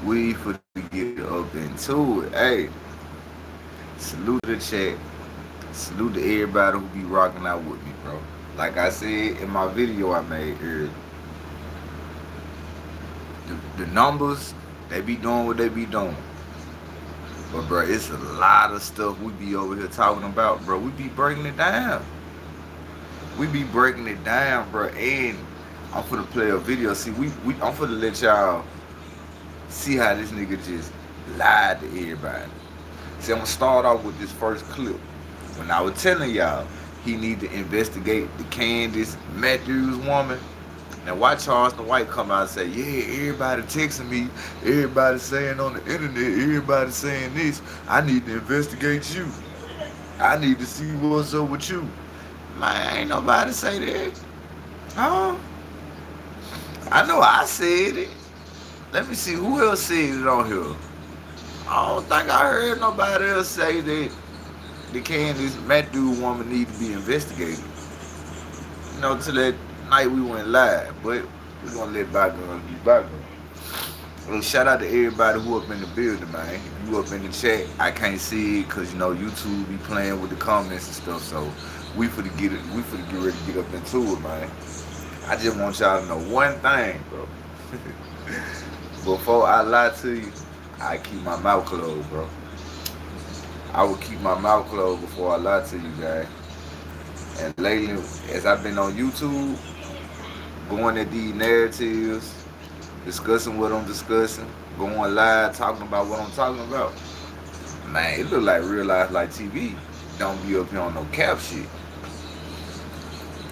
We for to get up into it. Hey, salute to the chat. Salute to everybody who be rocking out with me, bro. Like I said in my video I made earlier, the numbers, they be doing what they be doing. But bro, it's a lot of stuff we be over here talking about, bro. We be breaking it down. We be breaking it down, bro. And I'm finna play a video. See, I'm finna let y'all see how this nigga just lied to everybody. See, I'm gonna start off with this first clip. When I was telling y'all he need to investigate the Candace Matthews woman. Now why Charleston White come out and say, yeah, everybody texting me, everybody saying on the internet, everybody saying this, I need to investigate you. I need to see what's up with you. Man, ain't nobody say that. Huh? I know I said it. Let me see who else said it on here. I don't think I heard nobody else say that the Candace Matthews woman need to be investigated. You know, till that night we went live, but we're gonna let bygones be bygones. Well, shout out to everybody who up in the building, man. If you up in the chat, I can't see it because you know YouTube be playing with the comments and stuff. So we finna get it. We finna get ready to get up into it, man. I just want y'all to know one thing, bro. Before I lie to you, I keep my mouth closed, bro. I would keep my mouth closed before I lie to you, guys. And lately, as I've been on YouTube, going at these narratives, discussing what I'm discussing, going live, talking about what I'm talking about, man, it look like real life like TV. Don't be up here on no cap shit.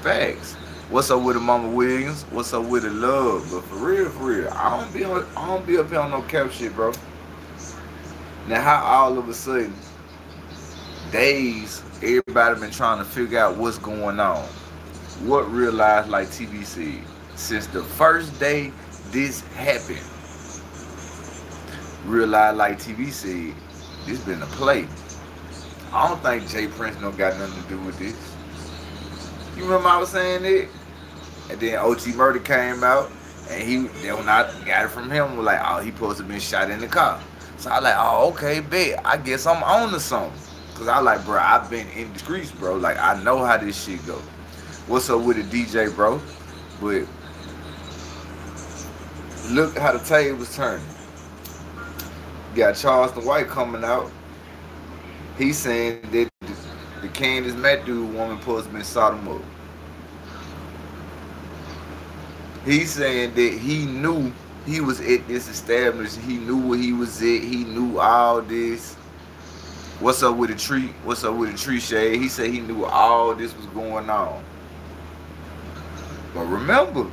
Facts. What's up with the Mama Williams? What's up with the love? But for real, I don't be up here on no cap shit, bro. Now how all of a sudden days everybody been trying to figure out what's going on. What real life like TV said. Since the first day this happened, real life like TV said, this been a play. I don't think Jay Prince no got nothing to do with this. You remember I was saying that? And then OG Murder came out and when I got it from him, was like, oh, he supposed to been shot in the car. So I like, oh, okay, bet. I guess I'm on to something. Cause I like, bro, I've been in the streets, bro. Like, I know how this shit go. What's up with the DJ, bro? But look how the tables turning. You got Charleston White coming out. He's saying that the Candace Matthews woman supposed to been shot him up. He's saying that he knew he was at this establishment. He knew where he was at. He knew all this. What's up with the tree? What's up with the tree shade? He said he knew all this was going on. But remember,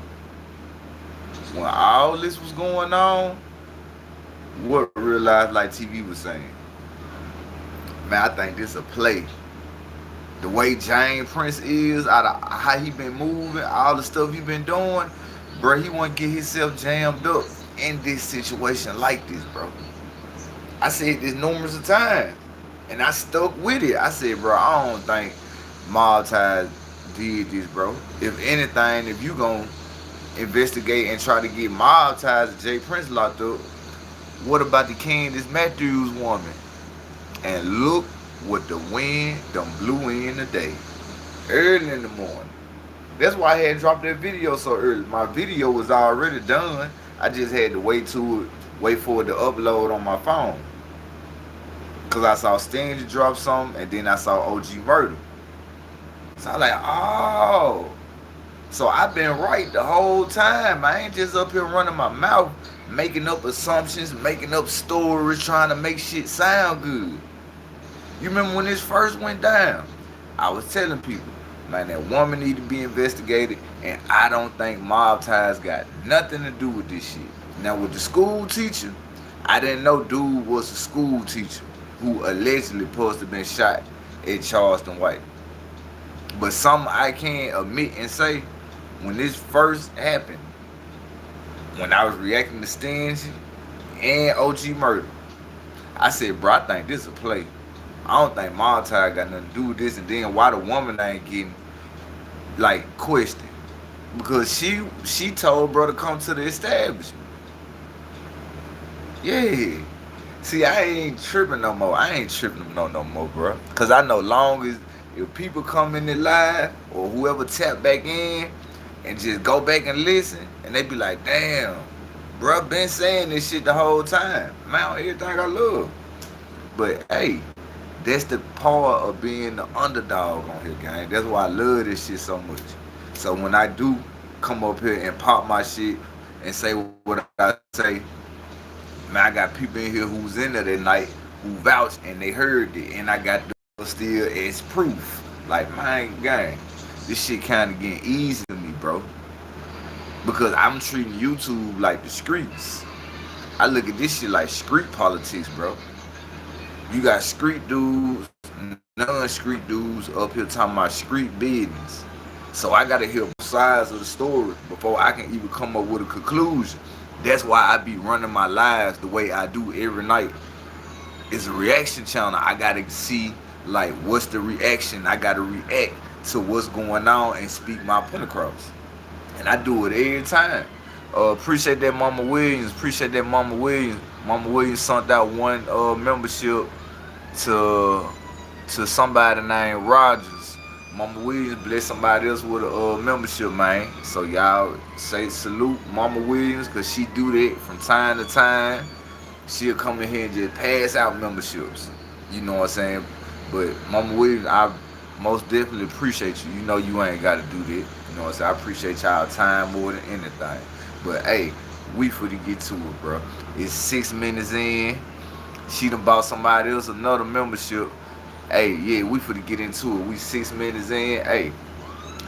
when all this was going on, what real life like TV was saying? Man, I think this a play. The way James Prince is, out of how he been moving, all the stuff he been doing, bro, he want to get himself jammed up in this situation like this, bro. I said this numerous of times, and I stuck with it. I said, bro, I don't think Mob Ties did this, bro. If anything, if you gonna investigate and try to get Mob Ties and Jay Prince locked up, what about the Candace Matthews woman? And look what the wind done blew in today. Early in the morning. That's why I had dropped that video so early. My video was already done. I just had to wait for it to upload on my phone. Cause I saw Stingy drop something and then I saw OG Murder. So I'm like, oh. So I've been right the whole time. I ain't just up here running my mouth, making up assumptions, making up stories, trying to make shit sound good. You remember when this first went down? I was telling people, man, that woman need to be investigated, and I don't think Mob Ties got nothing to do with this shit. Now with the school teacher, I didn't know dude was a school teacher who allegedly supposed to have been shot at Charleston White. But something I can admit and say, when this first happened, when I was reacting to Stingy and OG Murder, I said, bro, I think this is a play. I don't think Mob Ties got nothing to do with this. And then why the woman ain't getting, like, questioned? Because she told bro to come to the establishment. Yeah. See, I ain't tripping no more. I ain't tripping no more, bro. Cause I know long as if people come in the live or whoever tap back in and just go back and listen, and they be like, damn, bro, been saying this shit the whole time. Man, everything I love. But hey, that's the part of being the underdog on here, gang. That's why I love this shit so much. So when I do come up here and pop my shit and say what I say, man, I got people in here who's in there that night who vouched and they heard it, and I got the still as proof. Like, man, gang, this shit kind of getting easy to me, bro, because I'm treating YouTube like the streets. I look at this shit like street politics, bro. You got street dudes, non-street dudes up here talking about street business. So I gotta hear both sides of the story before I can even come up with a conclusion. That's why I be running my lives the way I do every night. It's a reaction channel. I gotta see like what's the reaction. I gotta react to what's going on and speak my point across. And I do it every time. Appreciate that Mama Williams. Appreciate that Mama Williams. Mama Williams sent out one membership to somebody named Rogers. Mama Williams blessed somebody else with a membership, man. So y'all say salute Mama Williams, cause she do that from time to time. She'll come in here and just pass out memberships. You know what I'm saying? But Mama Williams, I most definitely appreciate you. You know you ain't gotta do that. You know what I'm saying? I appreciate y'all time more than anything. But hey, we finna get to it, bro. It's 6 minutes in. She done bought somebody else another membership. Hey, yeah, we finna get into it. We 6 minutes in. Hey,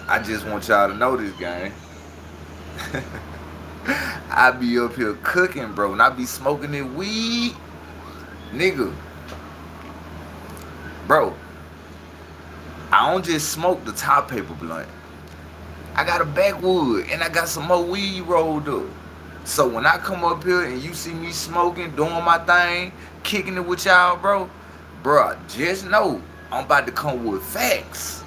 I just want y'all to know this, gang. I be up here cooking, bro, and I be smoking that weed. Nigga, bro, I don't just smoke the top paper blunt. I got a backwood and I got some more weed rolled up. So when I come up here and you see me smoking, doing my thing, kicking it with y'all, bro, just know I'm about to come with facts.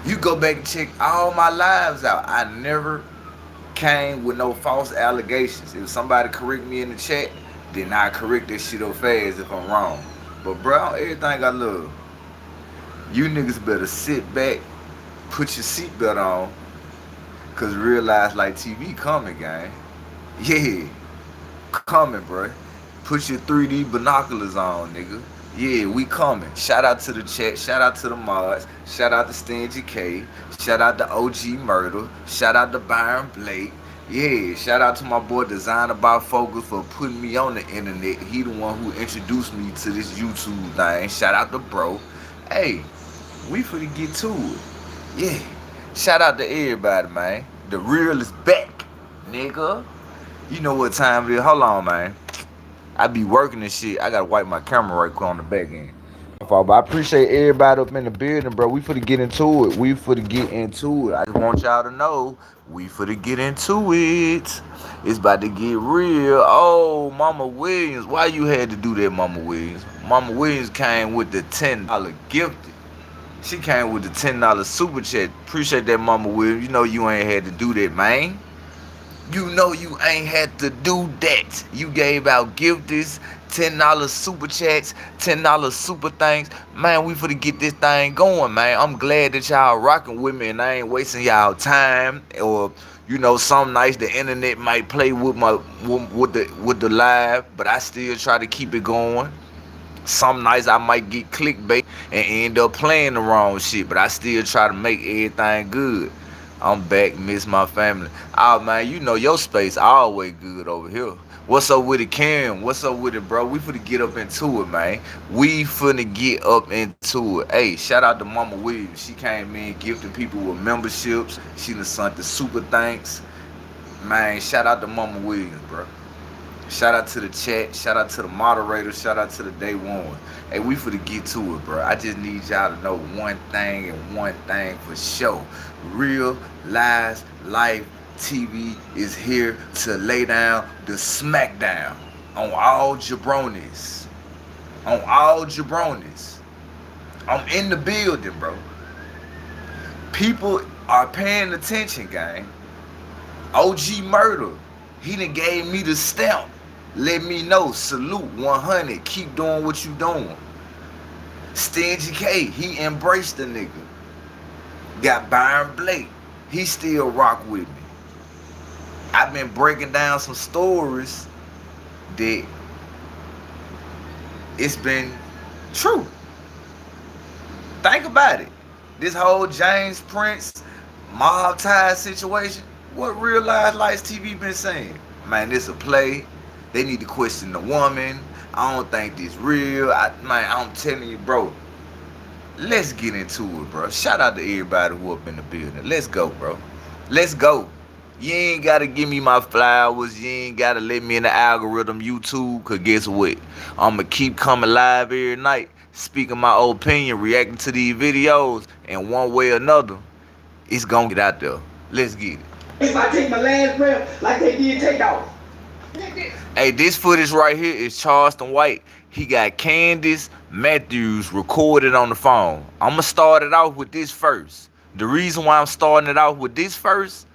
You go back and check all my lives out. I never came with no false allegations. If somebody correct me in the chat, then I correct that shit up fast if I'm wrong. But bro, everything I love. You niggas better sit back, put your seatbelt on, cause realize like TV coming, gang. Yeah, coming, bro. Put your 3D binoculars on, nigga. Yeah, we coming. Shout out to the chat. Shout out to the mods. Shout out to Stingy K. Shout out to OG Murder. Shout out to Byron Blake. Yeah, shout out to my boy Designer by Focus for putting me on the internet. He the one who introduced me to this YouTube thing. Shout out to bro. Hey, we finna get to it. Yeah. Shout out to everybody, man. The real is back, nigga. You know what time it is. Hold on, man. I be working and shit. I gotta wipe my camera right quick on the back end. But I appreciate everybody up in the building, bro. We finna get into it. We finna get into it. I just want y'all to know we finna get into it. It's about to get real. Oh, Mama Williams, why you had to do that, Mama Williams? Mama Williams came with the $10 gifted. She came with the $10 super chat. Appreciate that, Mama Williams. You know you ain't had to do that, man. You know you ain't had to do that. You gave out gifters, $10 super chats, $10 super things. Man, we finna get this thing going, man. I'm glad that y'all rocking with me and I ain't wasting y'all time. Or, you know, some nights the internet might play with the live, but I still try to keep it going. Some nights I might get clickbait and end up playing the wrong shit, but I still try to make everything good. I'm back, miss my family. Oh man, you know your space always good over here. What's up with it, Cam? What's up with it, bro? We finna get up into it, man. We finna get up into it. Hey, shout out to Mama Williams. She came in gifting people with memberships. She done sent the super thanks. Man, shout out to Mama Williams, bro. Shout out to the chat. Shout out to the moderator. Shout out to the day one. Hey, we finna get to it, bro. I just need y'all to know one thing and one thing for sure. Real Lies Life TV is here to lay down the smackdown on all jabronis. On all jabronis. I'm in the building, bro. People are paying attention, gang. OG Murder. He done gave me the stamp. Let me know. Salute 100. Keep doing what you doing. Stingy K, he embraced the nigga. Got Byron Blake. He still rock with me. I've been breaking down some stories that it's been true. Think about it. This whole James Prince mob tie situation, what Real Life Lights TV been saying? Man, this a play. They need to question the woman. I don't think this real. I'm telling you, bro. Let's get into it, bro. Shout out to everybody who up in the building. Let's go, bro. Let's go. You ain't gotta give me my flowers. You ain't gotta let me in the algorithm, YouTube. Cause guess what? I'ma keep coming live every night, speaking my opinion, reacting to these videos, and one way or another, it's gonna get out there. Let's get it. If I take my last breath like they did take off. Hey, this footage right here is Charleston White. He got Candace Matthews recorded on the phone. I'm going to start it off with this first. The reason why I'm starting it off with this first,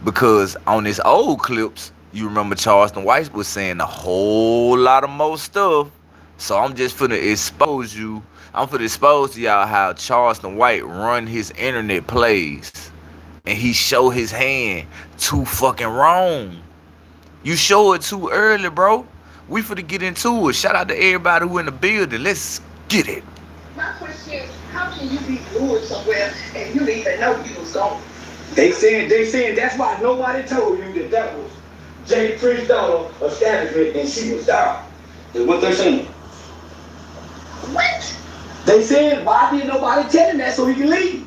because on his old clips, you remember Charleston White was saying a whole lot of more stuff. So I'm just finna expose you. I'm finna expose to y'all how Charleston White run his internet plays. And he show his hand too fucking wrong. You show it too early, bro. We finna get into it. Shout out to everybody who in the building. Let's get it. My question is, how can you be going somewhere and you didn't even know you was going? They saying that's why nobody told you that was Jay Prince's daughter establishment and she was there. That's what they're saying. What? They said, why didn't nobody tell him that so he can leave?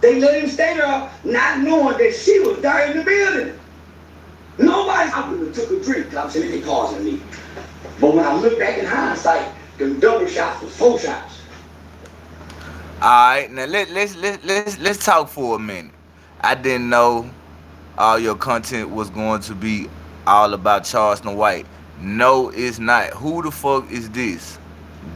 They let him stay there not knowing that she was there in the building. Nobody I would have took a drink because I'm saying they causing me. But when I look back in hindsight, the double shots was 4 shots. Alright, now let's talk for a minute. I didn't know all your content was going to be all about Charleston White. No, it's not. Who the fuck is this?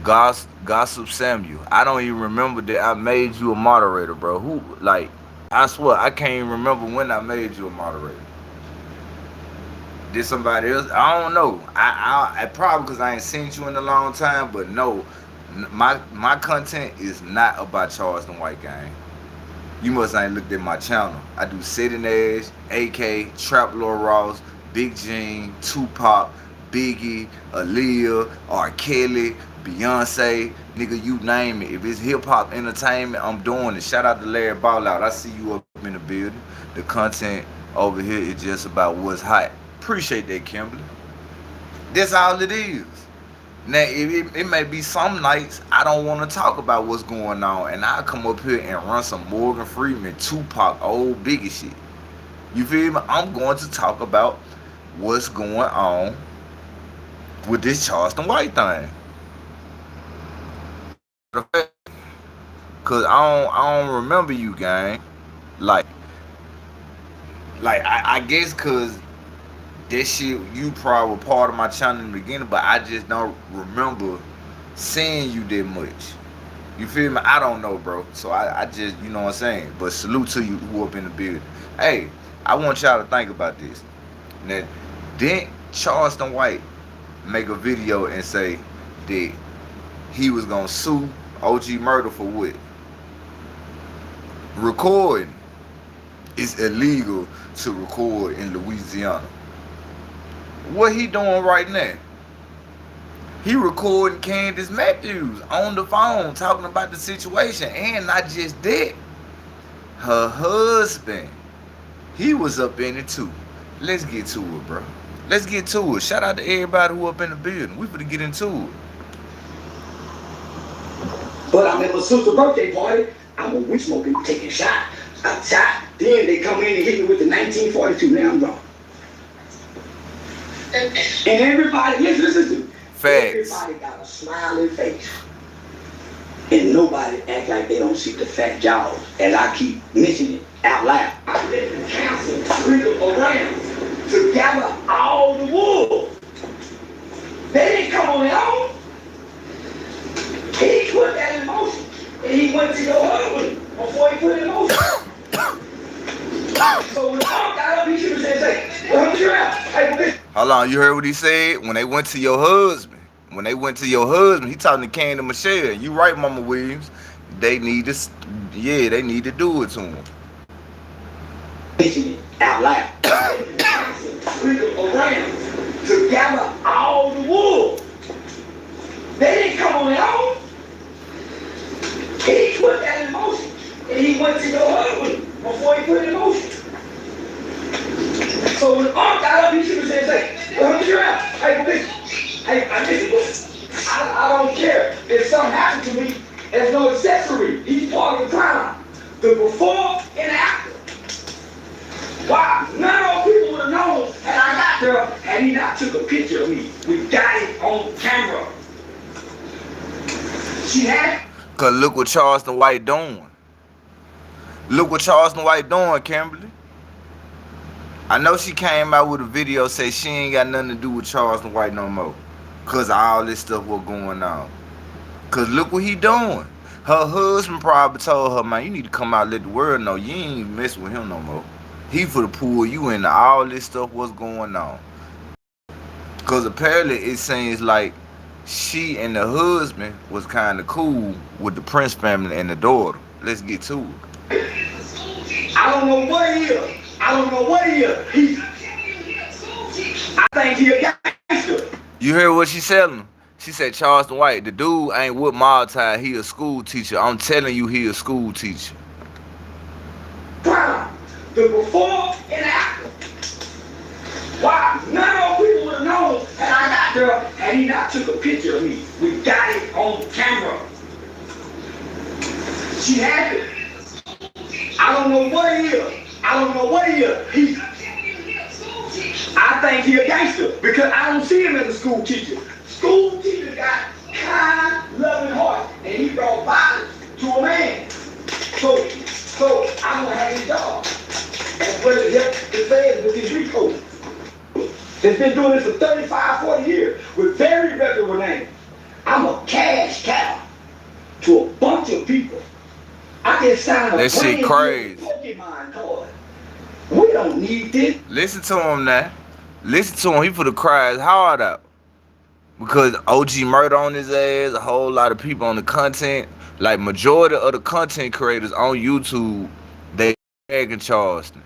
Gossip Samuel. I don't even remember that I made you a moderator, bro. Who, like, I swear, I can't even remember when I made you a moderator. Did somebody else? I don't know. I probably because I ain't seen you in a long time, but no, my content is not about Charleston White gang. You must ain't looked at my channel. I do Sitting Edge, AK, Trap Lord Ross, Big Gene, Tupac, Biggie, Aaliyah, R. Kelly, Beyonce, nigga, you name it. If it's hip hop entertainment, I'm doing it. Shout out to Larry Ball Out. I see you up in the building. The content over here is just about what's hot. Appreciate that, Kimberly. That's all it is. Now, it may be some nights I don't want to talk about what's going on, and I'll come up here and run some Morgan Freeman, Tupac, old Biggie shit. You feel me? I'm going to talk about what's going on with this Charleston White thing. Cause I don't remember you, gang. Like I guess cause that shit, you probably were part of my channel in the beginning, but I just don't remember seeing you that much. You feel me? I don't know, bro. So I just, you know what I'm saying? But salute to you who up in the building. Hey, I want y'all to think about this. Now, didn't Charleston White make a video and say that he was gonna sue OG Murder for what? Recording. It's illegal to record in Louisiana. What he doing right now? He recording Candace Matthews on the phone talking about the situation, and not just that, her husband, he was up in it too. Let's get to it, bro. Let's get to it. Shout out to everybody who up in the building. We finna get into it. But I'm at my sister's birthday party. I'm a weed smoking, taking a shot. Then they come in and hit me with the 1942. Now I'm gone. And everybody, listen. Facts. Everybody got a smiling face. And nobody act like they don't see the fat jaws. And I keep mentioning it out loud. I let the council wriggle around to gather all the wool. They didn't come on their own. He put that in motion. And he went to your husband before he put it in motion. So when Paul got up, he should have said, hey, well, you're out. Hey, hold Hold on, you heard what he said? When they went to your husband, he talking to Candy Michelle. You right, Mama Williams. They need to, yeah, they need to do it to him. Out loud. Around to gather all the wool. They didn't come on their own. He put that in motion. And he went to your husband before he put it in motion. So when Unc got up, he should have said, hey, you're out. Hey, listen. Hey, I listen. I don't care. If something happened to me, there's no accessory. He's part of the crime. The before and after. Wow, none of those people would have known had I got there had he not took a picture of me. We got it on camera. She had it. Cause look what Charleston White doing. Look what Charleston White doing, Kimberly. I know she came out with a video say she ain't got nothing to do with Charleston White no more. Cause all this stuff was going on. Cause look what he doing. Her husband probably told her, man, you need to come out and let the world know you ain't messing with him no more. He for the pull you into all this stuff what's going on. Cause apparently it seems like she and the husband was kind of cool with the Prince family and the daughter. Let's get to it. I don't know what he is. I think he a gangster. You hear what she telling him? She said, Charleston White, the dude ain't with Maltai, he a school teacher. I'm telling you, he a school teacher. Crime. The before and after. Wow, none of those people would have known had I got there had he not took a picture of me. We got it on camera. She had it. I don't know what he is. I think he a gangster because I don't see him as a school teacher. School teacher got kind, loving heart, and he brought violence to a man. So I'm gonna have his job. That's what it helped the feds with his RICO. They've been doing this for 35, 40 years with very reputable names. I'm a cash cow to a bunch of people. I can sign a that shit crazy. Pokemon card. We don't need this. Listen to him now. Listen to him. He put the cry his heart out. Because OG murder on his ass, a whole lot of people on the content. Like majority of the content creators on YouTube, they tagging Charleston.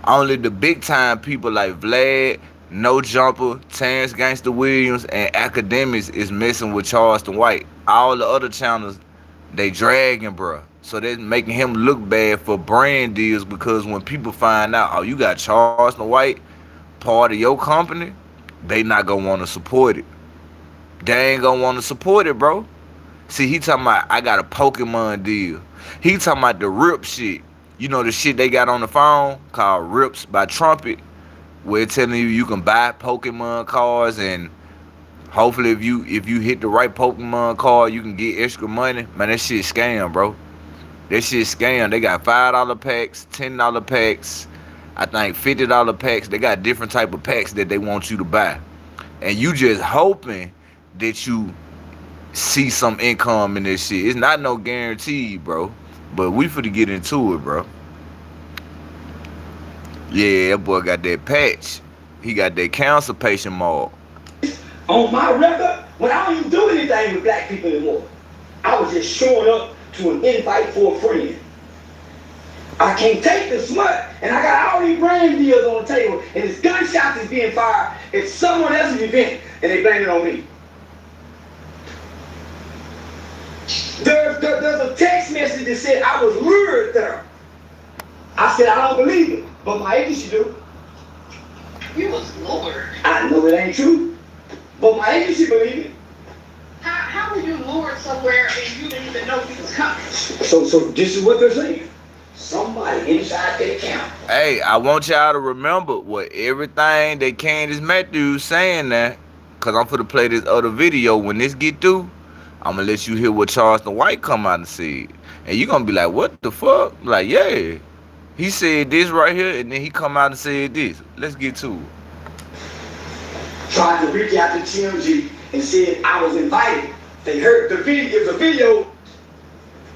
Only the big time people like Vlad, No Jumper, Terrence Gangsta Williams, and Academics is messing with Charleston White. All the other channels, they dragging, bruh. So they're making him look bad for brand deals because when people find out, oh, you got Charleston White, part of your company, they not gonna want to support it. They ain't gonna want to support it, bro. See, he talking about, I got a Pokemon deal. He talking about the Rip shit. You know the shit they got on the phone called Rips by Trumpet, where it's telling you can buy Pokemon cards and hopefully if you hit the right Pokemon card, you can get extra money. Man, that shit scam, bro. That shit scam. They got $5 packs, $10 packs, I think $50 packs. They got different type of packs that they want you to buy. And you just hoping that you see some income in this shit. It's not no guarantee, bro. But we finna get into it, bro. Yeah, that boy got that patch. He got that cancer patient mark. On my record, when I don't even do anything with black people anymore, I was just showing up to an invite for a friend. I can't take the smut, and I got all these brand deals on the table, and this gunshots is being fired at someone else's event, and they blame it on me. There's a text message that said I was lured there. I said I don't believe it, but my agency do. You was lured. I know it ain't true, but my agency believe it. How were you lured somewhere and you didn't even know he was coming? So this is what they're saying. Somebody inside their camp. Hey, I want y'all to remember what everything that Candace Matthews saying that, because I'm finna play this other video. When this get through, I'm gonna let you hear what Charleston White come out and said. And you gonna be like, what the fuck? Like, yeah. He said this right here, and then he come out and said this. Let's get to it. Tried to reach out to TMG and said I was invited. They heard the video. It was a video.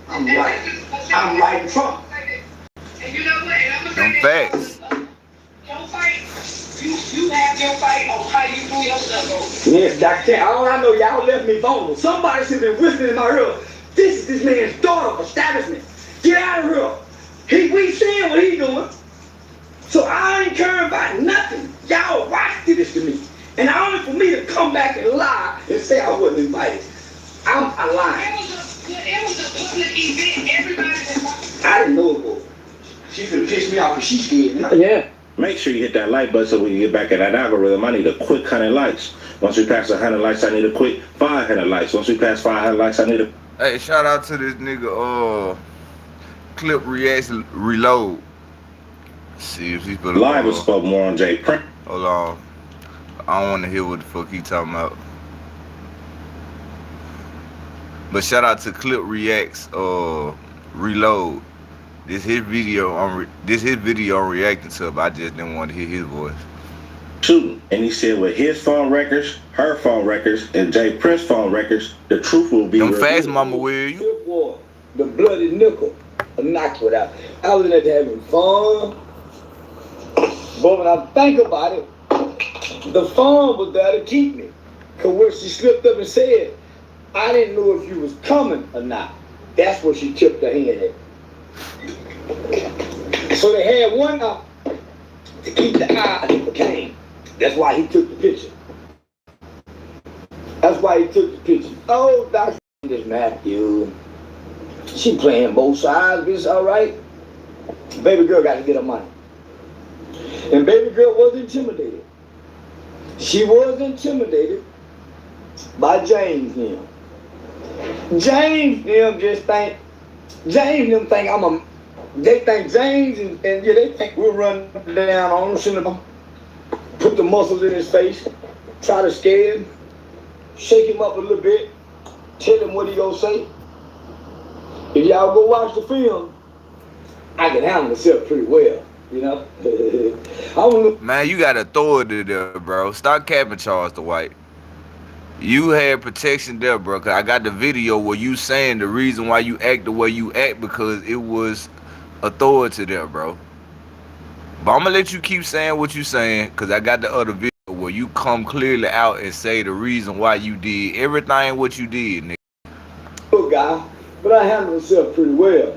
I'm right in Trump. And you know what? And I'm gonna Them say facts. don't fight You have your fight on how you do your stuff. Yes, Dr. All I know, y'all left me vulnerable. Somebody should have been whispering in my ear. This is this man's daughter establishment. Get out of here. We seeing what he doing. So I ain't caring about nothing. Y'all watched this to me. And only for me to come back and lie and say I wasn't invited. I'm lying. It was a public event. Everybody that watched. I didn't know it was. She finna piss me off because she's scared. Yeah. Make sure you hit that like button so we can get back at that algorithm. I need a quick 100 likes. Once we pass 100 likes, I need a quick 500 likes. Once we pass 500 likes, I need a... Hey, shout out to this nigga, Clip Reacts Reload. See if he's put Live was spoke more on Jay Prince. Hold on. I don't want to hear what the fuck he talking about. But shout out to Clip Reacts Reload. This his video on reacting to it, but I just didn't want to hear his voice. Shooting. And he said with his phone records, her phone records, and Jay Prince's phone records, the truth will be revealed. Fast mama will you? The bloody nickel. I knocked it out. I was in there having fun. But when I think about it, the fun was there to keep me. Because when she slipped up and said, I didn't know if you was coming or not. That's what she tipped her hand at. So they had one eye to keep the eye that became. That's why he took the picture. That's why he took the picture. Oh, Dr. This Matthew. She playing both sides, but it's all right. Baby girl got to get her money. And baby girl was intimidated. She was intimidated by James them. James them just think, they think James and yeah, they think we'll run down on him, put the muscles in his face, try to scare him, shake him up a little bit, tell him what he gonna say. If y'all go watch the film, I can handle myself pretty well, you know. Man, you got authority there, bro. Stop capping Charleston White. You had protection there, bro. Cause I got the video where you saying the reason why you act the way you act because it was authority there, bro. But I'm gonna let you keep saying what you saying because I got the other video where you come clearly out and say the reason why you did everything what you did, nigga. Good guy, but I handle myself pretty well.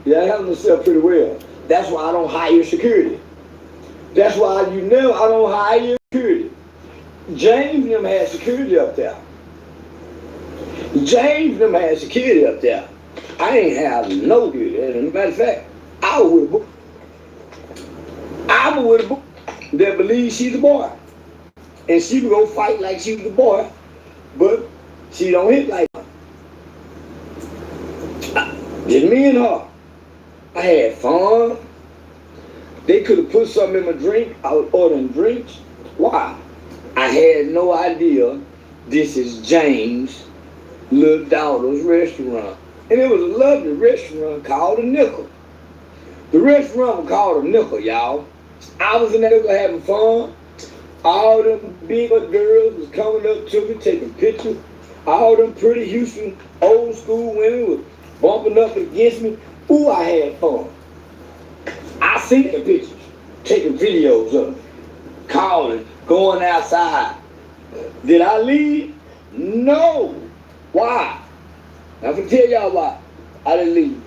Yeah, I handle myself pretty well. That's why I don't hire security. That's why I don't hire security. James and them had security up there. James and them had security up there. I ain't have no security. As a matter of fact, I was with a book. I was with a book that believes she's a boy. And she was gonna fight like she was a boy, but she don't hit like her. Just me and her. I had fun. They could have put something in my drink. I was ordering drinks. Why? I had no idea this is James' little daughter's restaurant. And it was a lovely restaurant called a Nickel. The restaurant was called a Nickel, y'all. I was in that nickel having fun. All them big girls was coming up to me, taking pictures. All them pretty Houston old school women was bumping up against me. Ooh, I had fun. I seen the pictures, taking videos of them, calling, going outside. Did I leave? No. Why? I'm gonna tell y'all why I didn't leave.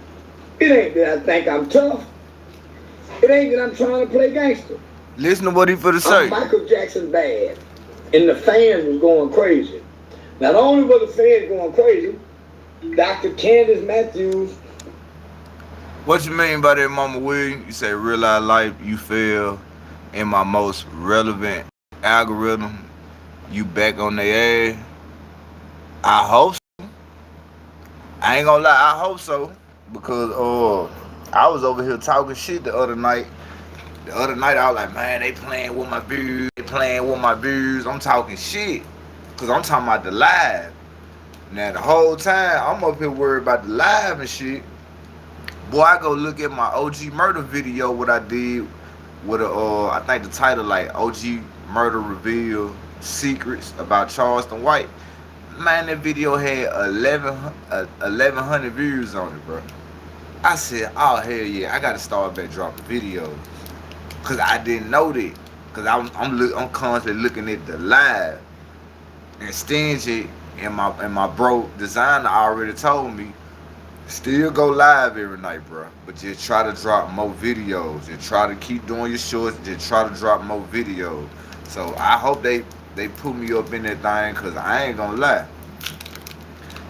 It ain't that I think I'm tough. It ain't that I'm trying to play gangster. Listen to what he for to say. I'm Michael Jackson bad. And the fans was going crazy. Not only were the fans going crazy, Dr. Candace Matthews. What you mean by that, Mama William? You say real life, you feel in my most relevant algorithm, you back on their ass. I hope so. I ain't gonna lie, I hope so. Because I was over here talking shit the other night. The other night I was like, man, they playing with my views. I'm talking shit. Cause I'm talking about the live. Now the whole time I'm up here worried about the live and shit. Boy, I go look at my OG murder video, what I did with I think the title like OG Murder Reveal Secrets about Charleston White. Man, that video had 1,100 views on it, bro. I said, oh hell yeah, I gotta start back dropping videos. Cause I didn't know that. Cause I'm constantly looking at the live, and Stingy and my bro designer already told me still go live every night, bro. But just try to drop more videos. Just try to keep doing your shorts. Just try to drop more videos. So I hope they put me up in that thing, cause I ain't gonna lie.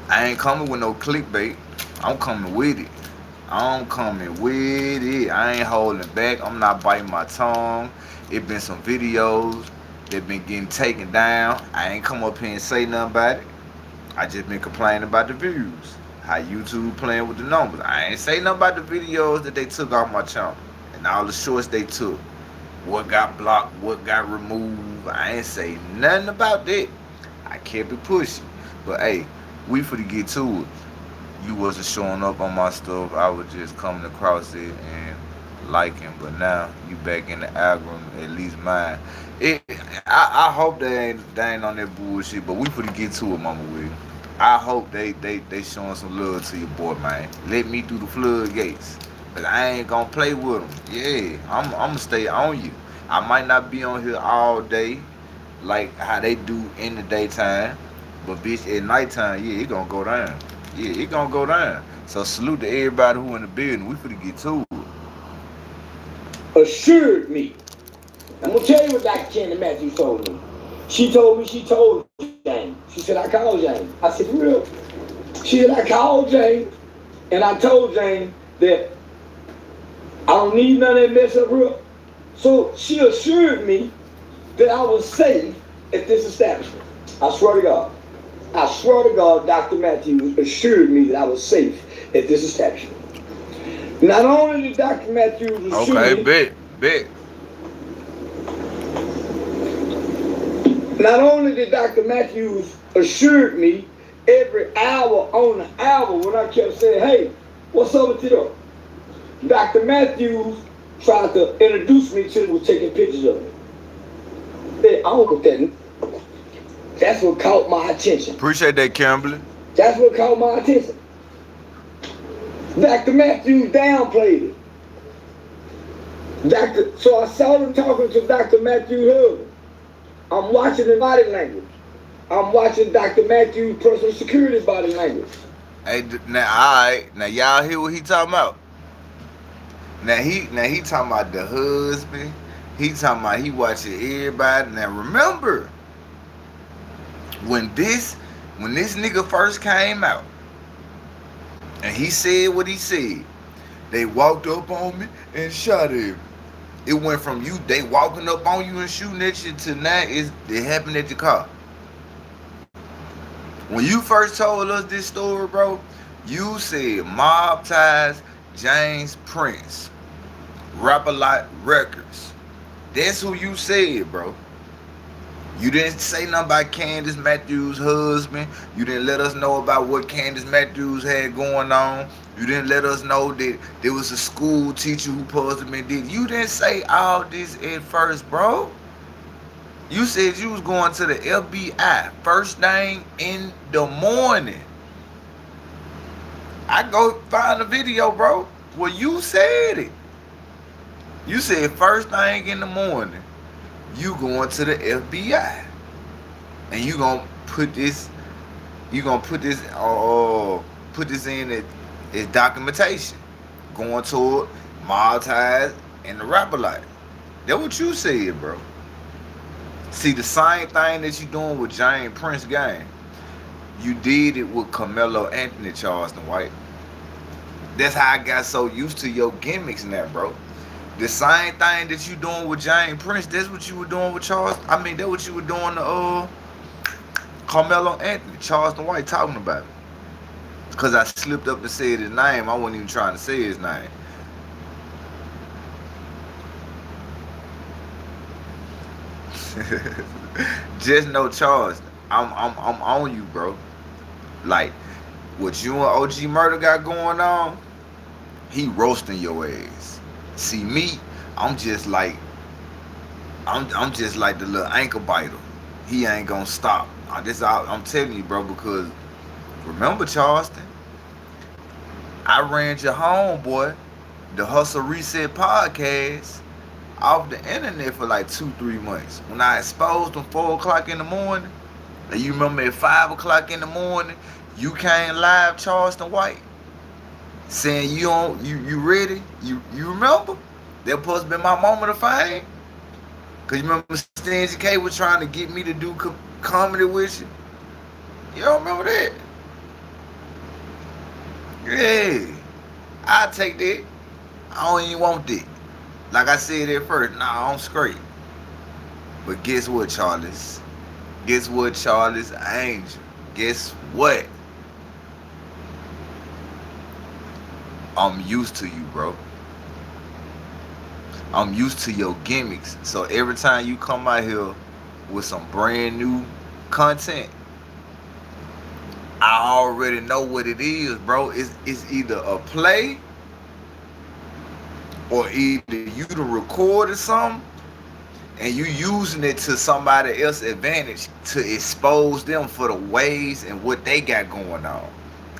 I ain't coming with no clickbait. I'm coming with it. I'm coming with it. I ain't holding back. I'm not biting my tongue. It been some videos that been getting taken down. I ain't come up here and say nothing about it. I just been complaining about the views. How YouTube playing with the numbers. I ain't say nothing about the videos that they took off my channel. And all the shorts they took. What got blocked, what got removed. I ain't say nothing about that. I kept it pushing. But hey, we finna get to it. You wasn't showing up on my stuff. I was just coming across it and liking. But now you back in the algorithm, at least mine. I hope they ain't on that bullshit. But we finna get to it, Mama Will. I hope they showing some love to your boy, man. Let me through the floodgates. But I ain't gonna play with them. Yeah, I'm gonna stay on you. I might not be on here all day like how they do in the daytime. But bitch, at nighttime, yeah, it gonna go down. Yeah, it gonna go down. So salute to everybody who in the building. We finna get to it. Assured me. I'm gonna tell you what Dr. Candy Matthews told me. She told James. She said, I called James. I said, for real? She said, I called James, and I told James that I don't need none of that mess up here. So she assured me that I was safe at this establishment. I swear to God. I swear to God, Dr. Matthews assured me that I was safe at this establishment. Not only did Dr. Matthews assure me... bet. Not only did Dr. Matthews assured me every hour on the hour when I kept saying, hey, what's up with you? Dr. Matthews tried to introduce me to was taking pictures of me. I don't look at that. That's what caught my attention. Appreciate that, Kimberly. That's what caught my attention. Dr. Matthews downplayed it. So I saw them talking to Dr. Matthews' husband. I'm watching the body language. I'm watching Dr. Matthews' personal security body language. Hey, now, all right. Now, y'all hear what he talking about? Now he talking about the husband. He talking about he watching everybody. Now, remember, when this nigga first came out, and he said what he said, they walked up on me and shot him. It went from you, they walking up on you and shooting at you, to now it happened at your car. When you first told us this story, bro, you said Mob Ties, James Prince, Rap-A-Lot Records. That's who you said, bro. You didn't say nothing about Candace Matthews' husband. You didn't let us know about what Candace Matthews had going on. You didn't let us know that there was a school teacher who posted me. You didn't say all this at first, bro. You said you was going to the FBI first thing in the morning. I go find a video, bro, where you said it. You said first thing in the morning, you going to the FBI, and you gonna put this in as documentation, going toward Mob Ties and the Rap-A-Lot. That's what you said, bro. See, the same thing that you doing with James Prince gang, you did it with Carmelo Anthony, Charleston White. That's how I got so used to your gimmicks now, bro. The same thing that you doing with James Prince, that's what you were doing with that's what you were doing to Carmelo Anthony, Charleston White, talking about it. Because I slipped up and said his name. I wasn't even trying to say his name. Just know, Charles, I'm on you, bro. Like, what you and OG Murder got going on, he roasting your ass. See me, I'm just like the little ankle biter. He ain't gonna stop. I'm telling you, bro, because remember, Charleston, I ran your homeboy, the Hustle Reset podcast. off the internet for like 2-3 months. When I exposed them 4 o'clock in the morning, and you remember at 5 o'clock in the morning, you came live, Charleston White, saying you don't, you ready? You remember? That supposed to be my moment of fame. Cause you remember Stingy K was trying to get me to do comedy with you. You don't remember that? Yeah, I take that. I don't even want that. Like I said at first, nah, I'm straight. But guess what, Charles? Guess what, Charles Angel? Guess what? I'm used to you, bro. I'm used to your gimmicks. So every time you come out here with some brand new content, I already know what it is, bro. It's either a play or either you to record or something and you using it to somebody else's advantage to expose them for the ways and what they got going on.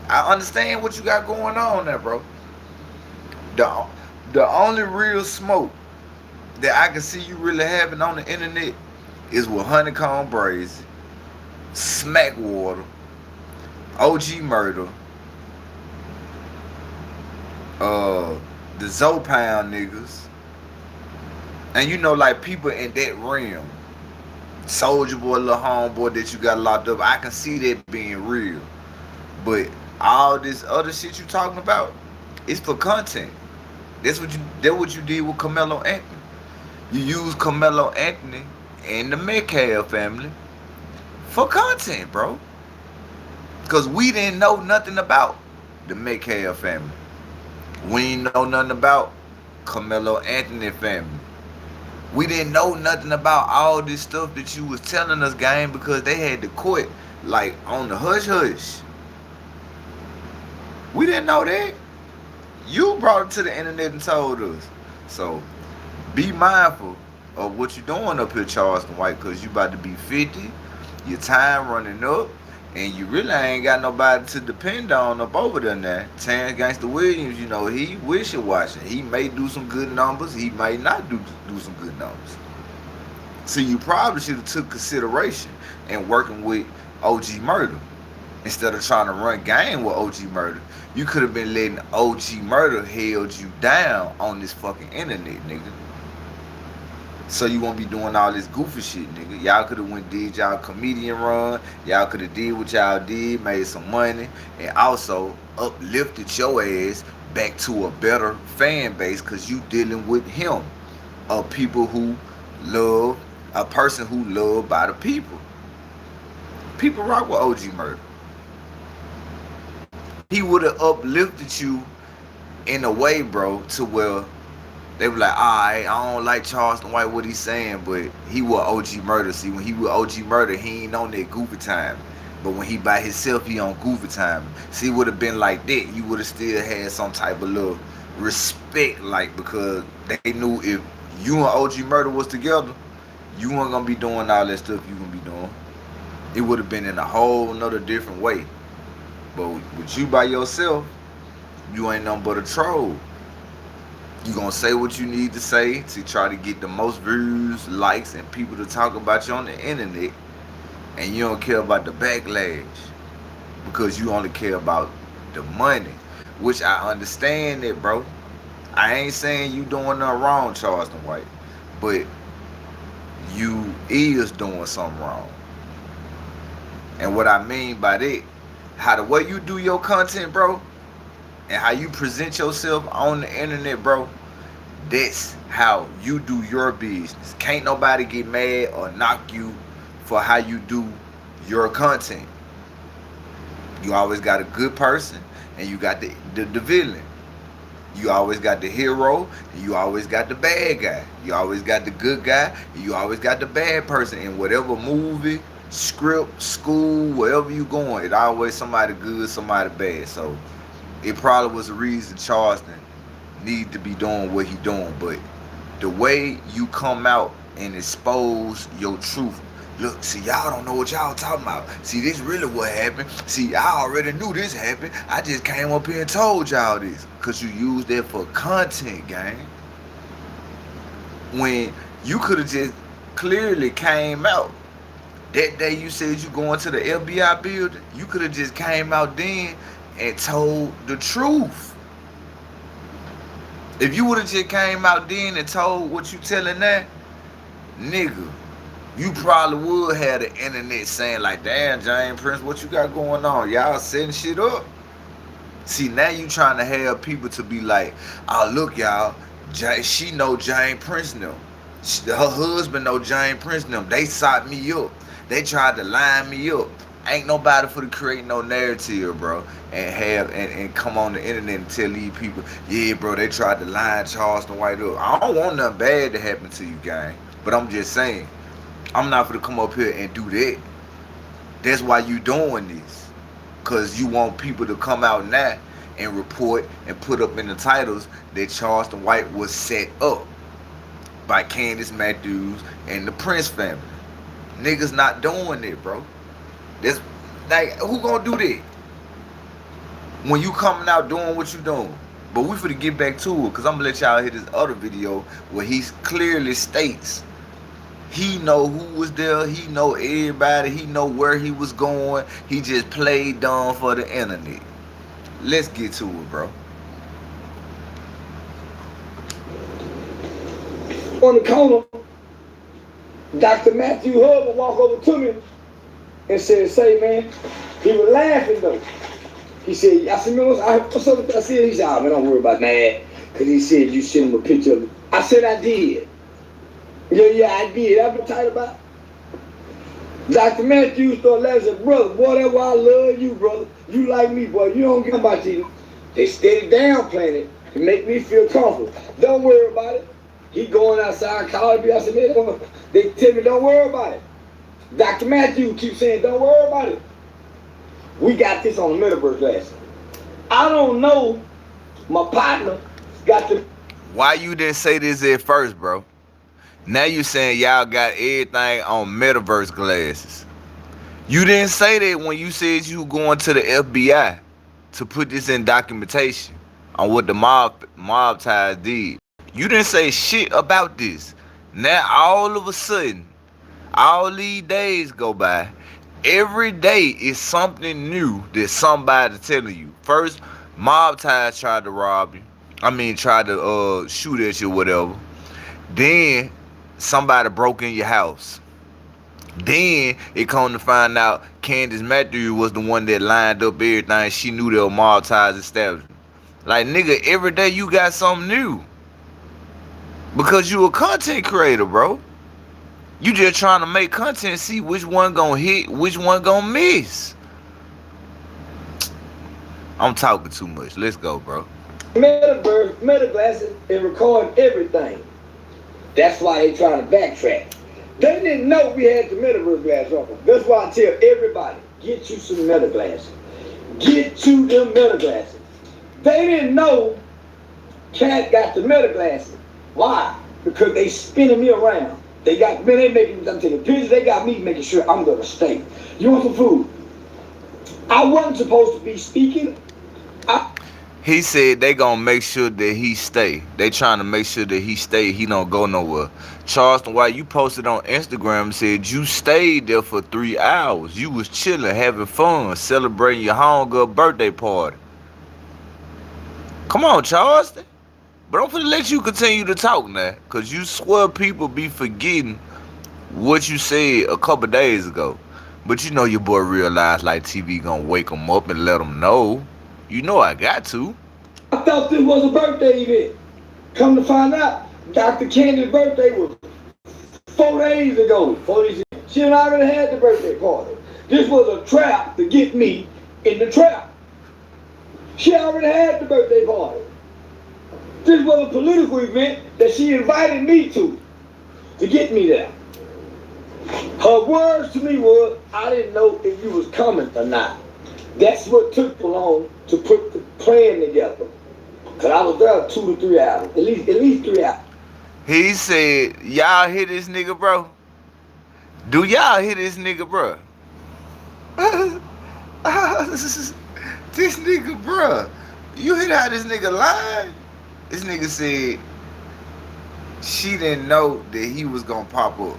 I understand what you got going on there, bro. The only real smoke that I can see you really having on the internet is with Honeycomb Brazy, Smackwater, OG Murder, the Zopound niggas, and you know, like people in that realm. Soldier Boy, little homeboy that you got locked up. I can see that being real, but all this other shit you talking about, it's for content. That's what you did with Carmelo Anthony. You use Carmelo Anthony and the Metcalf family for content, bro. Because we didn't know nothing about the Metcalf family. We didn't know nothing about Carmelo Anthony family. We didn't know nothing about all this stuff that you was telling us, gang, because they had to quit like on the hush hush. We didn't know that. You brought it to the internet and told us. So be mindful of what you're doing up here, Charleston White, because you about to be 50, your time running up, and you really ain't got nobody to depend on up over there now. Terrence Gangster Williams, you know, he wishy-washy. He may do some good numbers. He might not do some good numbers. So you probably should have took consideration in working with OG Murder. Instead of trying to run game with OG Murder, you could have been letting OG Murder held you down on this fucking internet, nigga. So you won't be doing all this goofy shit, nigga. Y'all could have did y'all comedian run. Y'all could have did what y'all did, made some money, and also uplifted your ass back to a better fan base, because you dealing with him, a person who loved by the people. People rock with OG Murder. He would have uplifted you in a way, bro, to where they were like, alright, I don't like Charleston White, what he's saying, but he was OG Murder. See, when he was OG Murder, he ain't on that goofy time. But when he by himself, he on goofy time. See, it would have been like that. You would have still had some type of little respect, like, because they knew if you and OG Murder was together, you weren't going to be doing all that stuff you going to be doing. It would have been in a whole nother different way. But with you by yourself, you ain't nothing but a troll. You gonna say what you need to say to try to get the most views, likes, and people to talk about you on the internet, and you don't care about the backlash because you only care about the money, which I understand that, bro. I ain't saying you doing nothing wrong, Charleston White, but you is doing something wrong. And what I mean by that, how the way you do your content, bro, and how you present yourself on the internet, bro, that's how you do your business. Can't nobody get mad or knock you for how you do your content. You always got a good person, and you got the villain. You always got the hero, and you always got the bad guy. You always got the good guy, and you always got the bad person. In whatever movie, script, school, wherever you going, it always somebody good, somebody bad. So it probably was the reason Charleston need to be doing what he doing. But the way you come out and expose your truth, look, see, y'all don't know what y'all talking about. See, this really what happened. See, I already knew this happened. I just came up here and told y'all this. Because you use that for content, gang. when you could have just clearly came out that day you said you going to the FBI building. You could have just came out then and told the truth. If you would have just came out then and told what you telling that, nigga, you probably would have the internet saying like, damn, James Prince, what you got going on? Y'all setting shit up. See, now you trying to have people to be like, oh, look, y'all, she know James Prince them. Her husband know James Prince them. They sought me up. They tried to line me up. Ain't nobody for to create no narrative, bro, and come on the internet and tell these people, yeah, bro, they tried to line Charleston White up. I don't want nothing bad to happen to you, gang. But I'm just saying, I'm not for to come up here and do that. That's why you doing this. Because you want people to come out now and report and put up in the titles that Charleston White was set up by Candace Matthews and the Prince family. Niggas not doing it, bro. That's like, who gonna do that? When you coming out doing what you doing. But we finna get back to it, because I'm gonna let y'all hear this other video where he clearly states he know who was there, he know everybody, he know where he was going. He just played dumb for the internet. Let's get to it, bro. On the corner, Dr. Matthew Hubbard walked over to me and said, say, man, he was laughing though. He said, I said, man, what's up with that? I said, he said, oh, man, don't worry about that. Because he said, you sent him a picture of it. I said, I did. Yeah, I did. I've been tight about it. Dr. Matthews started laughing and said, brother, boy, that's why I love you, brother. You like me, boy. You don't get about you. They steady downplaying it to make me feel comfortable. Don't worry about it. He going outside, calling me. I said, man, they tell me, don't worry about it. Dr. Matthews keeps saying, don't worry about it. We got this on the metaverse class. I don't know. My partner got the... Why you didn't say this at first, bro? Now you saying y'all got everything on metaverse glasses. You didn't say that when you said you were going to the FBI to put this in documentation on what the mob ties did. You didn't say shit about this. Now all of a sudden, all these days go by. Every day is something new that somebody telling you. First, mob ties tried to rob you. Tried to shoot at you, whatever. Then somebody broke in your house. Then it come to find out Candace Matthews was the one that lined up everything. She knew there were mob ties established. Like, nigga, every day you got something new. Because you a content creator, bro. You just trying to make content, see which one gonna hit, which one gonna miss. I'm talking too much. Let's go, bro. Metaverse, metaglasses, and recording everything. That's why they trying to backtrack. They didn't know we had the metaverse glass on. That's why I tell everybody, get you some metaglasses. Get you them metaglasses. They didn't know Cat got the metaglasses. Why? Because they spinning me around. They making, I'm taking pictures, they got me making sure I'm gonna stay. You want some food? I wasn't supposed to be speaking. He said they gonna make sure that he stay. They trying to make sure that he stay. He don't go nowhere. Charleston White, you posted on Instagram and said you stayed there for 3 hours. You was chilling, having fun, celebrating your homegirl birthday party. Come on, Charleston. But I'm finna let you continue to talk now, cause you swear people be forgetting what you said a couple days ago. But you know your boy realized like TV gonna wake him up and let him know. You know I got to. I thought this was a birthday event. Come to find out, Dr. Candy's birthday was 4 days ago. She had already had the birthday party. This was a trap to get me in the trap. She already had the birthday party. This was a political event that she invited me to get me there. Her words to me was, I didn't know if you was coming or not. That's what took so long to put the plan together. Cause I was there 2 to 3 hours, at least 3 hours. He said, y'all hear this nigga, bro? Do y'all hear this nigga, bro? This nigga, bro. You hear how this nigga lied? This nigga said, She didn't know that he was gonna pop up.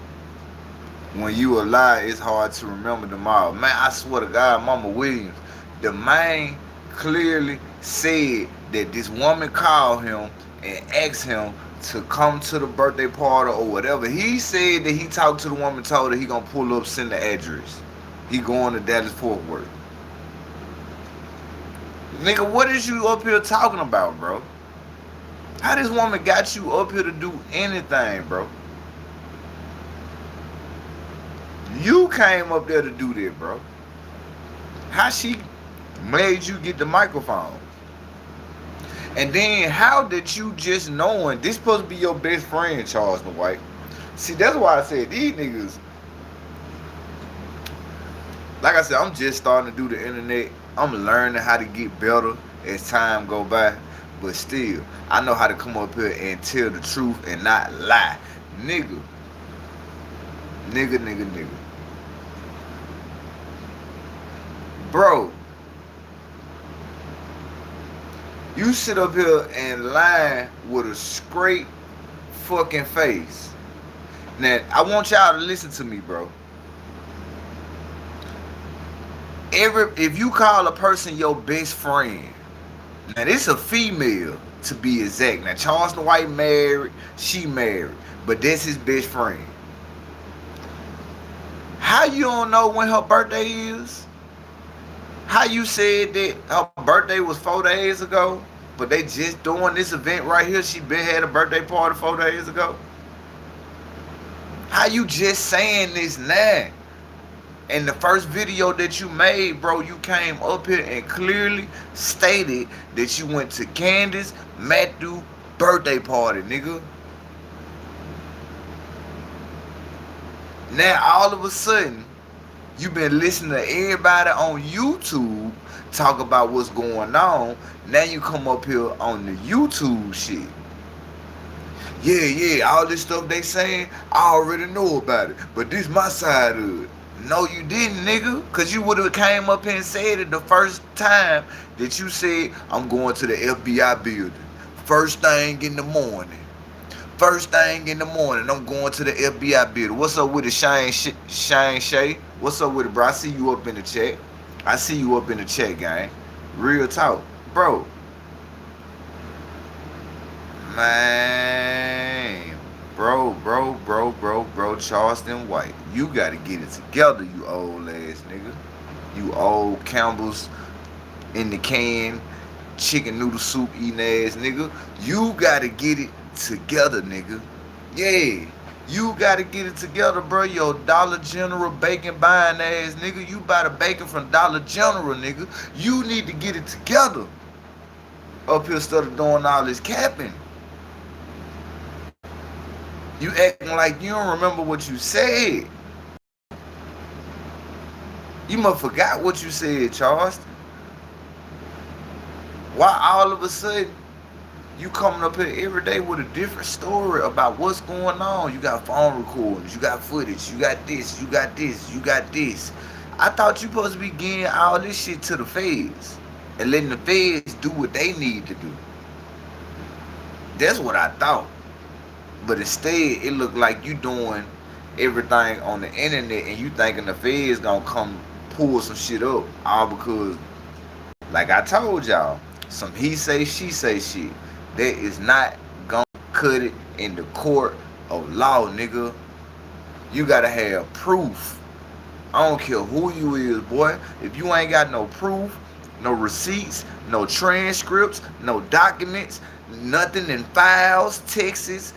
When you alive, it's hard to remember tomorrow. Man, I swear to God, Mama Williams, the man clearly said that this woman called him and asked him to come to the birthday party or whatever. He said that he talked to the woman, told her he gonna pull up, send the address. He going to Dallas Fort Worth. Nigga, what is you up here talking about, bro? How this woman got you up here to do anything, bro? You came up there to do that, bro. How she made you get the microphone? And then how did you just knowing this supposed to be your best friend, Charleston White? See, that's why I said these niggas, like I said, I'm just starting to do the internet. I'm learning how to get better as time go by. But still, I know how to come up here and tell the truth and not lie. Nigga. Bro, you sit up here and lie with a straight fucking face. Now, I want y'all to listen to me, bro. If you call a person your best friend, now this a female to be exact. Now Charleston White married, she married, but that's his best friend. How you don't know when her birthday is? How you said that her birthday was 4 days ago, but they just doing this event right here? She been had a birthday party 4 days ago. How you just saying this now? In the first video that you made, bro, you came up here and clearly stated that you went to Candace Matthews' birthday party, nigga. Now, all of a sudden, you've been listening to everybody on YouTube talk about what's going on. Now you come up here on the YouTube shit. Yeah, all this stuff they saying, I already know about it. But this my side of it. No, you didn't, nigga. Because you would have came up here and said it the first time that you said, I'm going to the FBI building. First thing in the morning. I'm going to the FBI building. What's up with it, Shane Shay? What's up with it, bro? I see you up in the chat. Gang. Real talk. Bro. Man. Bro, Charleston White. You gotta get it together, you old ass nigga. You old Campbell's in the can, chicken noodle soup eating ass nigga. You gotta get it together, nigga. Yeah. You gotta get it together, bro. Yo, Dollar General bacon buying ass nigga. You buy the bacon from Dollar General, nigga. You need to get it together. Up here instead of doing all this capping. You acting like you don't remember what you said. You must forgot what you said, Charleston. Why all of a sudden you coming up here every day with a different story about what's going on? You got phone recordings, you got footage, you got this. I thought you supposed to be getting all this shit to the feds and letting the feds do what they need to do. That's what I thought. But instead, it looked like you doing everything on the internet and you thinking the feds gonna come pull some shit up. All because, like I told y'all, some he say, she say shit. That is not gonna cut it in the court of law, nigga. You gotta have proof. I don't care who you is, boy. If you ain't got no proof, no receipts, no transcripts, no documents, nothing in files, texts,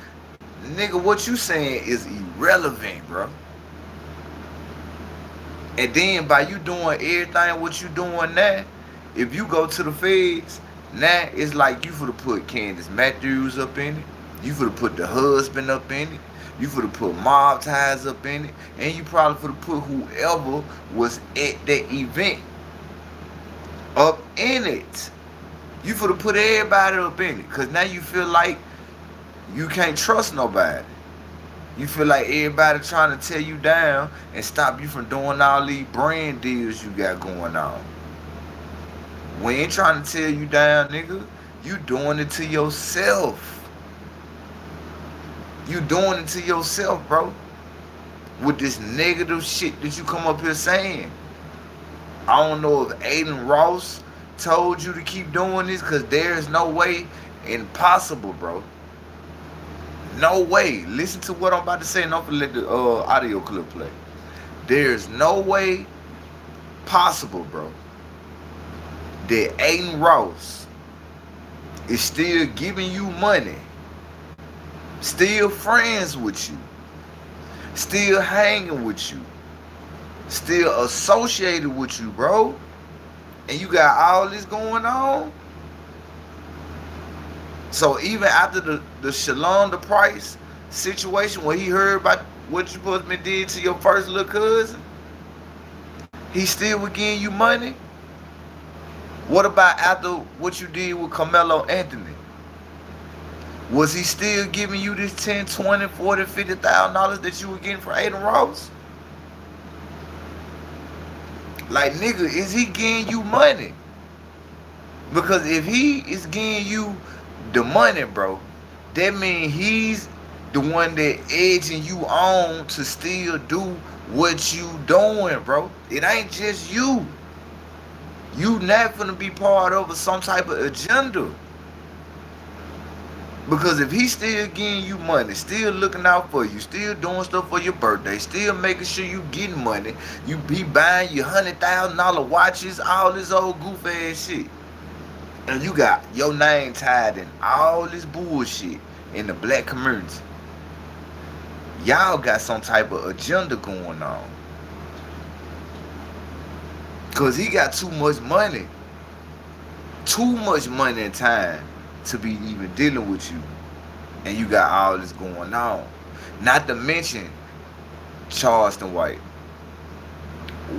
nigga, what you saying is irrelevant, bro. And then by you doing everything what you doing now, if you go to the feds, now it's like you finna put Candace Matthews up in it. You finna put the husband up in it. You finna put mob ties up in it. And you probably finna put whoever was at that event up in it. You finna put everybody up in it. Because now you feel like you can't trust nobody. You feel like everybody trying to tear you down and stop you from doing all these brand deals you got going on. We ain't trying to tear you down, nigga. You doing it to yourself. You doing it to yourself, bro. With this negative shit that you come up here saying. I don't know if Aiden Ross told you to keep doing this, because there's no way impossible, bro. No way. Listen to what I'm about to say, and I'm gonna let the audio clip play. There's no way possible, bro, that Aiden Ross is still giving you money, still friends with you, still hanging with you, still associated with you, bro, and you got all this going on. So even after the Shalonda Price situation, where he heard about what you supposed to be did to your first little cousin, he still was giving you money. What about after what you did with Carmelo Anthony? Was he still giving you this 10, 20, 40, $50,000 that you were getting from Aiden Ross? Like, nigga, is he getting you money? Because if he is getting you the money, bro, that means he's the one that edging you on to still do what you doing, bro. It ain't just you. You not gonna be part of some type of agenda. Because if he's still giving you money, still looking out for you, still doing stuff for your birthday, still making sure you getting money, you be buying your $100,000 watches, all this old goof ass shit, and you got your name tied in all this bullshit in the black community, y'all got some type of agenda going on. Cause he got too much money and time to be even dealing with you, and you got all this going on. Not to mention Charleston White.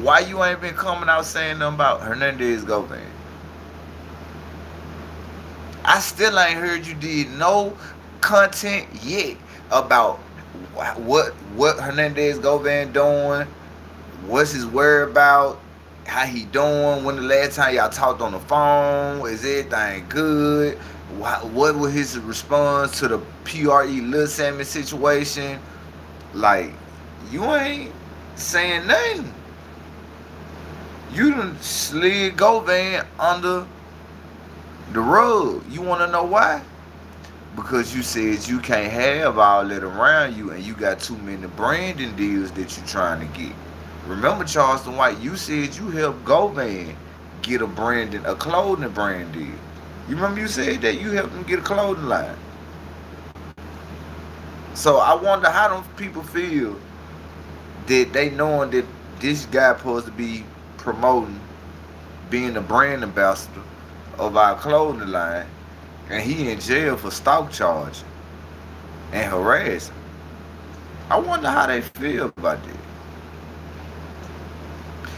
Why you ain't been coming out saying nothing about Hernandez Govan? I still ain't heard you did no content yet about what Hernandez Govan doing, what's his whereabouts, how he doing, when the last time y'all talked on the phone, is everything good? What was his response to the PRE Lil Salmon situation? Like, you ain't saying nothing. You done slid Govan under the rug. You want to know why? Because you said you can't have all that around you, and you got too many branding deals that you trying to get. Remember, Charleston White, you said you helped Govan get a clothing brand deal. You remember you said that you helped him get a clothing line. So I wonder how them people feel that they knowing that this guy supposed to be promoting being a brand ambassador of our clothing line, and he in jail for stalk charging and harassing. I wonder how they feel about that.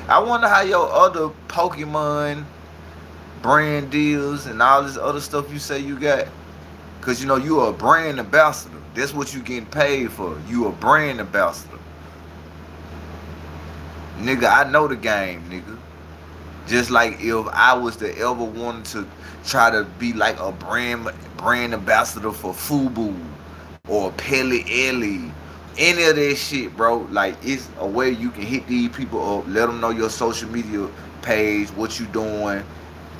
I wonder how your other Pokemon brand deals and all this other stuff you say you got, because you know you are a brand ambassador. That's what you getting paid for. You a brand ambassador. Nigga, I know the game, nigga. Just like if I was to ever want to try to be like a brand ambassador for FUBU or Pele Ellie, any of that shit, bro. Like, it's a way you can hit these people up, let them know your social media page, what you doing,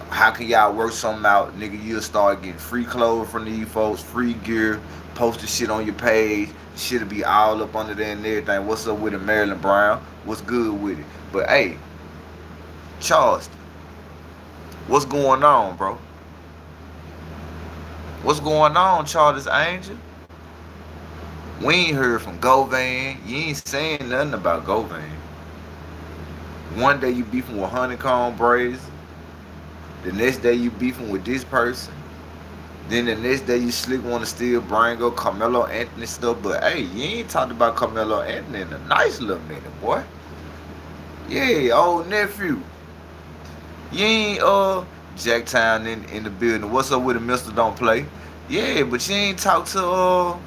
how can y'all work something out, nigga. You'll start getting free clothes from these folks, free gear, post the shit on your page, shit'll be all up under there and everything. What's up with it, Marilyn Brown? What's good with it? But hey, Charleston, what's going on, bro? What's going on, Charles Angel? We ain't heard from Govan. You ain't saying nothing about Govan. One day you beefing with Honeycomb Braids. The next day you beefing with this person. Then the next day you slick want to still bring up Carmelo Anthony stuff. But hey, you ain't talked about Carmelo Anthony in a nice little minute, boy. Yeah, old nephew. You ain't Jacktown in the building. What's up with the Mr. Don't Play? Yeah, but you ain't talk to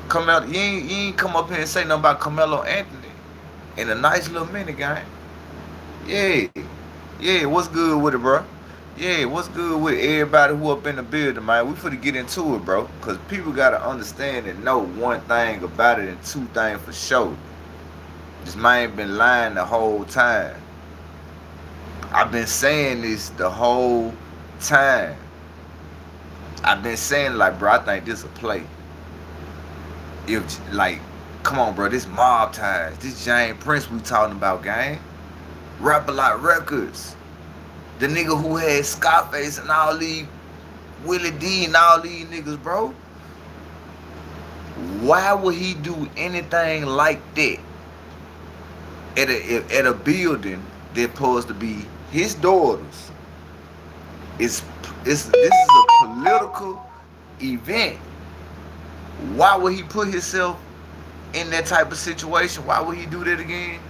Carmelo. You ain't come up here and say nothing about Carmelo Anthony in a nice little minute, gang. Yeah, what's good with it, bro? Yeah, what's good with everybody who up in the building, man? We finna get into it, bro. Cause people gotta understand and know one thing about it and two things for sure. This man been lying the whole time. I've been saying this the whole time. I've been saying like, bro, I think this a play. If like, come on, bro, this mob ties, this James Prince we talking about, gang. Rap a lot records. The nigga who had Scarface and all these Willie D and all these niggas, bro. Why would he do anything like that at a building that's supposed to be his daughters? This is a political event. Why would he put himself in that type of situation? Why would he do that again?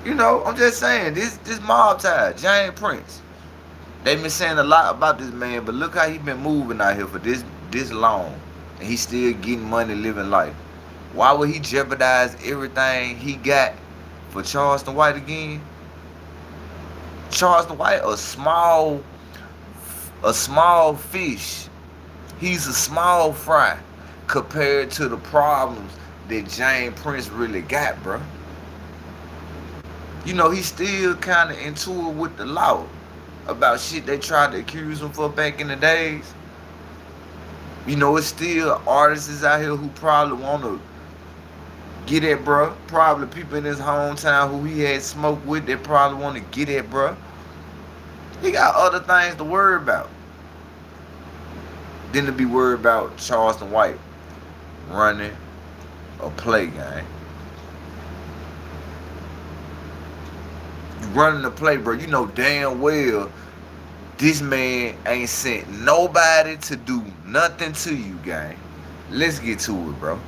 You know, I'm just saying, this mob tie, James Prince. They've been saying a lot about this man, but look how he been moving out here for this long. And he's still getting money, living life. Why would he jeopardize everything he got for Charleston White again? Charleston White, a small fish. He's a small fry compared to the problems that James Prince really got, bro. You know, he's still kind of into it with the law about shit they tried to accuse him for back in the days. You know, it's still artists out here who probably want to get at, bro. Probably people in his hometown who he had smoked with that probably want to get at, bro. He got other things to worry about than to be worried about Charleston White running a play game. You running the play, bro. You know damn well this man ain't sent nobody to do nothing to you, gang. Let's get to it, bro.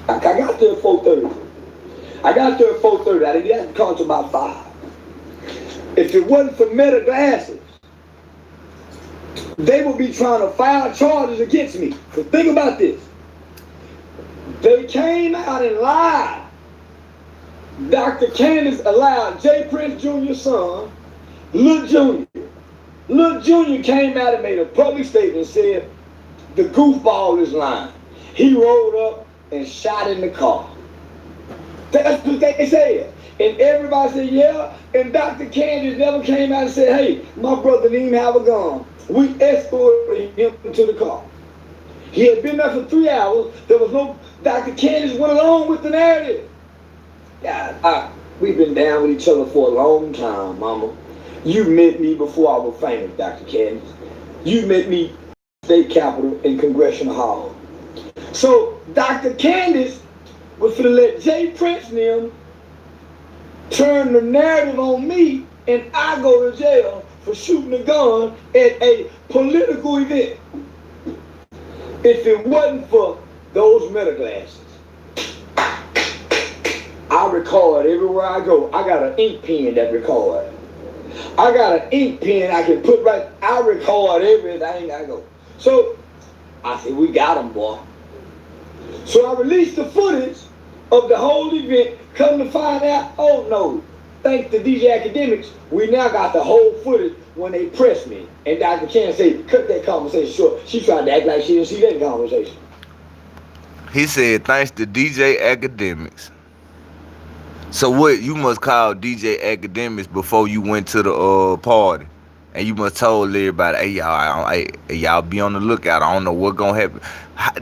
I got there at 4:30. I didn't have to call till about 5. If it wasn't for Meta Glasses, they would be trying to file charges against me. But think about this. They came out and lied. Dr. Candace allowed J. Prince Jr.'s son, Lil Jr. Lil Jr. came out and made a public statement and said, the goofball is lying. He rolled up and shot in the car. That's what they said. And everybody said, yeah. And Dr. Candace never came out and said, hey, my brother didn't even have a gun. We escorted him to the car. He had been there for 3 hours. There was no, Dr. Candace went along with the narrative. Yeah, we've been down with each other for a long time, mama. You met me before I was famous, Dr. Candace. You met me state capitol and congressional hall. So Dr. Candace was going to let J. Prince and them turn the narrative on me and I go to jail for shooting a gun at a political event. If it wasn't for those Meta Glasses, I record everywhere I go. I got an ink pen that records. I got an ink pen I can put right, I record everything I go. So I said, we got them, boy. So I released the footage of the whole event. Come to find out, oh no, thanks to DJ Academics, we now got the whole footage when they pressed me. And Dr. Ken said, cut that conversation short. She tried to act like she didn't see that conversation. He said, thanks to DJ Academics. So what, you must call DJ Academics before you went to the party. And you must told everybody, hey, y'all be on the lookout. I don't know what's gonna happen.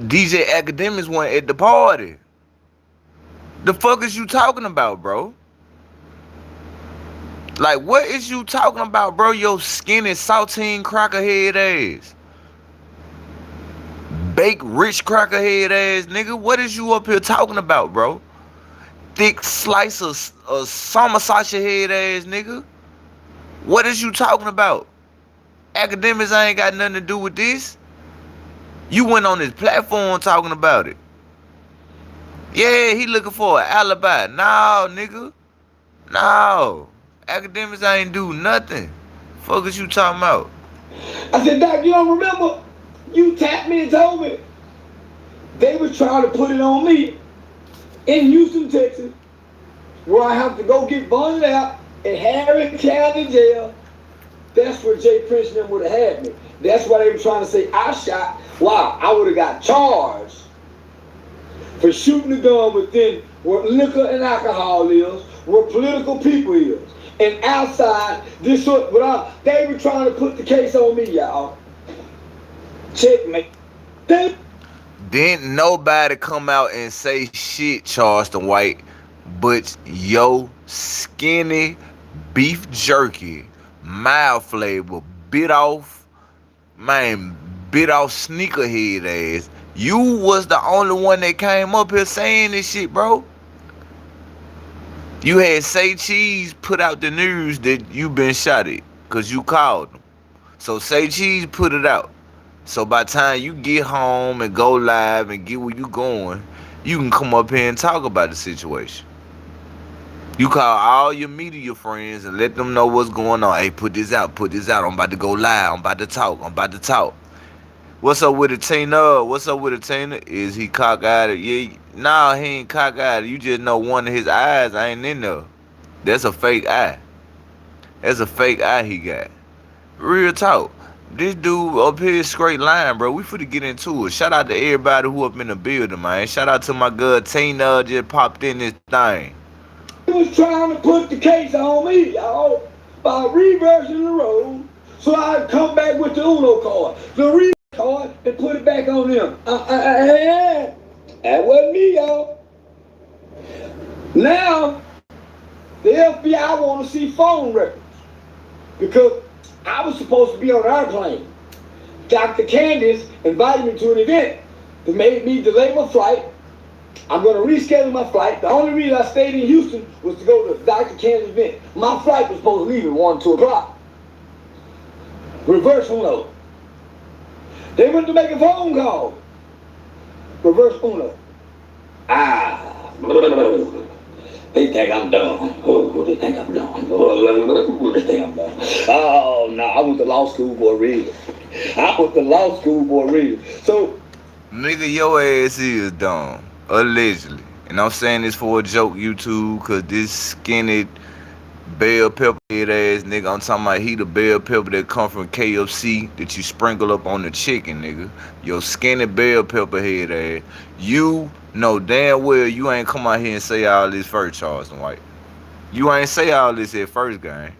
DJ Academics went at the party. The fuck is you talking about, bro? Like, what is you talking about, bro? Your skinny saltine crackerhead ass. Baked rich crackerhead ass, nigga. What is you up here talking about, bro? Thick slice of summer Sasha head ass, nigga. What is you talking about? Academics ain't got nothing to do with this. You went on his platform talking about it. Yeah, he looking for an alibi. No, nigga. No. Academics ain't do nothing. Fuck is you talking about? I said, Doc, you don't remember? You tapped me and told me. They was trying to put it on me in Houston, Texas, where I have to go get bonded out in Harris County Jail. That's where Jay Prince and them would have had me. That's why they were trying to say I shot. Wow, I would have got charged for shooting a gun within where liquor and alcohol is, where political people is. And outside this sort, they were trying to put the case on me, y'all. Checkmate. Didn't nobody come out and say shit, Charleston White, but yo skinny beef jerky, mild flavor, bit off sneakerhead ass. You was the only one that came up here saying this shit, bro. You had Say Cheese put out the news that you been shot at, cause you called them. So Say Cheese put it out. So by the time you get home and go live and get where you going, you can come up here and talk about the situation. You call all your media friends and let them know what's going on. Hey, put this out. I'm about to go live. I'm about to talk. What's up with it, Tina? Is he cockeyed? Yeah, nah, he ain't cockeyed. You just know one of his eyes ain't in there. That's a fake eye. He got. Real talk. This dude up here is straight line, bro. We finna get into it. Shout out to everybody who up in the building, man. Shout out to my girl Tina, just popped in this thing. He was trying to put the case on me, y'all, by reversing the road so I'd come back with the Uno card, the reverse card, and put it back on them. That wasn't me, y'all. Now, the FBI want to see phone records because I was supposed to be on an airplane. Dr. Candace invited me to an event that made me delay my flight. I'm going to reschedule my flight. The only reason I stayed in Houston was to go to Dr. Candace's event. My flight was supposed to leave at 1, 2 o'clock. Reverse Uno. They went to make a phone call. Reverse Uno. They think I'm dumb. They think I'm dumb. Oh, no, I went to law school for a reason. So, Nigga, your ass is dumb. Allegedly. And I'm saying this for a joke, YouTube, cause this skinny bell pepper head ass nigga, I'm talking about he the bell pepper that come from KFC that you sprinkle up on the chicken, nigga. Your skinny bell pepper head ass. You know damn well you ain't come out here and say all this first, Charleston White. You ain't say all this at first, gang.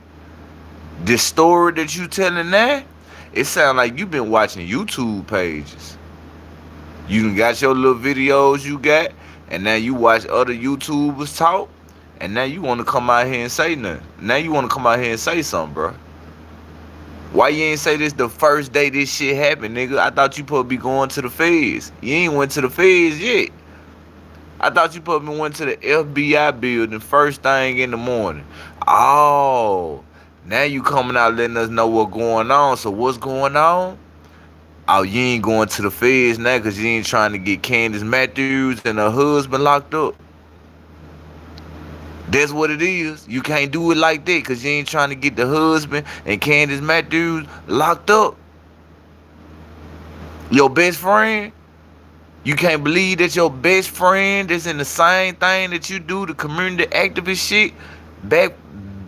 This story that you telling now, it sound like you been watching YouTube pages. You done got your little videos you got, and now you watch other YouTubers talk, and now you want to come out here and say nothing. Now you want to come out here and say something, bro. Why you ain't say this the first day this shit happened, nigga? I thought you supposed to be going to the feds. You ain't went to the feds yet. I thought you supposed to be went to the FBI building first thing in the morning. Oh, now you coming out letting us know what's going on. So what's going on? Oh, you ain't going to the feds now because you ain't trying to get Candace Matthews and her husband locked up. That's what it is. You can't do it like that because you ain't trying to get the husband and Candace Matthews locked up. Your best friend, you can't believe that your best friend is in the same thing that you do, the community activist shit,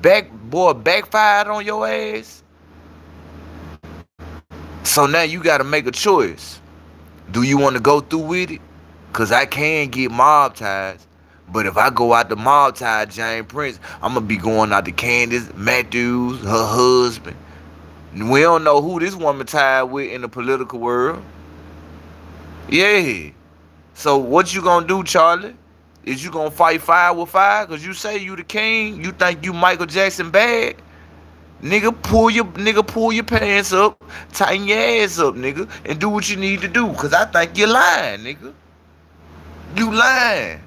backfired on your ass. So now you got to make a choice. Do you want to go through with it? Because I can get mob ties. But if I go out the mob tie, Jane Prince, I'm going to be going out to Candace Matthews, her husband. We don't know who this woman tied with in the political world. Yeah. So what you going to do, Charlie? Is you going to fight fire with fire? Because you say you the king. You think you Michael Jackson bad? Nigga, pull your pants up, tighten your ass up, nigga, and do what you need to do. Because I think you're lying, nigga. You lying.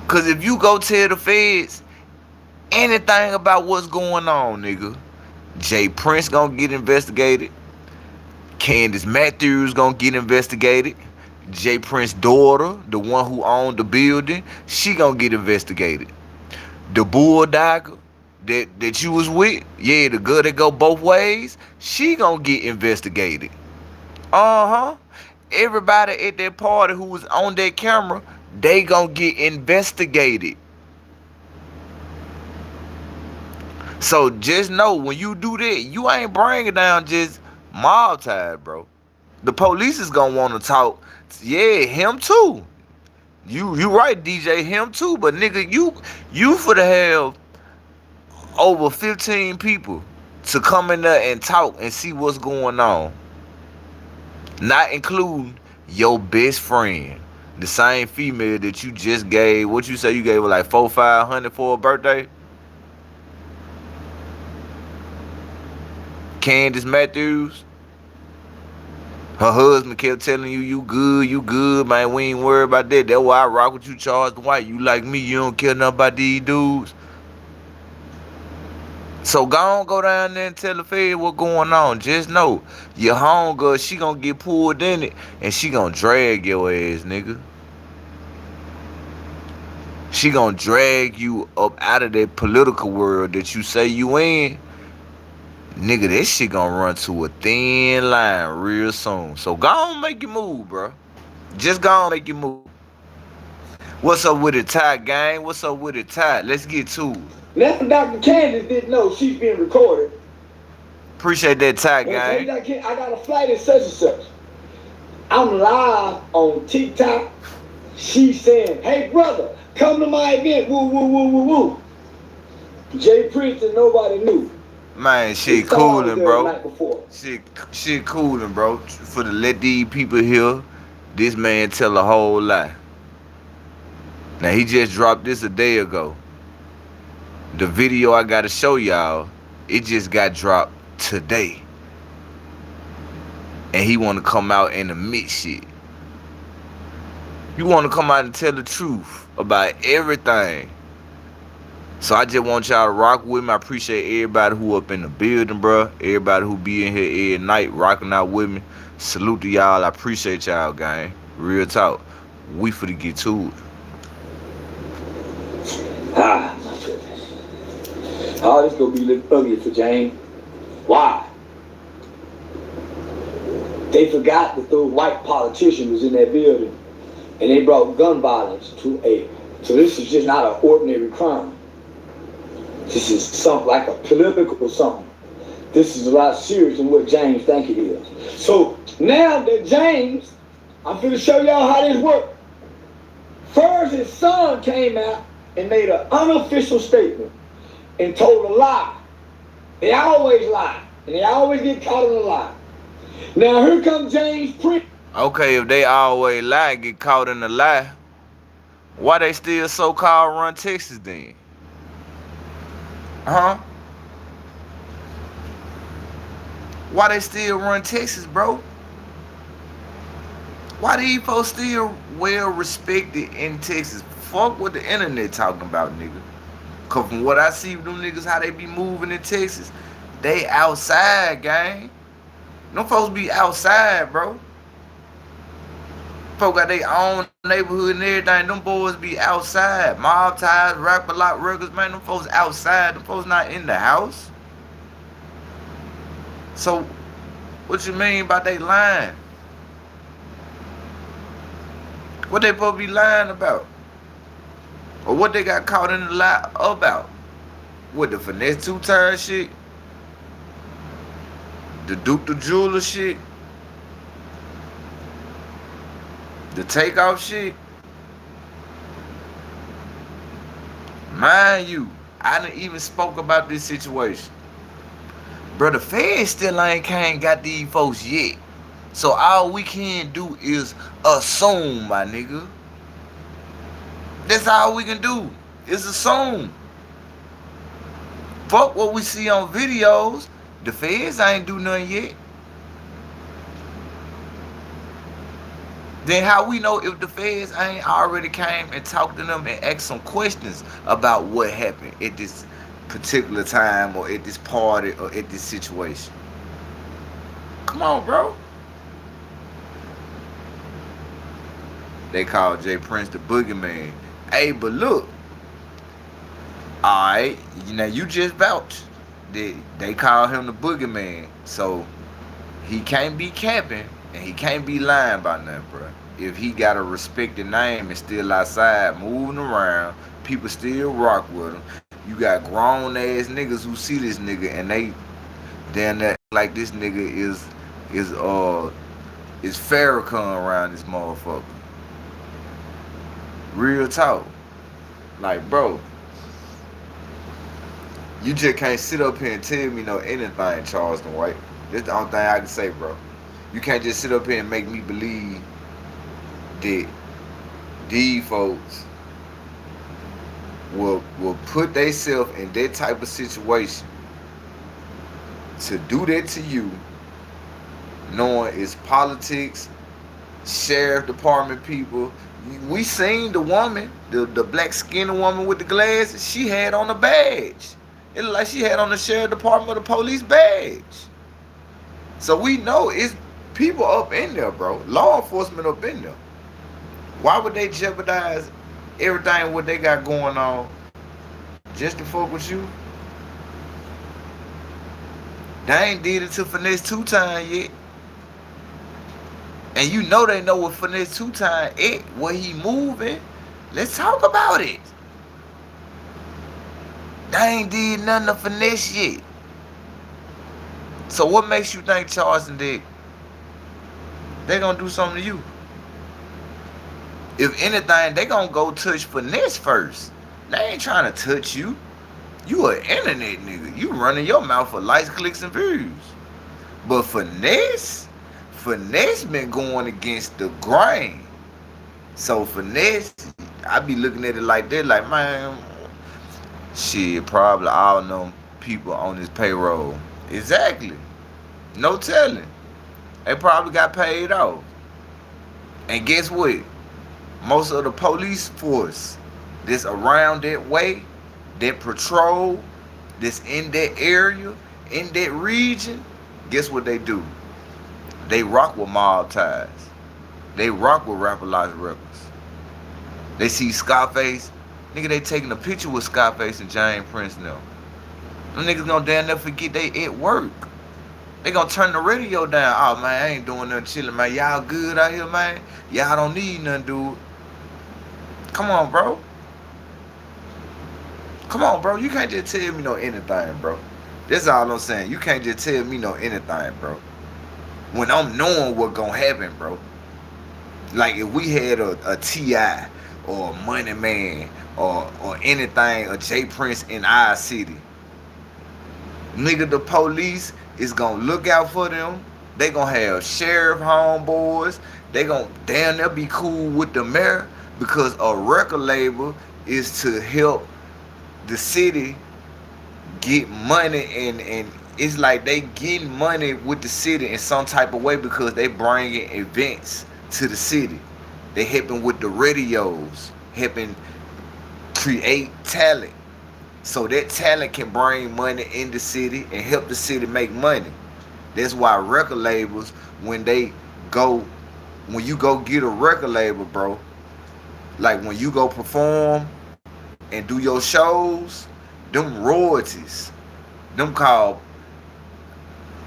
Because if you go tell the feds anything about what's going on, nigga, Jay Prince gonna get investigated. Candace Matthews gonna get investigated. Jay Prince's daughter, the one who owned the building, she gonna get investigated. The bulldogger that you was with, yeah, the girl that go both ways, she gonna get investigated. Everybody at that party who was on that camera, they gonna get investigated. So just know when you do that, you ain't bringing down just mob ties, bro. The police is gonna want to talk. Yeah, him too. You right, DJ, him too. But nigga, you for the have over 15 people to come in there and talk and see what's going on. Not including your best friend. The same female that you just gave, what you say you gave her like 400-500 for a birthday? Candace Matthews. Her husband kept telling you good, man. We ain't worried about that. That's why I rock with you, Charleston White. You like me, you don't care nothing about these dudes. So go down there and tell the Fed what's going on. Just know, your homegirl, she gonna get pulled in it, and she gonna drag your ass, nigga. She gonna drag you up out of that political world that you say you in. Nigga, this shit gonna run to a thin line real soon. So go on make your move, bro. Just go on make your move. What's up with it, Ty gang? What's up with it, Ty? Let's get to it. Now, Dr. Candace didn't know she's being recorded. Appreciate that, Ty gang. Hey, I got a flight at such and such. I'm live on TikTok. She's saying, hey, brother, come to my event. Woo, woo, woo, woo, woo. Jay Prince and nobody knew. Man, shit coolin', bro. Shit coolin', bro. For to let these people hear, this man tell a whole lie. Now, he just dropped this a day ago. The video I gotta show y'all, it just got dropped today. And he wanna come out and admit shit. You wanna come out and tell the truth about everything. So I just want y'all to rock with me. I appreciate everybody who up in the building, bro. Everybody who be in here every night rocking out with me. Salute to y'all. I appreciate y'all, gang. Real talk. We finna get to it. My goodness. Oh, this gonna be a little ugly for James. Why? They forgot that those white politicians was in that building, and they brought gun violence to a. So this is just not an ordinary crime. This is something like a political something. This is a lot serious than what James think it is. So now that James, I'm going to show y'all how this works. First, his son came out and made an unofficial statement and told a lie. They always lie, and they always get caught in a lie. Now here comes James Prince. Okay, if they always lie and get caught in a lie, why they still so-called run Texas then? Huh? Why they still run Texas, bro? Why these folks still well respected in Texas? Fuck what the internet talking about, nigga. Cause from what I see of them niggas, how they be moving in Texas, they outside, gang. Them folks be outside, bro. Folks got their own neighborhood and everything. Them boys be outside. Mob ties, rap a lot records, man. Them folks outside. Them folks not in the house. So, what you mean by they lying? What they supposed to be lying about? Or what they got caught in the lie about? What, the finesse two-tire shit? The Duke the Jeweler shit? The takeoff shit? Mind you, I didn't even spoke about this situation. Bro, the feds still ain't got these folks yet. So all we can do is assume, my nigga. That's all we can do, is assume. Fuck what we see on videos. The feds ain't do nothing yet. Then how we know if the feds ain't already came and talked to them and asked some questions about what happened at this particular time or at this party or at this situation? Come on, bro. They called Jay Prince the boogeyman. Hey, but look. Alright, you just vouched. They call him the boogeyman. So he can't be capping and he can't be lying about nothing, bro. if he got a respected name and still outside moving around, people still rock with him. You got grown ass niggas who see this nigga and they damn that like this nigga is Farrakhan around this motherfucker. Real talk. Like, bro, you just can't sit up here and tell me no anything, Charleston White. That's the only thing I can say, bro. You can't just sit up here and make me believe that these folks will put themselves in that type of situation to do that to you, knowing it's politics, sheriff department people. We seen the woman, the black skinned woman with the glasses, she had on a badge. It looked like she had on the sheriff department or the police badge. So we know it's people up in there, bro. Law enforcement up in there. Why would they jeopardize everything what they got going on just to fuck with you? They ain't did it to Finesse 2 Time yet. And you know they know what Finesse 2 Time at, where he moving. Let's talk about it. They ain't did nothing to Finesse yet. So what makes you think, Charleston, that they gonna do something to you? If anything, they gonna go touch Finesse first. They ain't trying to touch you. You an internet nigga. You running your mouth for likes, clicks, and views. But Finesse been going against the grain. So Finesse, I be looking at it like that, like, man, shit, probably all them people on this payroll. Exactly. No telling. They probably got paid off. And guess what? Most of the police force that's around that way, that patrol, that's in that area, in that region, guess what they do? They rock with mob ties. They rock with Rapper Life Records. They see Scarface, nigga, they taking a picture with Scarface and James Prince now. Them niggas gonna damn near forget they at work. They gonna turn the radio down. Oh, man, I ain't doing nothing chilling, man. Y'all good out here, man? Y'all don't need nothing, dude. Come on, bro. Come on, bro. You can't just tell me no anything, bro. That's all I'm saying. You can't just tell me no anything, bro. When I'm knowing what gonna happen, bro. Like if we had a T.I. or a Money Man or anything, a J Prince in our city, nigga, the police is gonna look out for them. They gonna have sheriff homeboys. They gonna damn near be cool with the mayor because a record label is to help the city get money and it's like they getting money with the city in some type of way because they bringing events to the city. They helping with the radios, helping create talent. So that talent can bring money in the city and help the city make money. That's why record labels, when you go get a record label, bro, like when you go perform and do your shows, them royalties, them called,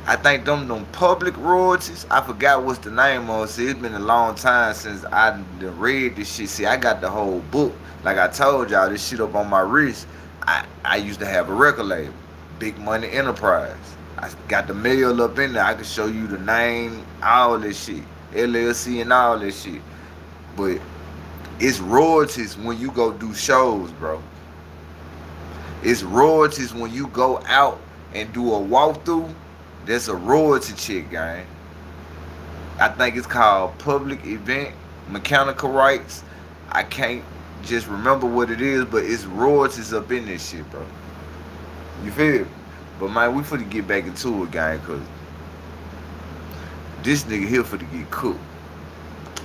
I think them public royalties, I forgot what's the name of it. See, it's been a long time since I read this shit. See, I got the whole book. Like I told y'all, this shit up on my wrist. I used to have a record label, Big Money Enterprise. I got the mail up in there. I can show you the name, all this shit, LLC and all this shit. But it's royalties when you go do shows, bro. It's royalties when you go out and do a walkthrough. That's a royalty check, gang. I think it's called public event, mechanical rights. I can't just remember what it is, but it's royalties up in this shit, bro. You feel me? But man, we finna get back into it, gang, cause this nigga here finna get cooked.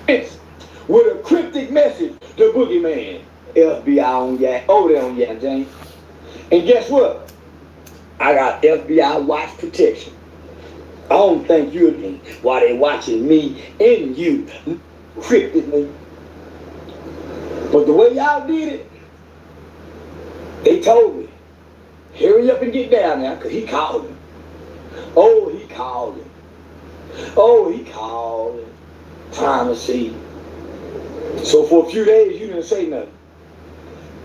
With a cryptic message, the boogeyman, FBI on Yak, over there on Yak, James. And guess what? I got FBI watch protection. I don't think you're me while they watching me and you cryptically. But the way y'all did it, they told me, hurry up and get down now, because he called him. Oh, he called him. Oh, he called him. Trying to see So for a few days, you didn't say nothing.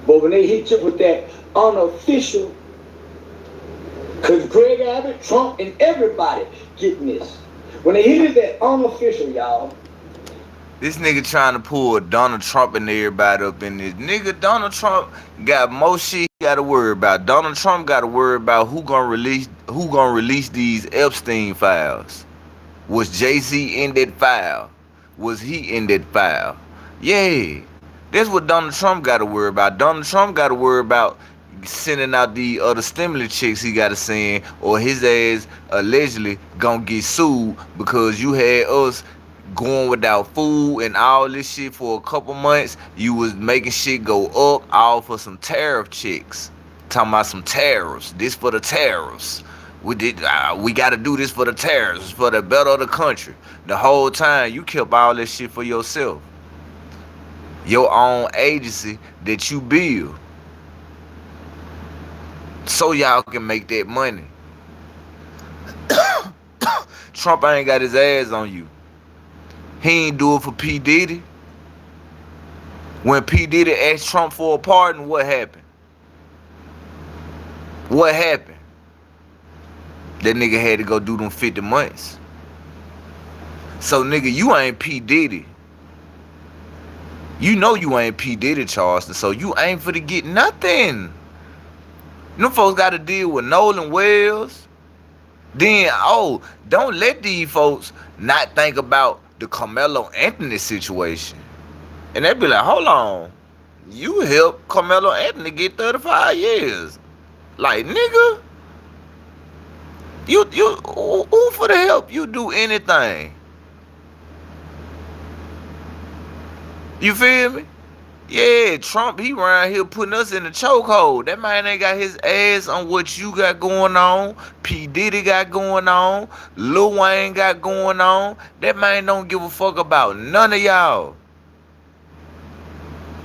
But when they hit you with that unofficial, because Greg Abbott, Trump, and everybody getting this. When they hit it that unofficial, y'all. This nigga trying to pull Donald Trump and everybody up in this. Nigga, Donald Trump got more shit he got to worry about. Donald Trump got to worry about who gonna release these Epstein files. Was Jay-Z in that file? Was he in that file? Yeah. That's what Donald Trump got to worry about. Donald Trump got to worry about sending out the other stimulus checks he got to send, or his ass allegedly gonna get sued because you had us going without food and all this shit for a couple months. You was making shit go up all for some tariff checks. Talking about some tariffs. This for the tariffs. We got to do this for the tariffs, for the better of the country. The whole time you kept all this shit for yourself. Your own agency that you build. So y'all can make that money. Trump ain't got his ass on you. He ain't do it for P. Diddy. When P. Diddy asked Trump for a pardon, what happened? What happened? That nigga had to go do them 50 months. So nigga, you ain't P. Diddy. You know you ain't P. Diddy, Charleston, so you ain't finna get nothing. Them folks got to deal with Nolan Wells. Then, don't let these folks not think about the Carmelo Anthony situation. And they be like, hold on. You helped Carmelo Anthony get 35 years. Like, nigga, you who for the help you do anything? You feel me? Yeah, Trump, he around here putting us in the chokehold. That man ain't got his ass on what you got going on. P. Diddy got going on. Lil Wayne got going on. That man don't give a fuck about none of y'all.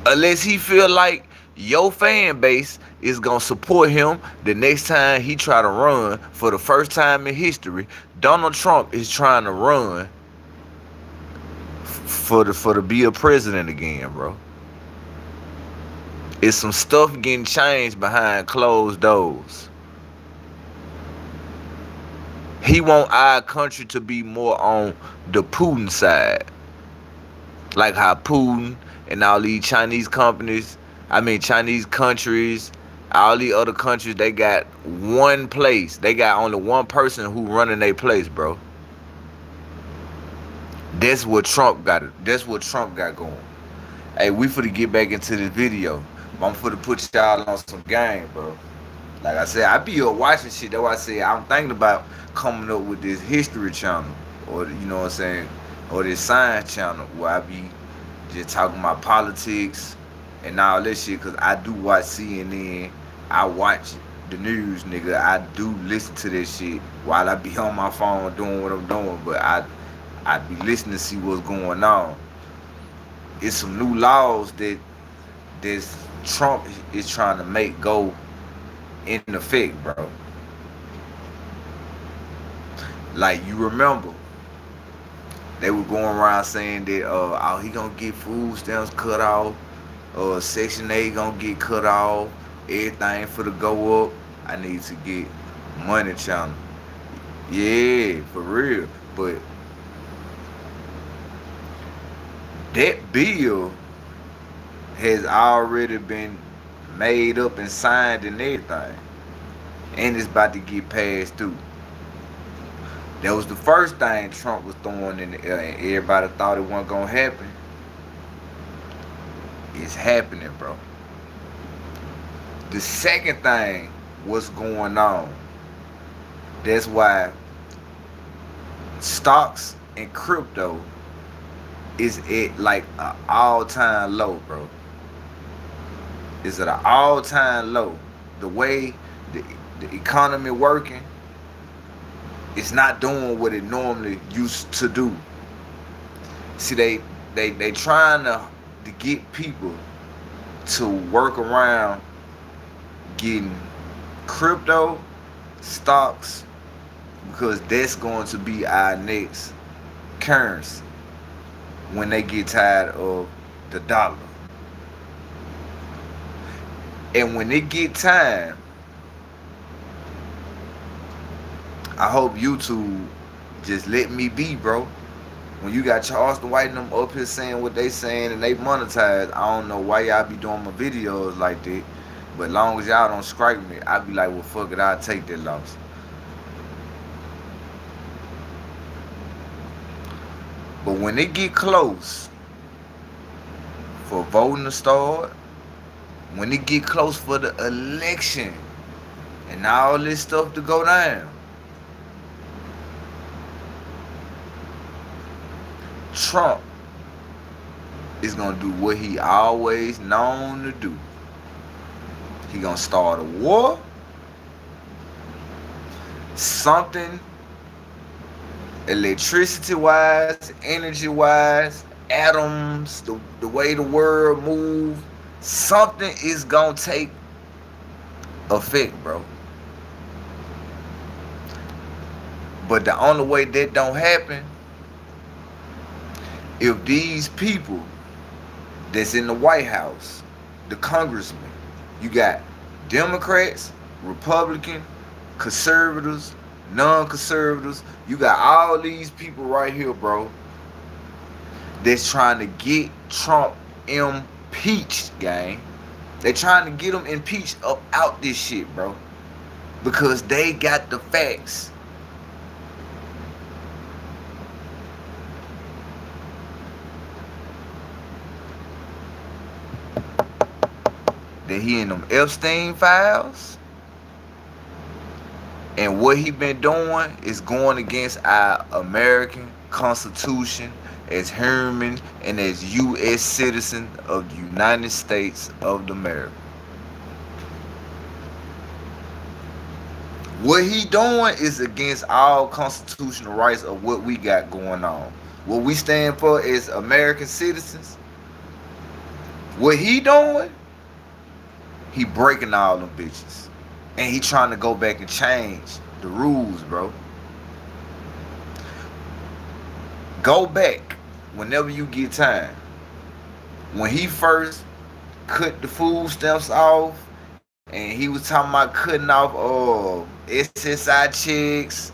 Unless he feel like your fan base is going to support him the next time he try to run. For the first time in history, Donald Trump is trying to run for to be a president again, bro. It's some stuff getting changed behind closed doors. He want our country to be more on the Putin side. Like how Putin and all these Chinese countries, all these other countries, they got one place. They got only one person who running their place, bro. That's what Trump got going. Hey, we finna get back into this video. I'm finna put y'all on some game, bro. Like I said, I be here watching shit. That's why I say I'm thinking about coming up with this history channel, or you know what I'm saying, or this science channel where I be just talking about politics and all that shit. Cause I do watch CNN. I watch the news, nigga. I do listen to this shit while I be on my phone doing what I'm doing. But I be listening to see what's going on. It's some new laws that this Trump is trying to make go in effect, bro. Like, you remember, they were going around saying that he gonna get food stamps cut off, Section 8 gonna get cut off, everything for to go up. I need to get money channel. Yeah, for real. But that bill has already been made up and signed and everything. And it's about to get passed through. That was the first thing Trump was throwing in the air, and everybody thought it wasn't gonna happen. It's happening, bro. The second thing, what's going on? That's why stocks and crypto is at like an all-time low, bro. It's at an all-time low. The way the economy working, it's not doing what it normally used to do. See, they trying to get people to work around getting crypto, stocks, because that's going to be our next currency when they get tired of the dollar. And when it get time, I hope YouTube just let me be, bro. When you got Charleston White and them up here saying what they saying and they monetize, I don't know why y'all be doing my videos like that. But long as y'all don't strike me, I be like, well, fuck it, I'll take that loss. But when it get close for voting to start, when it get close for the election and all this stuff to go down, Trump is gonna do what he always known to do. He gonna start a war. Something electricity-wise, energy-wise, atoms, the way the world move, something is gonna take effect, bro. But the only way that don't happen, if these people that's in the White House, the congressmen, you got Democrats, Republican, conservatives, non-conservatives, you got all these people right here, bro, that's trying to get Trump impeached, gang. They trying to get him impeached up out this shit, bro, because they got the facts. That he in them Epstein files, and what he been doing is going against our American Constitution as human and as U.S. citizen of the United States of America. What he doing is against all constitutional rights of what we got going on. What we stand for as American citizens. What he doing, he breaking all them bitches. And he trying to go back and change the rules, bro. Go back whenever you get time. When he first cut the food stamps off, and he was talking about cutting off SSI checks,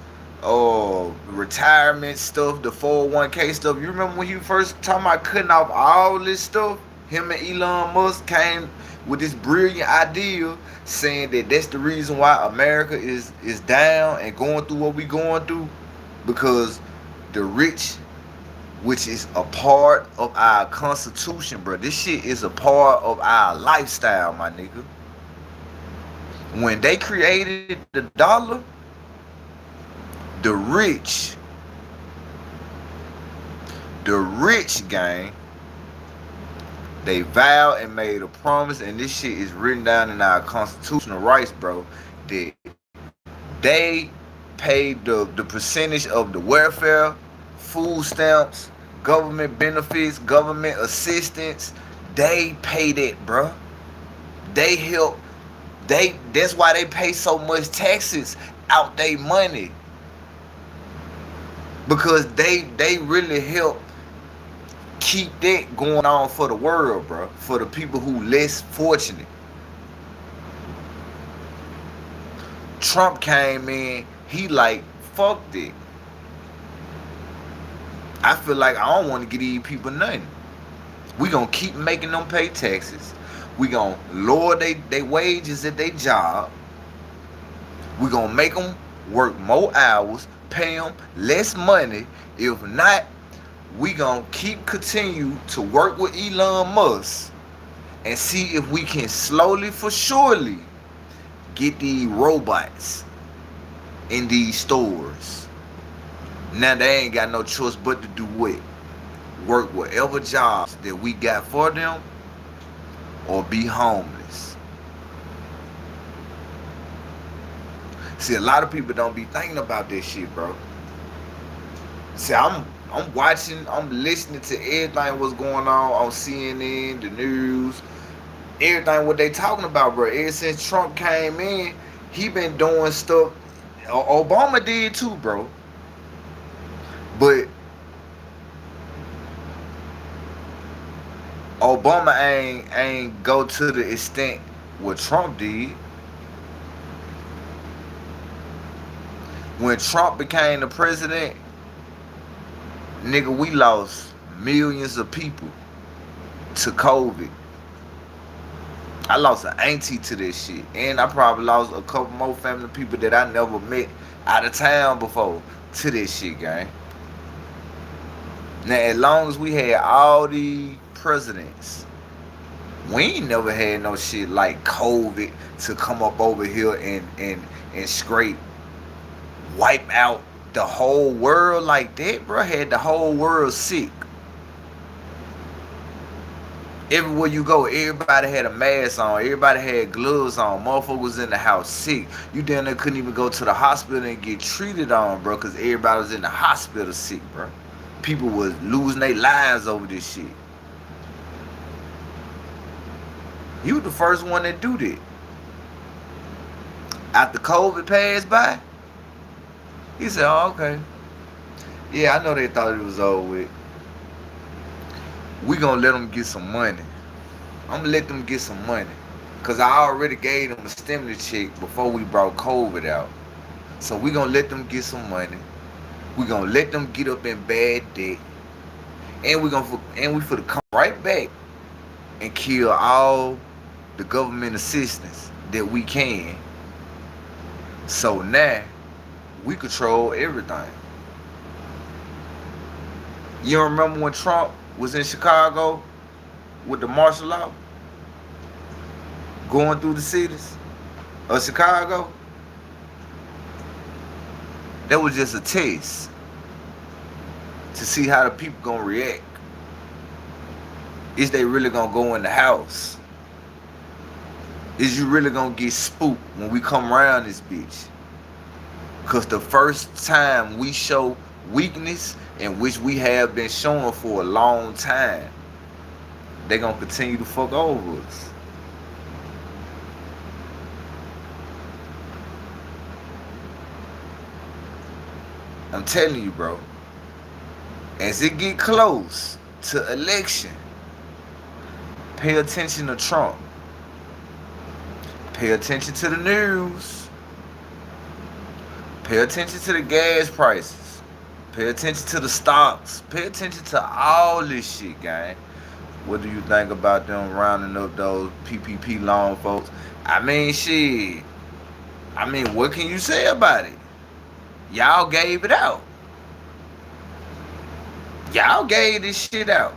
retirement stuff, the 401k stuff. You remember when he first talking about cutting off all this stuff? Him and Elon Musk came with this brilliant idea saying that that's the reason why America is down and going through what we going through, because the rich, which is a part of our Constitution, bro. This shit is a part of our lifestyle, my nigga. When they created the dollar, the rich gang, they vowed and made a promise, and this shit is written down in our constitutional rights, bro, that they paid the percentage of the welfare, food stamps, government benefits, government assistance. They pay that, bro. They help. That's why they pay so much taxes out their money, because they really help keep that going on for the world, bro, for the people who less fortunate. Trump came in, he like, fuck that. I feel like I don't want to give these people nothing. We gonna keep making them pay taxes. We gonna lower they wages at their job. We gonna make them work more hours, pay them less money. If not, we gonna continue to work with Elon Musk and see if we can slowly for surely get these robots in these stores. Now they ain't got no choice but to do what? Work whatever jobs that we got for them, or be homeless. See, a lot of people don't be thinking about this shit, bro. See, I'm watching, I'm listening to everything what's going on CNN, the news, everything what they talking about, bro. Ever since Trump came in, he been doing stuff. Obama did too, bro. But Obama ain't go to the extent what Trump did. When Trump became the president, nigga, we lost millions of people to COVID. I lost an auntie to this shit. And I probably lost a couple more family people that I never met out of town before to this shit, gang. Now, as long as we had all these presidents, we ain't never had no shit like COVID to come up over here and scrape, wipe out the whole world like that, bro. Had the whole world sick. Everywhere you go, everybody had a mask on. Everybody had gloves on. Motherfuckers was in the house sick. You down there couldn't even go to the hospital and get treated on, bro, because everybody was in the hospital sick, bro. People was losing their lives over this shit. You was the first one that do that. After COVID passed by, he said, oh, okay. Yeah, I know they thought it was over with. We gonna let them get some money. I'm gonna let them get some money. Because I already gave them a stimulus check before we brought COVID out. So we gonna let them get some money. We gonna let them get up in bad debt. And we finna come right back and kill all the government assistance that we can. So now we control everything. You remember when Trump was in Chicago with the martial law, going through the cities of Chicago? That was just a test to see how the people gonna react. Is they really gonna go in the house? Is you really gonna get spooked when we come around this bitch? Cause the first time we show weakness, in which we have been showing for a long time, they gonna continue to fuck over us. I'm telling you, bro. As it get close to election, pay attention to Trump. Pay attention to the news. Pay attention to the gas prices. Pay attention to the stocks. Pay attention to all this shit, gang. What do you think about them rounding up those PPP loan folks? I mean, shit. I mean, what can you say about it? Y'all gave it out. Y'all gave this shit out.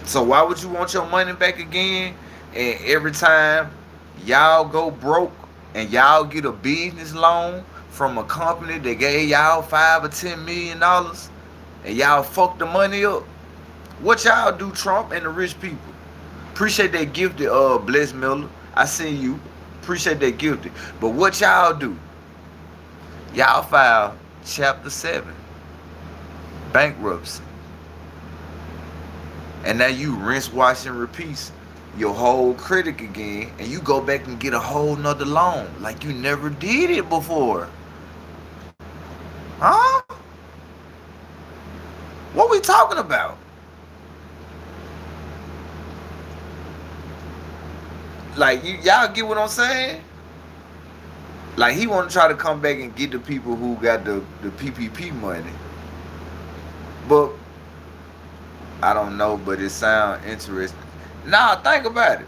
So why would you want your money back again? And every time y'all go broke and y'all get a business loan from a company that gave y'all $5 or $10 million and y'all fuck the money up, what y'all do, Trump and the rich people? Appreciate that gifted, Bless Miller. I see you. Appreciate that gifted. But what y'all do? Y'all file Chapter 7, bankruptcy. And now you rinse, wash, and repeat your whole credit again, and you go back and get a whole nother loan like you never did it before. Huh? What we talking about? Like, y'all get what I'm saying? Like, he want to try to come back and get the people who got the PPP money. But I don't know, but it sounds interesting. Nah, think about it.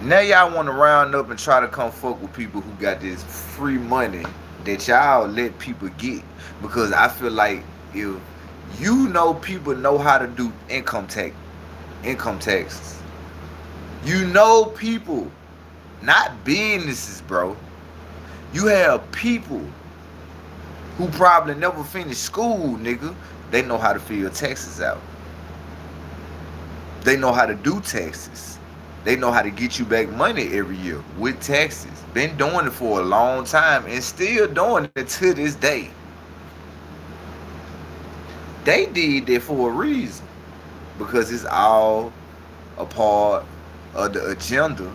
Now y'all want to round up and try to come fuck with people who got this free money that y'all let people get. Because I feel like if you know people know how to do income taxes. You know people, not businesses, bro. You have people who probably never finished school, nigga. They know how to fill taxes out. They know how to do taxes. They know how to get you back money every year with taxes. Been doing it for a long time and still doing it to this day. They did that for a reason. Because it's all a part of the agenda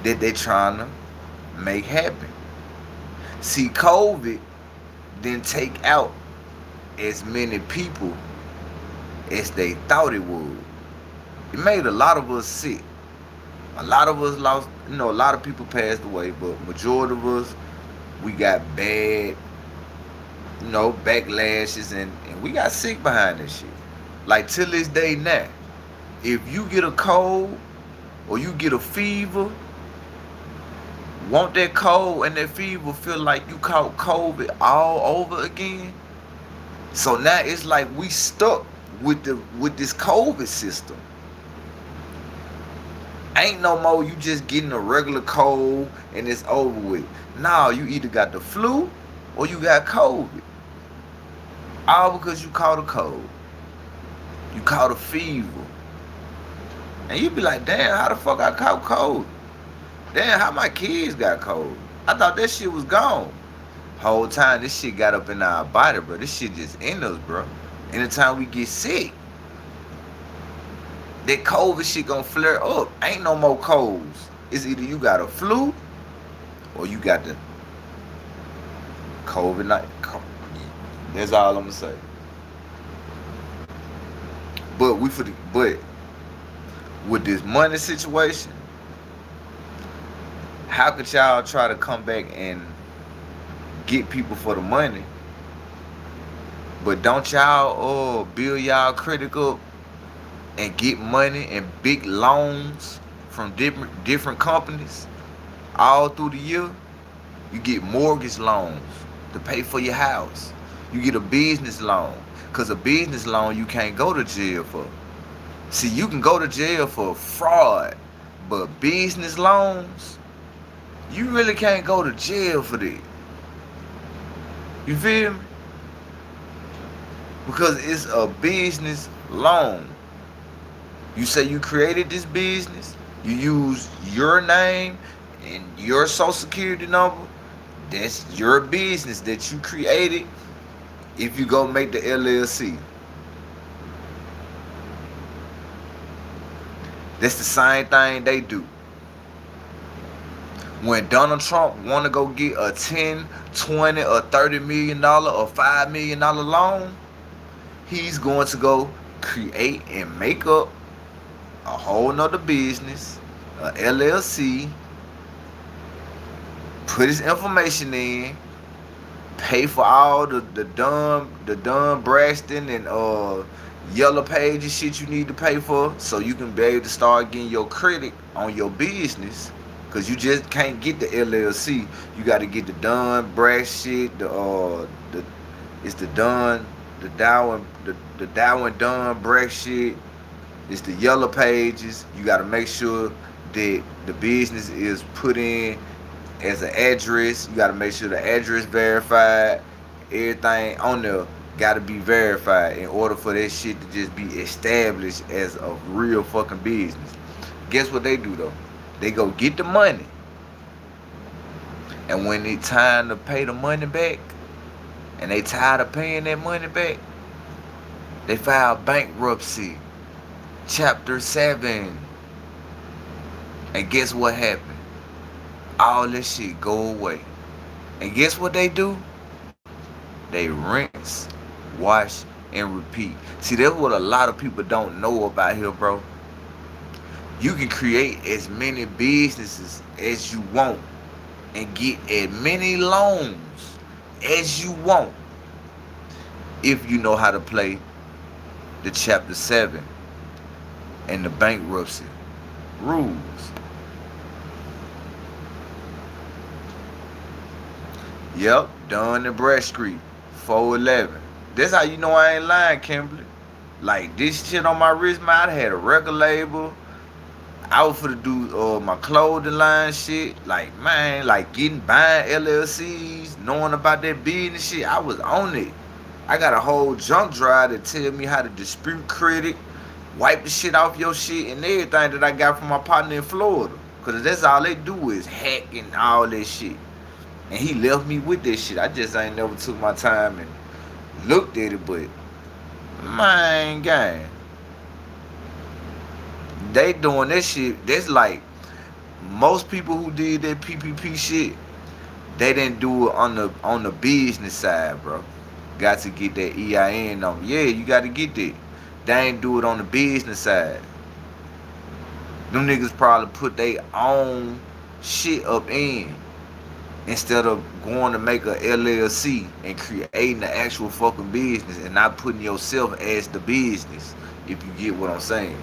that they trying to make happen. See, COVID didn't take out as many people as they thought it would. It made a lot of us sick. A lot of us lost, a lot of people passed away, but majority of us, we got bad, backlashes, and we got sick behind this shit. Like till this day now, if you get a cold or you get a fever, won't that cold and that fever feel like you caught COVID all over again? So now it's like we stuck with this COVID system. Ain't no more you just getting a regular cold and it's over with. Now you either got the flu or you got COVID. All because you caught a cold. You caught a fever. And you be like, damn, how the fuck I caught cold? Damn, how my kids got cold? I thought that shit was gone. Whole time this shit got up in our body, bro. This shit just in us, bro. Anytime we get sick, that COVID shit gonna flare up. Ain't no more colds. It's either you got a flu or you got the COVID-19. That's all I'm gonna say. But with this money situation, how could y'all try to come back and get people for the money, but don't y'all build y'all credit up and get money and big loans from different companies all through the year? You get mortgage loans to pay for your house. You get a business loan, because a business loan you can't go to jail for. See, you can go to jail for fraud, but business loans, you really can't go to jail for that. You feel me? Because it's a business loan. You say you created this business, you use your name and your social security number. That's your business that you created if you go make the LLC. That's the same thing they do. When Donald Trump want to go get a 10, 20, or $30 million or $5 million loan, he's going to go create and make up a whole nother business, a LLC, put his information in, pay for all the Dun Bradstreet and Yellow Pages shit you need to pay for, so you can be able to start getting your credit on your business. Cause you just can't get the LLC. You got to get the Dun Bradstreet, it's the Dow and Dun Bradstreet. It's the Yellow Pages. You got to make sure that the business is put in as an address. You got to make sure the address verified. Everything on there got to be verified in order for that shit to just be established as a real fucking business. Guess what they do though? They go get the money, and when it's time to pay the money back, and they tired of paying that money back, they file bankruptcy, Chapter 7. And guess what happened? All this shit go away. And guess what they do? They rinse, wash, and repeat. See, that's what a lot of people don't know about here, bro. You can create as many businesses as you want and get as many loans as you want if you know how to play the Chapter 7 and the bankruptcy rules. Yep, Dun and Bradstreet, 411. That's how you know I ain't lying, Kimberly. Like, this shit on my wrist, man, I had a record label. I was finna do my clothing line shit. Like, man, like buying LLCs, knowing about that business shit. I was on it. I got a whole junk drive that tell me how to dispute credit, wipe the shit off your shit, and everything that I got from my partner in Florida. Because that's all they do is hack and all that shit. And he left me with that shit. I just ain't never took my time and looked at it, but man, gang. They doing that shit. That's like most people who did that PPP shit. They didn't do it on the business side, bro. Got to get that EIN on. Yeah, you got to get that. They ain't do it on the business side. Them niggas probably put their own shit up in instead of going to make a LLC and creating the actual fucking business and not putting yourself as the business, if you get what I'm saying.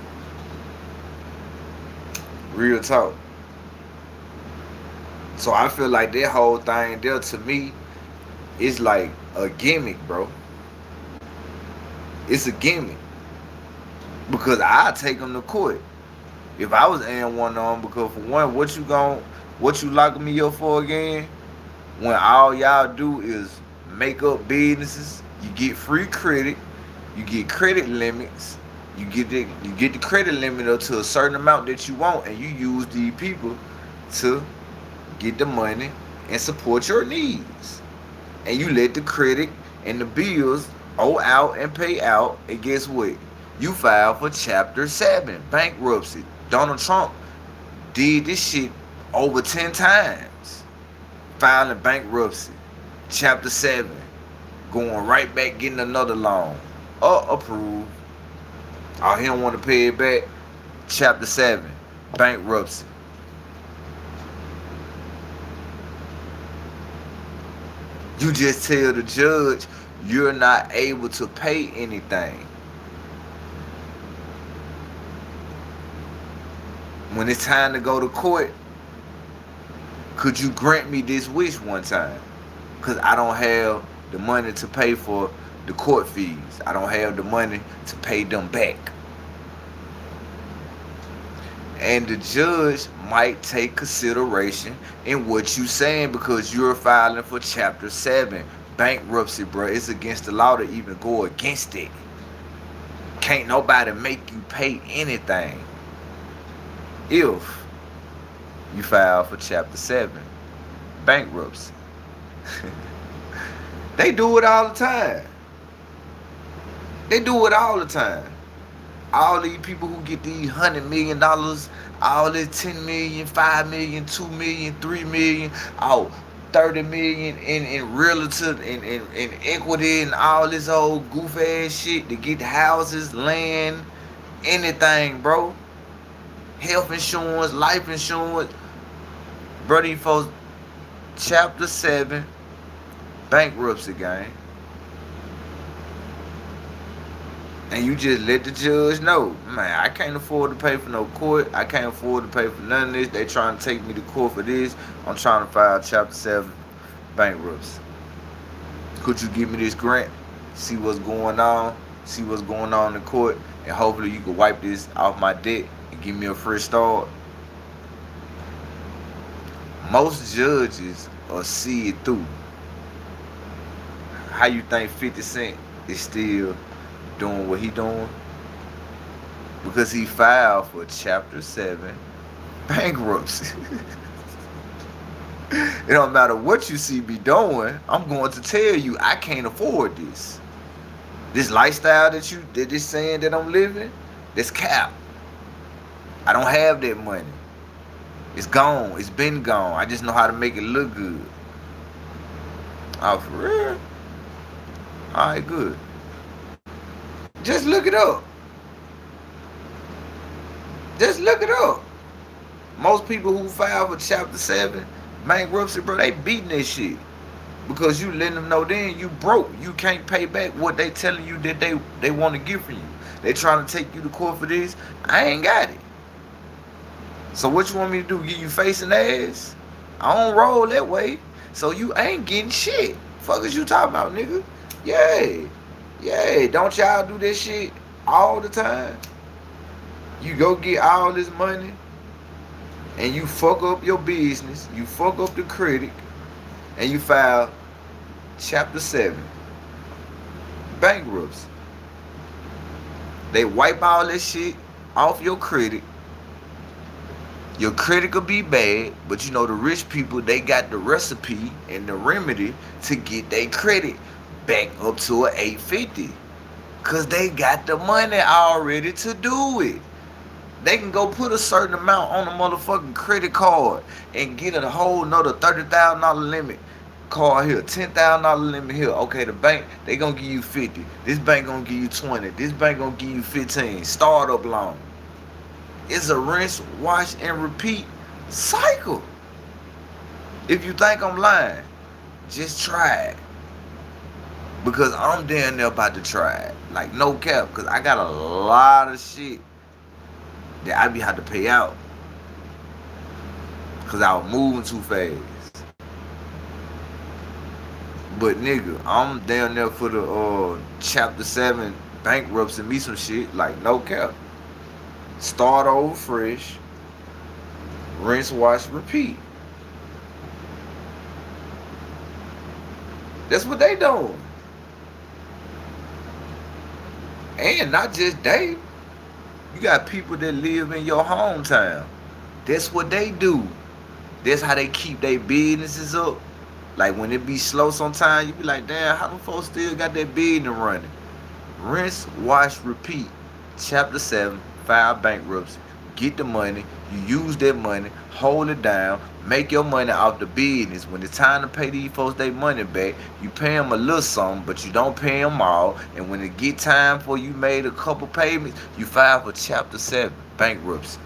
Real talk. So I feel like that whole thing there to me is like a gimmick, bro. It's a gimmick. Because I take them to court. If I was in one on, because for one, what you locking me up for again? When all y'all do is make up businesses, you get free credit, you get credit limits, you get the credit limit up to a certain amount that you want, and you use these people to get the money and support your needs. And you let the credit and the bills owe out and pay out, and guess what? You file for Chapter 7, bankruptcy. Donald Trump did this shit over 10 times. Filing bankruptcy. Chapter 7. Going right back, getting another loan. Approved. Oh, he don't want to pay it back. Chapter 7. Bankruptcy. You just tell the judge you're not able to pay anything. When it's time to go to court, could you grant me this wish one time? Because I don't have the money to pay for the court fees. I don't have the money to pay them back. And the judge might take consideration in what you saying because you're filing for Chapter 7. Bankruptcy, bro. It's against the law to even go against it. Can't nobody make you pay anything if you file for Chapter 7. Bankruptcy. They do it all the time. They do it all the time. All these people who get these $100 million, all this $10 million, $5 million, $2 million, $3 million, oh, $30 million in relative in equity and all this old goof ass shit to get houses, land, anything, bro. Health insurance, life insurance. Bro, these folks, Chapter 7, bankruptcy, gang. And you just let the judge know, man, I can't afford to pay for no court. I can't afford to pay for none of this. They trying to take me to court for this. I'm trying to file Chapter 7 bankruptcy. Could you give me this grant? See what's going on. See what's going on in court. And hopefully you can wipe this off my debt and give me a fresh start. Most judges will see it through. How you think 50 Cent is still doing what he doing? Because he filed for Chapter 7 bankruptcy. It don't matter what you see me doing, I'm going to tell you I can't afford this. This lifestyle that this saying that I'm living, this cap. I don't have that money. It's gone. It's been gone. I just know how to make it look good. Oh, for real? Alright, good. Just look it up. Just look it up. Most people who file for Chapter 7 bankruptcy, bro, they beating that shit. Because you letting them know then you broke. You can't pay back what they telling you that they want to give from you. They trying to take you to court for this. I ain't got it. So what you want me to do? Give you face and ass? I don't roll that way. So you ain't getting shit. Fuck is you talking about, nigga? Yeah. Don't y'all do that shit all the time? You go get all this money and you fuck up your business. You fuck up the credit and you file Chapter 7 bankruptcy. They wipe all that shit off your credit. Your credit could be bad, but you know the rich people, they got the recipe and the remedy to get their credit back up to an 850. Because they got the money already to do it. They can go put a certain amount on a motherfucking credit card and get a whole nother $30,000 limit Card here, $10,000 limit here. Okay, the bank, they gonna give you 50. This bank gonna give you 20. This bank gonna give you 15. Startup loan. It's a rinse, wash, and repeat cycle. If you think I'm lying, just try it. Because I'm damn near about to try it. Like, no cap. Because I got a lot of shit that I be had to pay out. Because I was moving too fast. But nigga, I'm down there for the chapter 7 bankruptcy and me some shit. Like, no cap. Start over fresh. Rinse, wash, repeat. That's what they doing. And not just they. You got people that live in your hometown. That's what they do. That's how they keep their businesses up. Like when it be slow sometimes, you be like, damn, how them folks still got that business running? Rinse, wash, repeat. Chapter 7, file bankruptcy. Get the money. You use that money. Hold it down. Make your money off the business. When it's time to pay these folks their money back, you pay them a little something, but you don't pay them all. And when it get time for you made a couple payments, you file for Chapter 7, bankruptcy.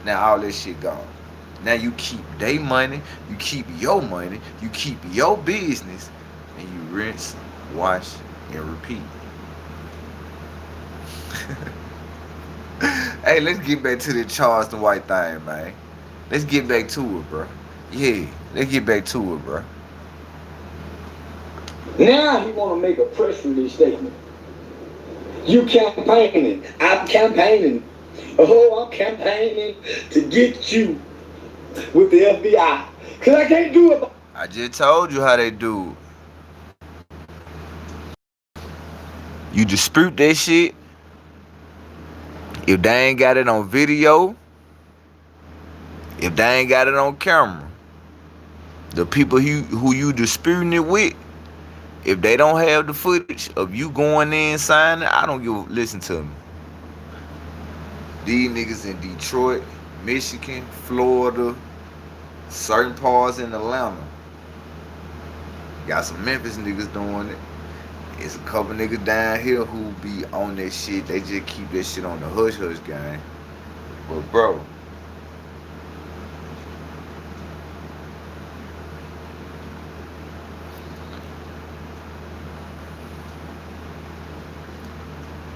Now all this shit gone. Now you keep their money, you keep your money, you keep your business, and you rinse, wash, and repeat. Hey, let's get back to the Charleston White thing, man. Let's get back to it, bro. Yeah, let's get back to it, bro. Now he want to make a press release statement. You campaigning. I'm campaigning. Oh, I'm campaigning to get you with the FBI. Because I can't do it. I just told you how they do it. You dispute that shit. If they ain't got it on video, if they ain't got it on camera, the people who you disputing it with, if they don't have the footage of you going in signing, I don't give. Listen to me. These niggas in Detroit, Michigan, Florida, certain parts in Atlanta, got some Memphis niggas doing it. It's a couple niggas down here who be on that shit. They just keep that shit on the hush-hush game. But bro,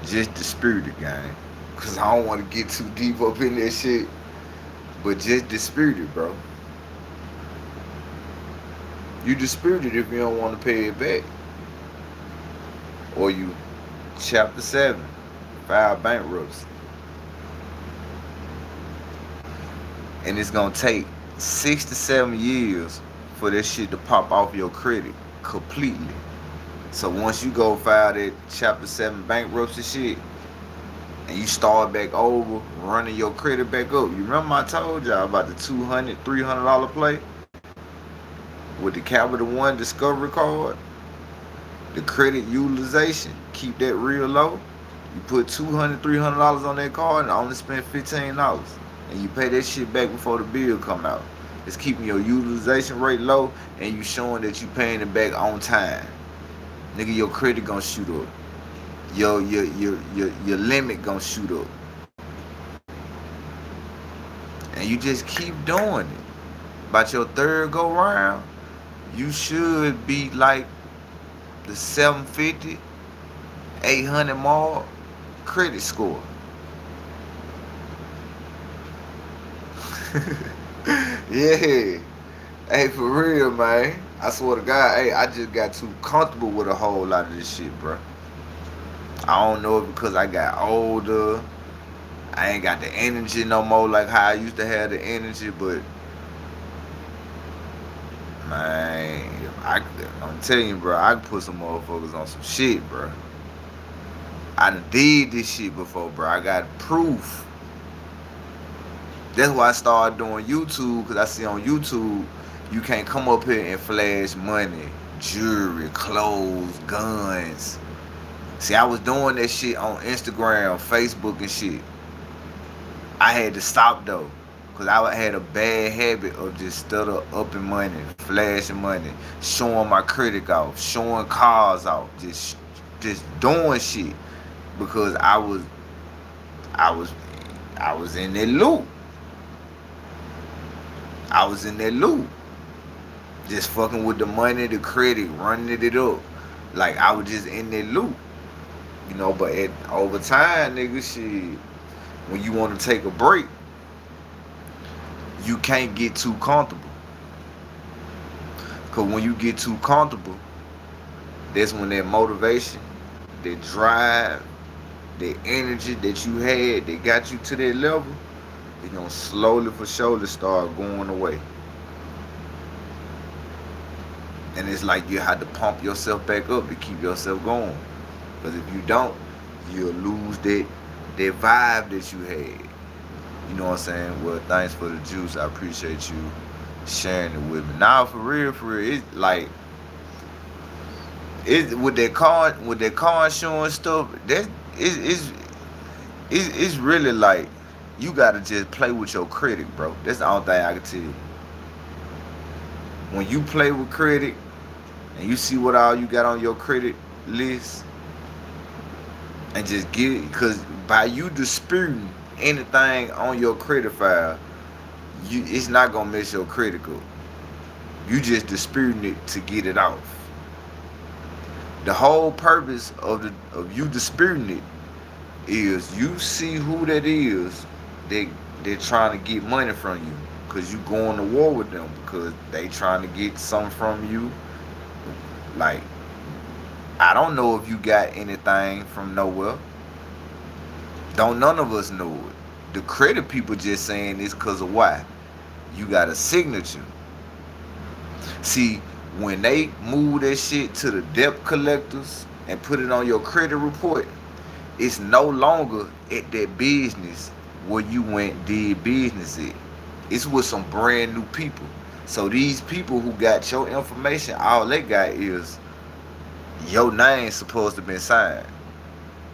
just dispute it, gang. Cause I don't want to get too deep up in that shit. But just dispute it, bro. You dispute it if you don't want to pay it back. Or you Chapter 7, file bankruptcy. And it's gonna take 6 to 7 years for that shit to pop off your credit completely. So once you go file that Chapter 7 bankruptcy shit and you start back over running your credit back up. You remember I told y'all about the $200, $300 play with the Capital One Discovery card? The credit utilization, keep that real low. You put $200, $300 on that card and only spend $15. And you pay that shit back before the bill come out. It's keeping your utilization rate low and you showing that you paying it back on time. Nigga, your credit gonna shoot up. Your limit gonna shoot up. And you just keep doing it. About your third go round, you should be like the 750, 800 mark credit score. Yeah. Hey, for real, man. I swear to God, hey, I just got too comfortable with a whole lot of this shit, bro. I don't know if because I got older, I ain't got the energy no more like how I used to have the energy, but man, I'm telling you, bro, I can put some motherfuckers on some shit, bro. I done did this shit before, bro. I got proof. That's why I started doing YouTube, because I see on YouTube, you can't come up here and flash money, jewelry, clothes, guns. See, I was doing that shit on Instagram, Facebook and shit. I had to stop though. Cause I had a bad habit of just stutter upping money, flashing money, showing my credit off, showing cars off, just doing shit. Because I was I was in that loop. I was in that loop. Just fucking with the money, the credit, running it up. Like I was just in that loop. But over time, nigga, shit, when you want to take a break, you can't get too comfortable. Cause when you get too comfortable, that's when that motivation, that drive, that energy that you had that got you to that level, it's gonna slowly for surely start going away. And it's like you have to pump yourself back up to keep yourself going. Because if you don't, you'll lose that vibe that you had. You know what I'm saying? Well, thanks for the juice. I appreciate you sharing it with me. Now, for real, it's like with that car insurance stuff. It's really like you gotta just play with your credit, bro. That's the only thing I can tell you. When you play with credit and you see what all you got on your credit list, and just get it, because by you disputing anything on your credit file, it's not gonna mess your credit up. You just disputing it to get it off. The whole purpose of you disputing it is you see who that is they're trying to get money from you, because you going to war with them because they trying to get something from you. Like, I don't know if you got anything from nowhere. Don't none of us know it. The credit people just saying this because of why? You got a signature. See, when they move that shit to the debt collectors and put it on your credit report, it's no longer at that business where you went did business at. It's with some brand new people. So these people who got your information, all they got is your name supposed to be signed.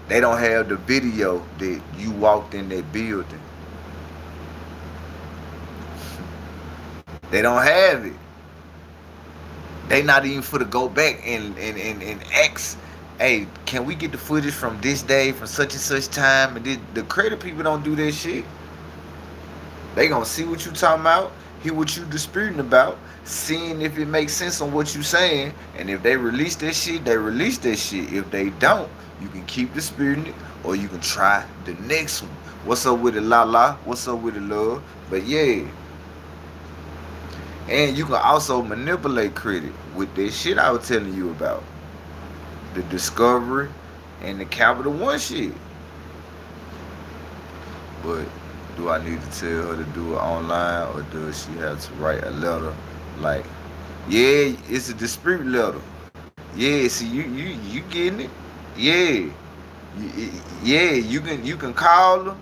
They don't have the video that you walked in that building. They don't have it. They not even for to go back and ask, hey, can we get the footage from this day, from such and such time? And the credit people don't do that shit. They gonna see what you talking about, hear what you disputing about, seeing if it makes sense on what you saying, and if they release that shit, they release that shit. If they don't, you can keep disputing it, or you can try the next one. What's up with it, la? What's up with it, love? But yeah. And you can also manipulate credit with that shit I was telling you about. The Discovery and the Capital One shit. But do I need to tell her to do it online, or does she have to write a letter? Like, yeah, it's a dispute letter. Yeah, see, you getting it? Yeah. Yeah, you can call them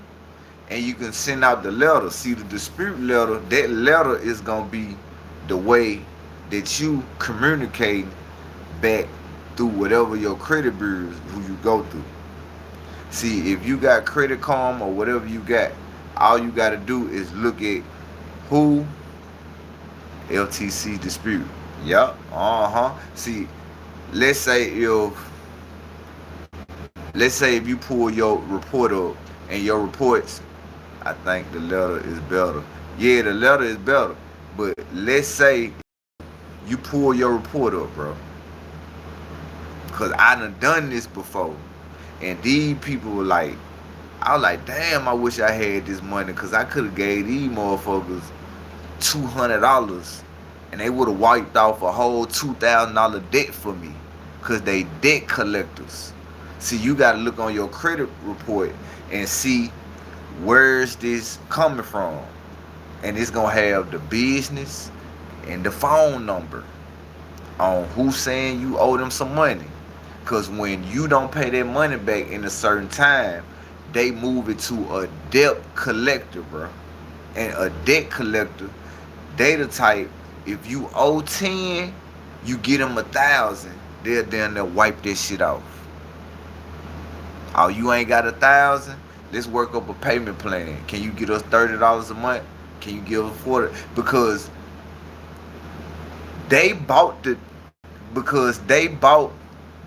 and you can send out the letter. See, the dispute letter, that letter is gonna be the way that you communicate back through whatever your credit bureaus who you go through. See, if you got Credit Karma or whatever you got, all you got to do is look at who LTC dispute. Yup. See, let's say if you pull your report up and your reports, I think the letter is better. Yeah, the letter is better. But let's say you pull your report up, bro. Because I done this before. And these people were like, I was like, damn, I wish I had this money, because I could have gave these motherfuckers $200 and they would have wiped off a whole $2,000 debt for me, because they debt collectors. See, you got to look on your credit report and see where's this coming from. And it's going to have the business and the phone number on who's saying you owe them some money. Because when you don't pay that money back in a certain time, they move it to a debt collector, bro. And a debt collector, they the type, if you owe 10, you get them 1,000, they'll down there wipe that shit off. Oh, you ain't got 1,000? Let's work up a payment plan. Can you get us $30 a month? Can you give us 40? Because they bought the because they bought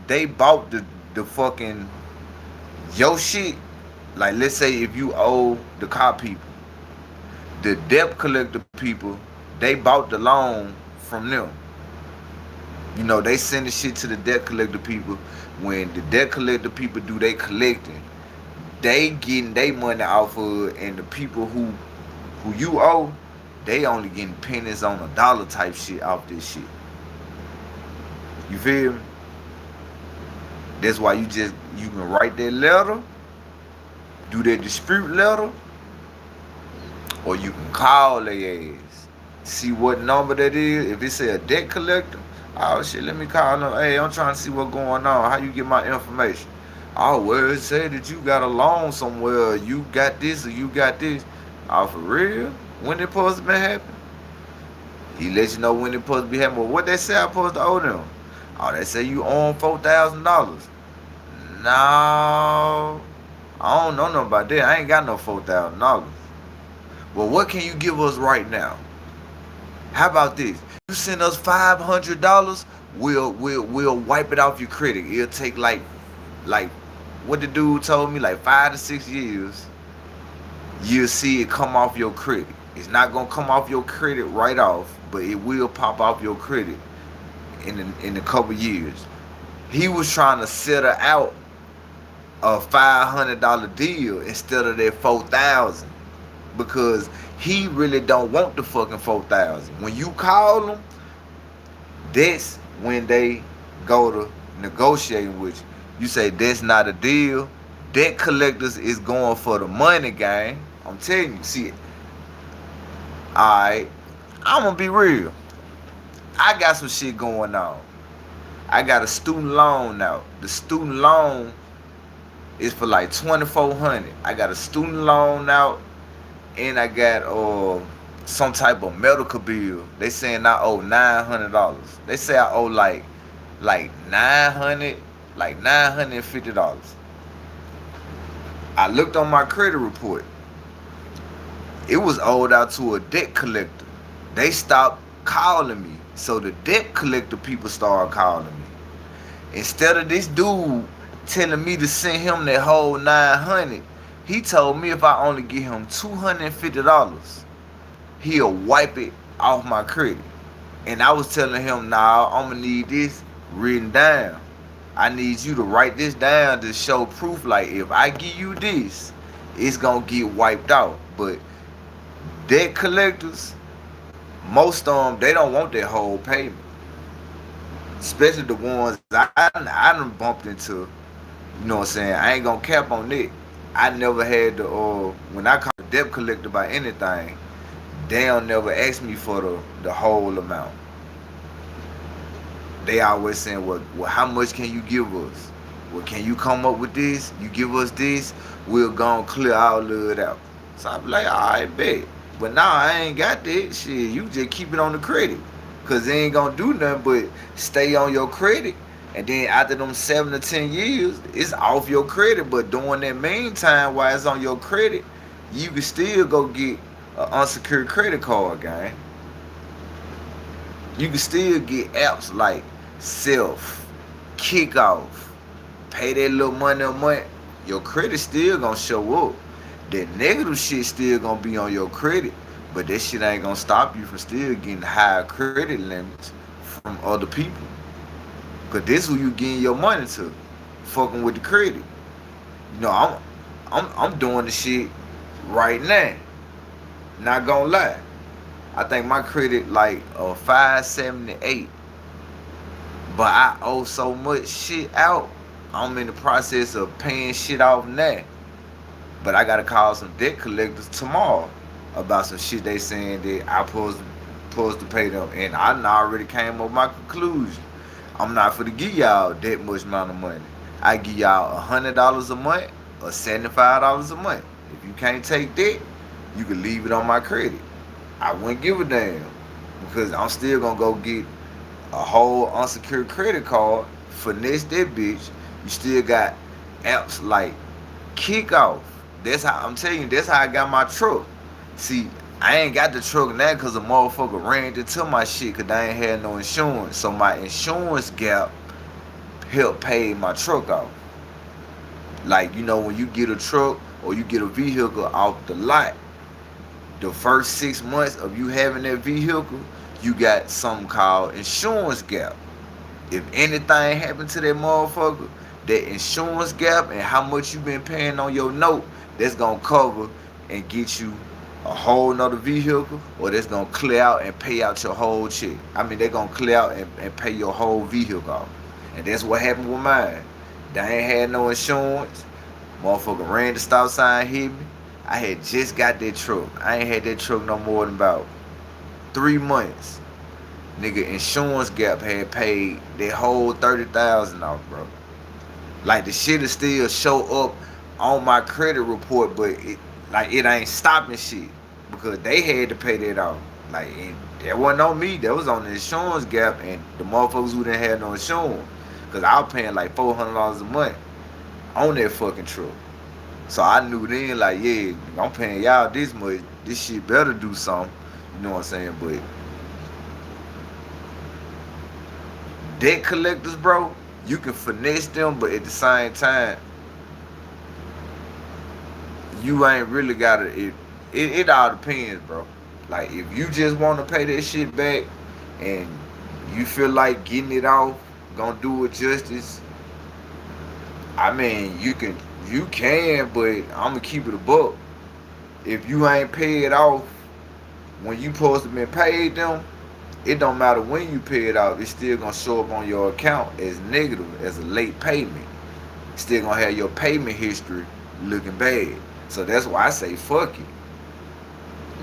the fucking your shit. Like, let's say if you owe the car people, the debt collector people, they bought the loan from them. You know, they send the shit to the debt collector people. When the debt collector people do they collecting, they getting their money off of it, and the people who you owe, they only getting pennies on a dollar type shit off this shit. You feel me? That's why you can write that letter, do that dispute letter, or you can call their ass. See what number that is. If it say a debt collector, oh shit, let me call them. Hey, I'm trying to see what's going on. How you get my information? Oh, well, it said that you got a loan somewhere. You got this or you got this. Oh, for real? When it supposed to be happening? He let you know when it supposed to be happening. Well, what they say I supposed to owe them? Oh, they say you own $4,000. No, I don't know nothing about that. I ain't got no $4,000. Well, what can you give us right now? How about this? You send us $500, we'll wipe it off your credit. It'll take like what the dude told me, like 5 to 6 years. You'll see it come off your credit. It's not gonna come off your credit right off, but it will pop off your credit in a couple years. He was trying to settle out a $500 deal instead of that $4,000 because he really don't want the fucking $4,000. When you call them, that's when they go to negotiating with you. You say that's not a deal. Debt collectors is going for the money, gang. I'm telling you. See, alright, I'm gonna be real. I got some shit going on. I got a student loan now. The student loan is for like $2,400. I got a student loan out, and I got some type of medical bill. They saying I owe $900. They say I owe like $950. I looked on my credit report. It was owed out to a debt collector. They stopped calling me. So the debt collector people started calling me. Instead of this dude telling me to send him that whole $900, he told me if I only give him $250, he'll wipe it off my credit. And I was telling him, nah, I'm gonna need this written down. I need you to write this down to show proof. Like, if I give you this, it's gonna get wiped out. But debt collectors, most of them, they don't want that whole payment. Especially the ones I done bumped into. You know what I'm saying? I ain't gonna cap on it. I never had the when I call a debt collector by anything, they don't never ask me for the whole amount. They always saying, well, how much can you give us? Well, can you come up with this? You give us this, we'll go and clear all of it out. So I be like, all right, bet. But now I ain't got that shit. You just keep it on the credit. Because they ain't going to do nothing but stay on your credit. And then after them 7 to 10 years, it's off your credit. But during that meantime, while it's on your credit, you can still go get an unsecured credit card, gang. You can still get apps like Self, Kickoff, pay that little money a month. Your credit still going to show up. That negative shit still going to be on your credit. But that shit ain't going to stop you from still getting higher credit limits from other people. Because this who you getting your money to. Fucking with the credit. You know, I'm doing the shit right now. Not gonna lie. I think my credit like 578. But I owe so much shit out. I'm in the process of paying shit off now. But I gotta call some debt collectors tomorrow about some shit they saying that I supposed to pay them. And I already came up with my conclusion. I'm not for to give y'all that much amount of money. I give y'all $100 a month or $75 a month. If you can't take that, you can leave it on my credit. I wouldn't give a damn because I'm still gonna go get a whole unsecured credit card, finesse that bitch. You still got apps like Kickoff. That's how I'm telling you. That's how I got my truck. See, I ain't got the truck now because a motherfucker ran into my shit because I ain't had no insurance. So my insurance gap helped pay my truck off. Like, you know, when you get a truck or you get a vehicle off the lot, the first 6 months of you having that vehicle, you got something called insurance gap. If anything happened to that motherfucker, that insurance gap and how much you been paying on your note, that's gonna cover and get you a whole nother vehicle, or that's gonna clear out and pay out your whole check. I mean, they're gonna clear out and pay your whole vehicle off. And that's what happened with mine. They ain't had no insurance. Motherfucker ran the stop sign, hit me. I had just got that truck. I ain't had that truck no more than about 3 months. Nigga, insurance gap had paid that whole 30,000 off, bro. Like, the shit'll still show up on my credit report, but it ain't stopping shit because they had to pay that off. Like, and that wasn't on me. That was on the insurance gap and the motherfuckers who didn't have no insurance. Because I was paying like $400 a month on that fucking truck. So I knew then, like, yeah, I'm paying y'all this much. This shit better do something. You know what I'm saying? But debt collectors, bro, you can finesse them, but at the same time, you ain't really gotta. It all depends, bro. Like, if you just want to pay that shit back and you feel like getting it off gonna do it justice, I mean, you can, but I'm gonna keep it a buck. If you ain't paid off when you supposed to been paid them, it don't matter when you pay it off. It's still gonna show up on your account as negative, as a late payment. Still gonna have your payment history looking bad. So that's why I say fuck it.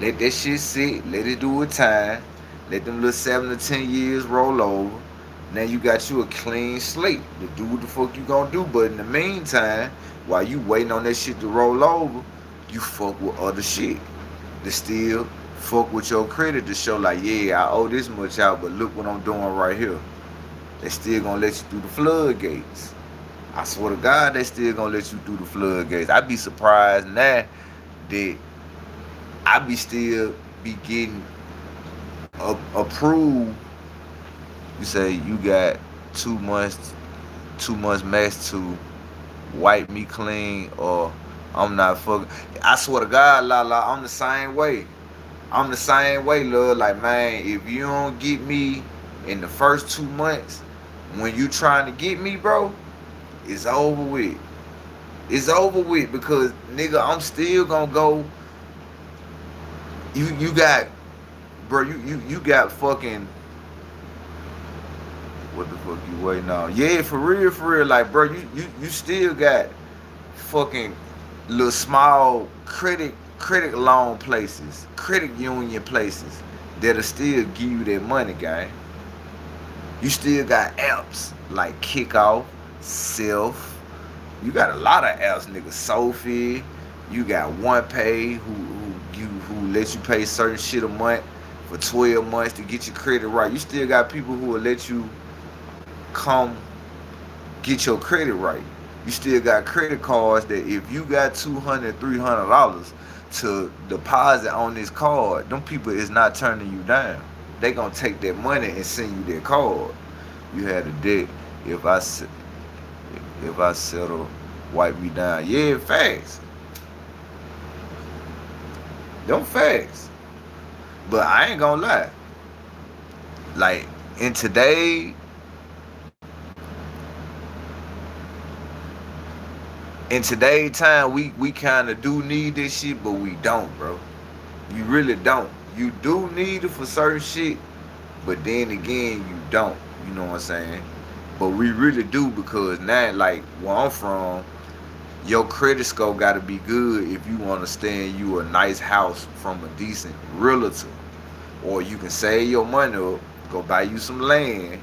Let that shit sit. Let it do a time. Let them little 7 to 10 years roll over. Now you got you a clean slate to do what the fuck you gonna do. But in the meantime, while you waiting on that shit to roll over, you fuck with other shit to still fuck with your credit to show like, yeah, I owe this much out, but look what I'm doing right here. They still gonna let you through the floodgates. I swear to God, they still gonna let you through the floodgates. I'd be surprised now that I still be getting approved. You say you got 2 months max to wipe me clean, or I'm not fucking. I swear to God, I'm the same way. I'm the same way, love. Like, man, if you don't get me in the first 2 months, when you trying to get me, bro, it's over with. It's over with because, nigga, I'm still gonna go. You got, bro, you got fucking, what the fuck you waiting on? Yeah, for real, like, bro, you still got fucking little small credit loan places, credit union places that'll still give you that money, guy. You still got apps like Kickoff, Self. You got a lot of apps, nigga. Sophie. You got OnePay who lets you pay certain shit a month for 12 months to get your credit right. You still got people who will let you come get your credit right. You still got credit cards that if you got $200, $300 to deposit on this card, them people is not turning you down. They gonna take that money and send you their card. You had a debt. If I settle, wipe me down. Yeah, facts. Them facts. But I ain't gonna lie. Like, in today's time, we kind of do need this shit, but we don't, bro. You really don't. You do need it for certain shit, but then again, you don't. You know what I'm saying? But we really do, because now, like, where I'm from, your credit score got to be good if you want to stand you a nice house from a decent realtor. Or you can save your money up, go buy you some land,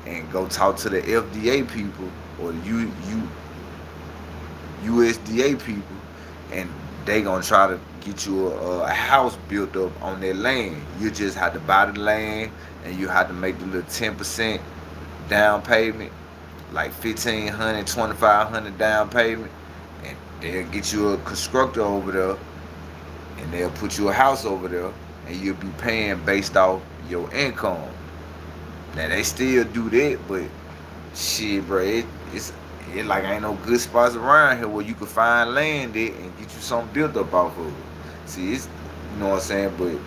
and go talk to the FDA people or the USDA people, and they gonna try to get you a house built up on that land. You just have to buy the land, and you have to make the little 10% down payment, like $1,500, $2,500 down payment, and they'll get you a constructor over there and they'll put you a house over there, and you'll be paying based off your income. Now they still do that, but shit, bro, it like ain't no good spots around here where you can find land at and get you something built up off of it. See, it's, you know what I'm saying, but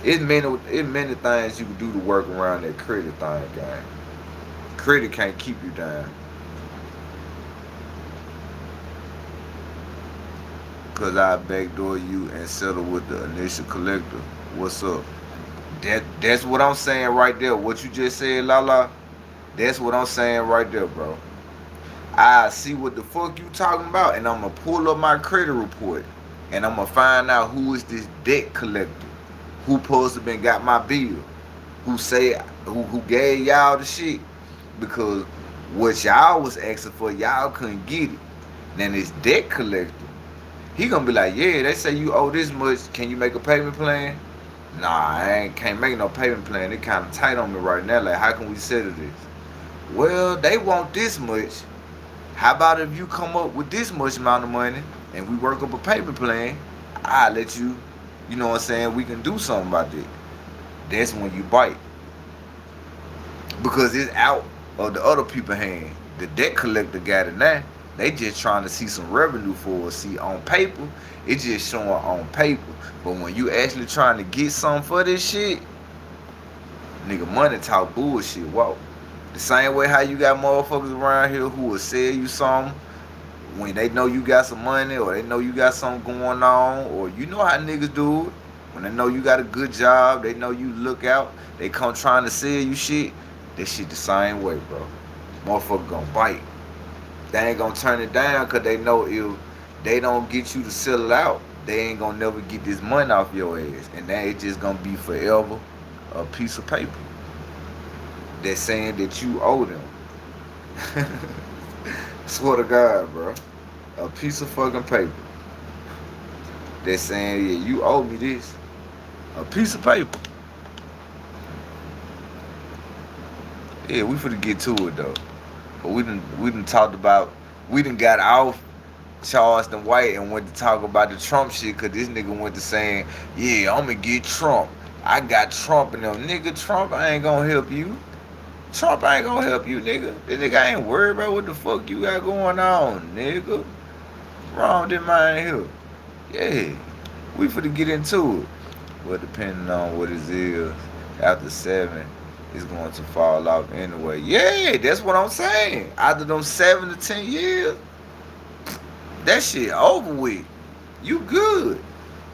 it's many things you can do to work around that credit thing, gang. Credit can't keep you down. Cause I backdoor you and settle with the initial collector. What's up? That's what I'm saying right there. What you just said, Lala. That's what I'm saying right there, bro. I see what the fuck you talking about, and I'm gonna pull up my credit report, and I'm gonna find out who is this debt collector, who supposed to been got my bill, who gave y'all the shit, because what y'all was asking for, y'all couldn't get it. Then this debt collector, he gonna be like, yeah, they say you owe this much. Can you make a payment plan? Nah, can't make no payment plan. They kind of tight on me right now. Like, how can we settle this? Well, they want this much. How about if you come up with this much amount of money and we work up a payment plan? I'll let you, you know what I'm saying, we can do something about that. That's when you bite. Because it's out of the other people's hand. The debt collector got it now. They just trying to see some revenue for us. See, on paper, it's just showing on paper. But when you actually trying to get something for this shit, nigga, money talk bullshit. Whoa. The same way how you got motherfuckers around here who will sell you something when they know you got some money, or they know you got something going on, or you know how niggas do it. When they know you got a good job, they know you look out, they come trying to sell you shit. That shit the same way, bro. Motherfucker gonna bite. They ain't gonna turn it down because they know if they don't get you to sell it out, they ain't gonna never get this money off your ass. And then it's just gonna be forever a piece of paper that's saying that you owe them. Swear to God, bro. A piece of fucking paper that's saying, yeah, you owe me this. A piece of paper. Yeah, we finna get to it though. But we done talked about, we done got off Charleston White and went to talk about the Trump shit, cause this nigga went to saying, yeah, I'm gonna get Trump. I got Trump and them. Nigga, Trump ain't gonna help you. Trump ain't gonna help you, nigga. This nigga ain't worried about what the fuck you got going on, nigga. Wrong with man here. Yeah, we finna get into it. Well, depending on what it is, after 7, it's going to fall off anyway. Yeah, that's what I'm saying. After them 7 to 10 years, that shit over with. You good.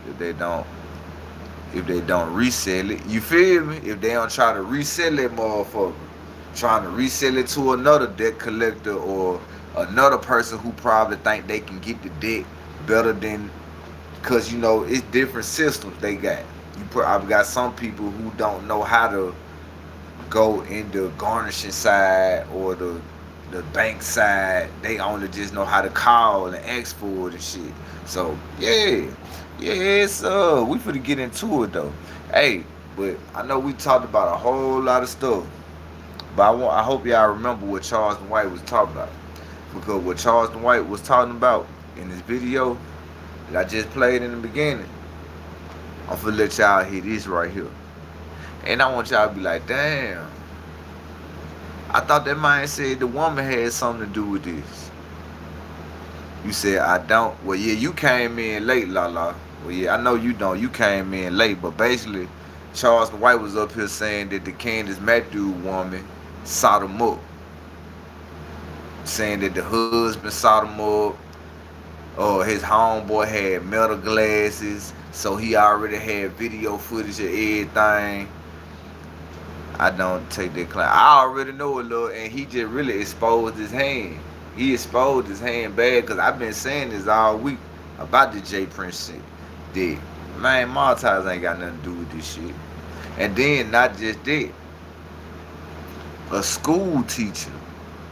If they don't resell it, you feel me? If they don't try to resell that motherfucker, trying to resell it to another debt collector or another person who probably think they can get the debt better than, because you know it's different systems they got. I've got some people who don't know how to go in the garnishing side or the bank side. They only just know how to call and ask for it and shit. So yeah, it's we finna get into it though. Hey, but I know we talked about a whole lot of stuff, but I hope y'all remember what Charleston White was talking about, because what Charleston White was talking about in this video that I just played in the beginning, I'm finna let y'all hear this right here. And I want y'all to be like, damn, I thought that man said the woman had something to do with this. You said, I don't. Well, yeah, you came in late, Lala. Well, yeah, I know you don't. You came in late. But basically, Charleston White was up here saying that the Candace Matthews woman sought him up. Saying that the husband sought him up. Or his homeboy had metal glasses. So he already had video footage of everything. I don't take that claim. I already know a little, and he just really exposed his hand. He exposed his hand bad, because I've been saying this all week about the J Prince shit. That, man, Maltese ain't got nothing to do with this shit. And then, not just that, a school teacher,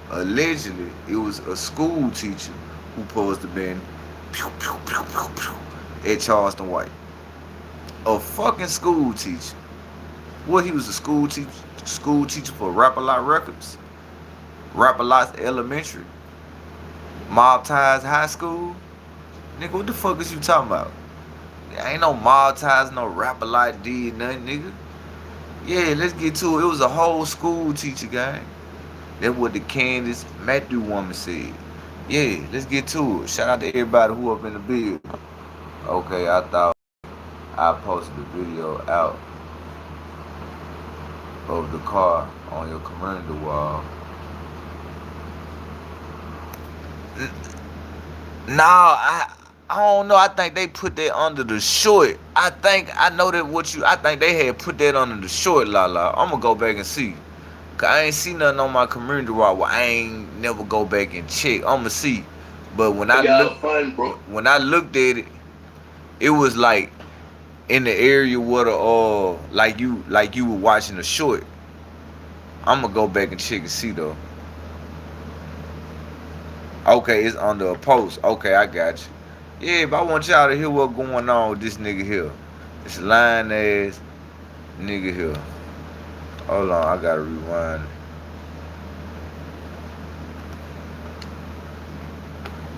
allegedly, it was a school teacher who supposed to have been at Charleston White. A fucking school teacher. What, he was a school teacher for Rap-A-Lot Records, Rap-A-Lot Elementary, Mob Ties High School. Nigga, what the fuck is you talking about? Ain't no mob ties, no rapper like did nothing, nigga. Yeah, let's get to it. It was a whole school teacher gang. That's what the Candace Matthew woman said. Yeah, let's get to it. Shout out to everybody who up in the building. Okay, I thought I posted a video out of the car on your community wall. No, I don't know. I think they put that under the short. I know that I think they had put that under the short, I'm gonna go back and see. Cause I ain't see nothing on my community wall. Well, I ain't never go back and check. I'ma see. But when when I looked at it, it was like in the area where the like you were watching the short. I'm gonna go back and check and see though. Okay, it's under a post. Okay, I got you. Yeah, but I want y'all to hear what's going on with this nigga here. This lying ass nigga here. Hold on, I gotta rewind.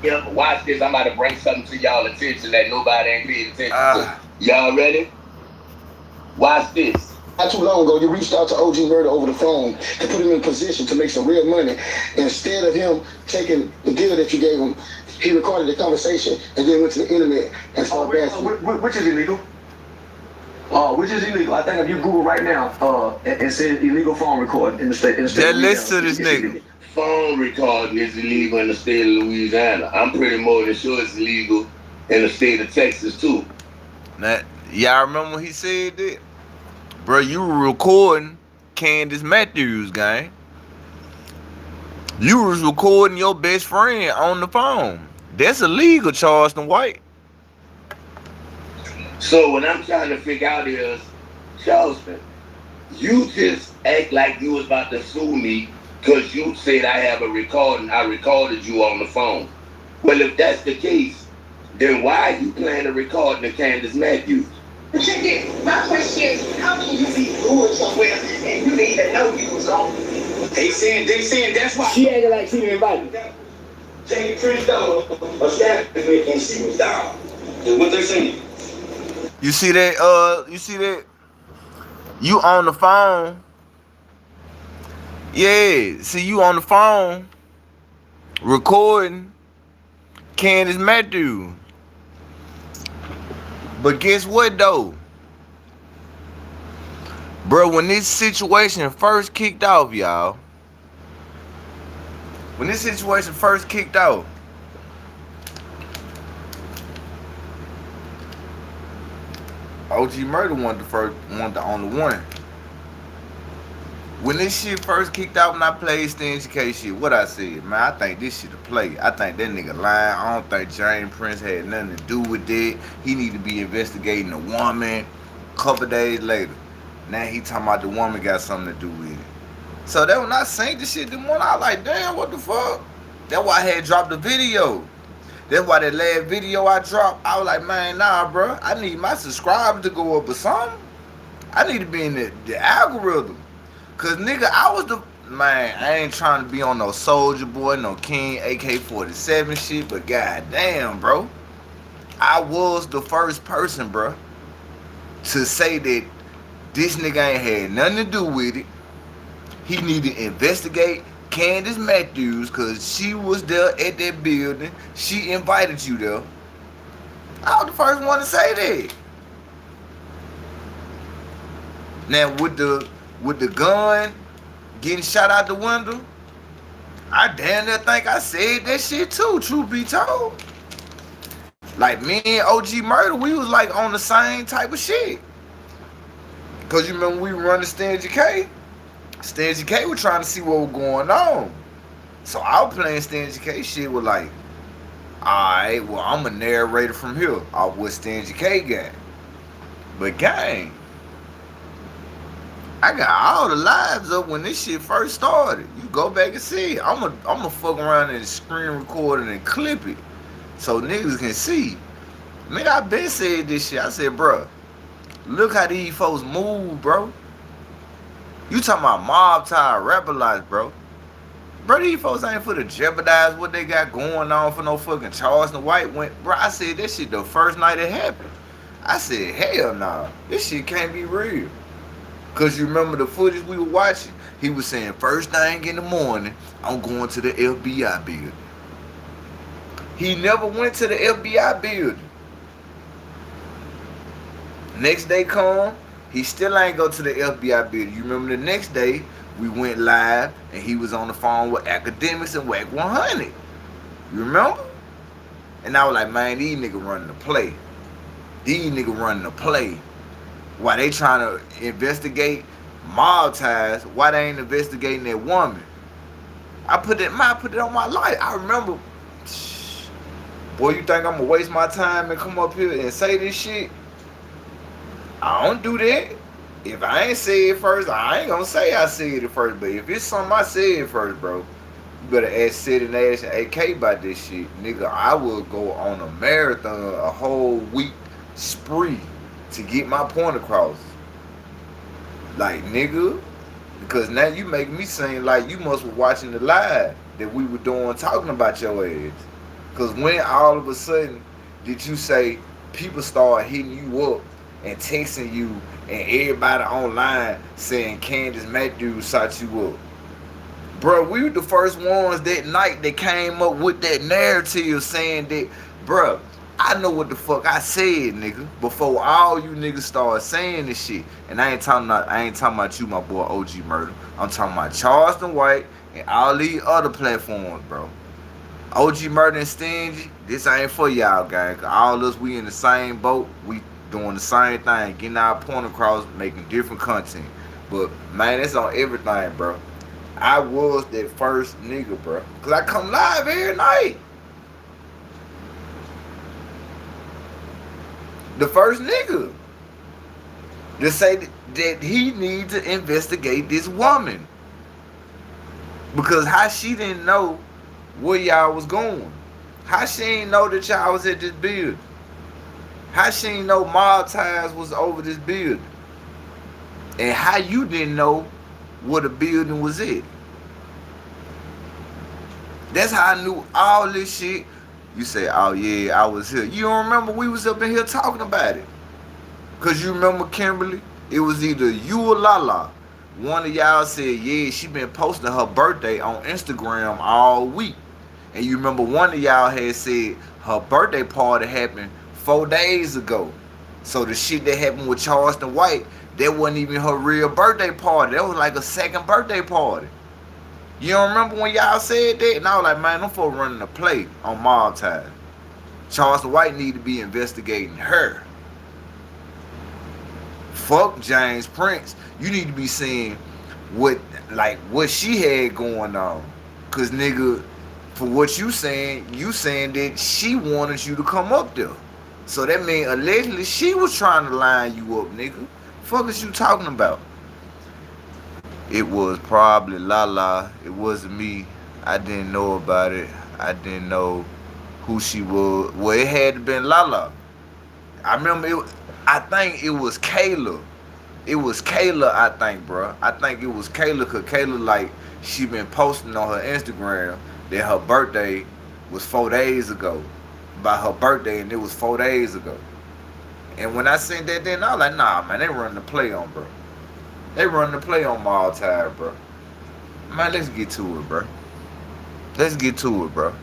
Yeah, watch this. I'm about to bring something to y'all attention that nobody ain't paying attention to. Y'all ready? Watch this. Not too long ago, you reached out to OG Murder over the phone to put him in position to make some real money. Instead of him taking the deal that you gave him, he recorded the conversation and then went to the internet and started asking. Which is illegal? Which is illegal? I think if you Google right now, it says illegal phone recording in the state. Just listen to this nigga. Phone recording is illegal in the state of Louisiana. I'm pretty more than sure it's illegal in the state of Texas too. Now, y'all remember when he said that? Bro, you were recording Candace Matthews, gang. You was recording your best friend on the phone. That's illegal, Charleston White. So what I'm trying to figure out is, Charleston, you just act like you was about to sue me because you said I have a recording. I recorded you on the phone. Well, if that's the case, then why are you playing a recording of Candace Matthews? Check it. My question is, how can you be going somewhere and you didn't even know you was on? They saying that's why. She acted like she didn't invite me. Take $3 a staff and she was down. That's what they're saying. You see that? You see that? You on the phone. Yeah, see you on the phone recording Candace Matthews. But guess what though? Bro, when this situation first kicked off, y'all. When this situation first kicked off, OG Murder wanted the only one. When this shit first kicked out, when I played Stingy K shit, what I said, man, I think this shit a play. I think that nigga lying. I don't think James Prince had nothing to do with it. He need to be investigating the woman. A couple days later, now he talking about the woman got something to do with it. So that when I seen this shit, the morning, I was like, damn, what the fuck? That's why I had dropped the video. That's why that last video I dropped, I was like, man, nah, bro. I need my subscribers to go up or something. I need to be in the algorithm. Cause nigga, I ain't trying to be on no Soldier Boy, no King AK-47 shit, but goddamn, bro, I was the first person, bro, to say that this nigga ain't had nothing to do with it. He need to investigate Candace Matthews, cause she was there at that building. She invited you there. I was the first one to say that. Now with the gun getting shot out the window, I damn near think I said that shit too, truth be told. Like me and OG Murder, we was like on the same type of shit. Cause you remember we were running Stingy K? Stingy K was trying to see what was going on. So I was playing Stingy K shit with like, alright, well I'm a narrator from here. I was Stingy K gang. But gang, I got all the lives up when this shit first started. You go back and see it. I'ma fuck around and screen record it and clip it so niggas can see. Nigga, I been said this shit. I said, bro, look how these folks move, bro. You talking about mob tie rapper life, bro. Bro, these folks ain't for to jeopardize what they got going on for no fucking Charleston White. Bro, I said that shit the first night it happened. I said, hell nah, this shit can't be real. Cause you remember the footage we were watching? He was saying, first thing in the morning, I'm going to the FBI building. He never went to the FBI building. Next day come, he still ain't go to the FBI building. You remember the next day, we went live and he was on the phone with academics and WAC 100. You remember? And I was like, man, these niggas running the play. These niggas running the play. Why they trying to investigate mob ties? Why they ain't investigating that woman? I put it on my life. I remember, boy, you think I'm gonna waste my time and come up here and say this shit? I don't do that. If I ain't say it first, I ain't gonna say I said it first. But if it's something I said first, bro, you better ask Sid and Ash and AK about this shit. Nigga, I will go on a marathon, a whole week spree to get my point across. Like, nigga, because now you make me seem like you must be watching the live that we were doing talking about your ass. Because when all of a sudden did you say people start hitting you up and texting you and everybody online saying Candace Matthews shot you up? Bro, we were the first ones that night that came up with that narrative saying that, bro, I know what the fuck I said, nigga, before all you niggas started saying this shit. And I ain't talking about you, my boy OG Murder. I'm talking about Charleston White and all these other platforms, bro. OG Murder and Stingy, this ain't for y'all, gang. Cause all us, we in the same boat. We doing the same thing, getting our point across, making different content. But, man, it's on everything, bro. I was that first nigga, bro. Because I come live every night. The first nigga to say that he need to investigate this woman. Because how she didn't know where y'all was going? How she didn't know that y'all was at this building? How she didn't know mob ties was over this building? And how you didn't know where the building was at? That's how I knew all this shit. You say, oh yeah, I was here. You don't remember we was up in here talking about it? Cause you remember Kimberly? It was either you or Lala. One of y'all said, yeah, she been posting her birthday on Instagram all week. And you remember one of y'all had said her birthday party happened 4 days ago. So the shit that happened with Charleston White, that wasn't even her real birthday party. That was like a second birthday party. You don't remember when y'all said that? And I was like, man, them folks running a play on mob ties. Charleston White need to be investigating her. Fuck James Prince. You need to be seeing what she had going on. Cause nigga, for what you saying that she wanted you to come up there. So that means allegedly she was trying to line you up, nigga. Fuck is you talking about? It was probably Lala. It wasn't me. I didn't know about it. I didn't know who she was. Well, it had to been Lala. I remember I think it was Kayla. It was Kayla, I think, bro. I think it was Kayla, because Kayla, like, she been posting on her Instagram that her birthday was 4 days ago. By her birthday, and it was 4 days ago. And when I seen that, then I was like, nah, man, they running the play on, bro. They running the play on Maltide, bro. Man, let's get to it, bro. Let's get to it, bro.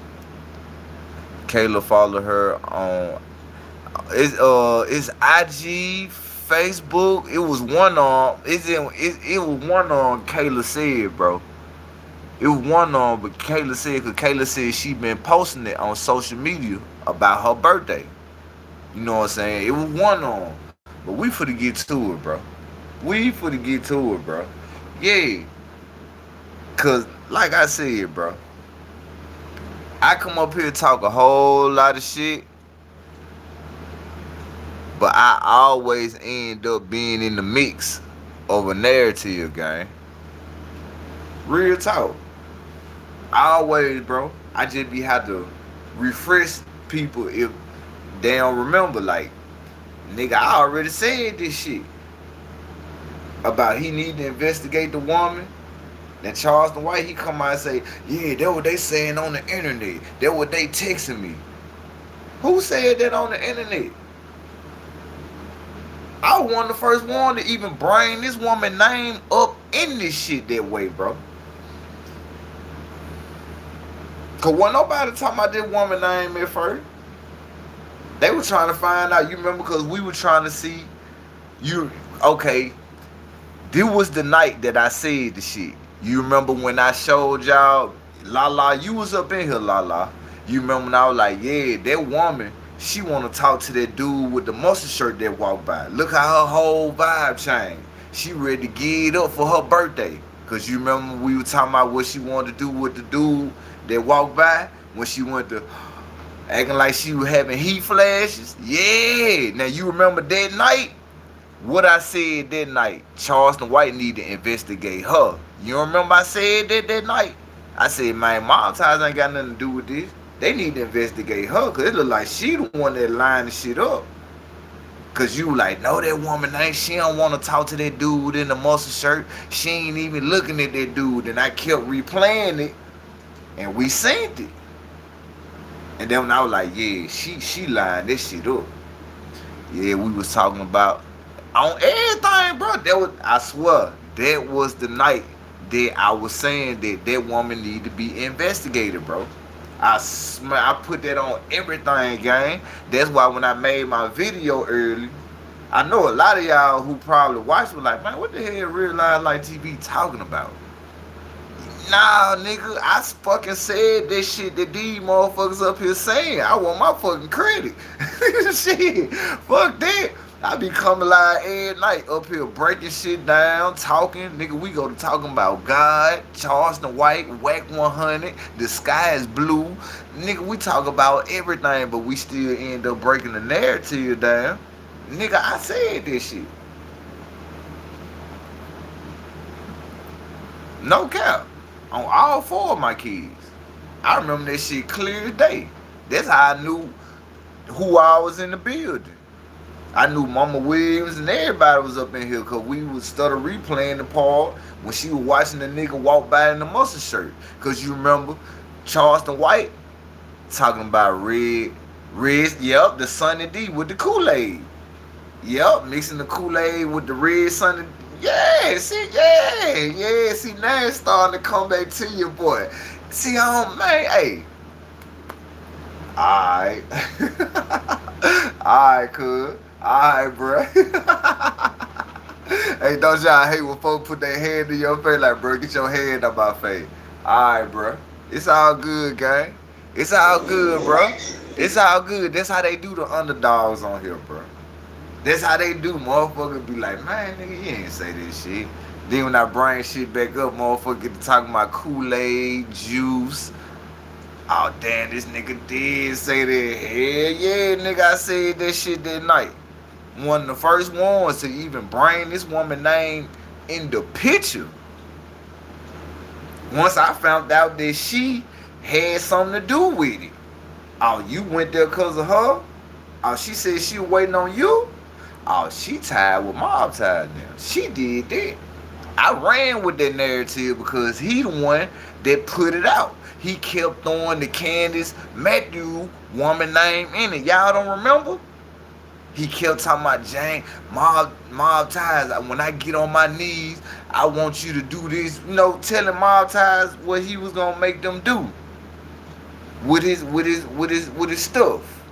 Kayla followed her on it's IG, Facebook. It was one on. It was one on. Kayla said, bro. It was one on, but Kayla said, because Kayla said she been posting it on social media about her birthday. You know what I'm saying? It was one on, but we finna get to it, bro. We finna get to it, bro. Yeah. Cause like I said, bro, I come up here talk a whole lot of shit, but I always end up being in the mix of a narrative, gang. Real talk. Always, bro. I just be have to refresh people if they don't remember. Like, nigga, I already said this shit about he need to investigate the woman. Then Charleston White, he come out and say, yeah, that what they saying on the internet. That what they texting me. Who said that on the internet? I was one of the first one to even bring this woman name up in this shit that way, bro. Cause wasn't nobody talking about this woman name at first. They were trying to find out. You remember? Cause we were trying to see you. Okay, this was the night that I said the shit. You remember when I showed y'all, Lala? You was up in here, Lala. You remember when I was like, yeah, that woman, she want to talk to that dude with the mustard shirt that walked by. Look how her whole vibe changed. She ready to get it up for her birthday. Cause you remember we were talking about what she wanted to do with the dude that walked by when she went to acting like she was having heat flashes. Yeah. Now you remember that night? What I said that night, Charleston White need to investigate her. You remember I said that night? I said, man, mob ties ain't got nothing to do with this. They need to investigate her, because it look like she the one that lined the shit up. Because you like, no, that woman ain't. She don't want to talk to that dude in the muscle shirt. She ain't even looking at that dude. And I kept replaying it, and we seen it. And then when I was like, yeah, she lined this shit up. Yeah, we was talking about on everything, bro. That was, I swear, that was the night that I was saying that that woman need to be investigated, bro. I put that on everything, gang. That's why when I made my video early, I know a lot of y'all who probably watched were like, man, what the hell Real Life Like TV talking about? Nah, nigga, I fucking said that shit that these motherfuckers up here saying. I want my fucking credit. Shit, fuck that. I be coming live every night up here breaking shit down, talking. Nigga, we go to talking about God, Charleston White, Whack 100, the sky is blue. Nigga, we talk about everything, but we still end up breaking the narrative down. Nigga, I said this shit. No cap. On all four of my kids. I remember that shit clear as day. That's how I knew who I was in the building. I knew Mama Williams and everybody was up in here because we would start replaying the part when she was watching the nigga walk by in the mustard shirt. Because you remember Charleston White talking about red, yep, the Sunny D with the Kool-Aid. Yep, mixing the Kool-Aid with the red Sunny. Yeah, see, now it's starting to come back to you, boy. See, man, hey. Alright. Alright, cuz. Alright, bro. Hey, don't y'all hate when folks put their hand in your face like, bro, get your hand out my face. Alright, bro. It's all good, gang. It's all good, bro. It's all good. That's how they do the underdogs on here, bro. That's how they do. Motherfuckers be like, man, nigga, you ain't say this shit. Then when I bring shit back up, motherfuckers get to talking about Kool-Aid, juice. Oh, damn, this nigga did say that. Hell yeah, nigga, I said that shit that night. One of the first ones to even bring this woman name in the picture. Once I found out that she had something to do with it. Oh, you went there because of her? Oh, she said she was waiting on you? Oh, she tied with mob ties now. She did that. I ran with that narrative because he the one that put it out. He kept throwing the Candace Matthew woman name in it. Y'all don't remember? He kept talking about Jane, mob ties. When I get on my knees, I want you to do this. You know, telling mob ties what he was gonna make them do with his stuff.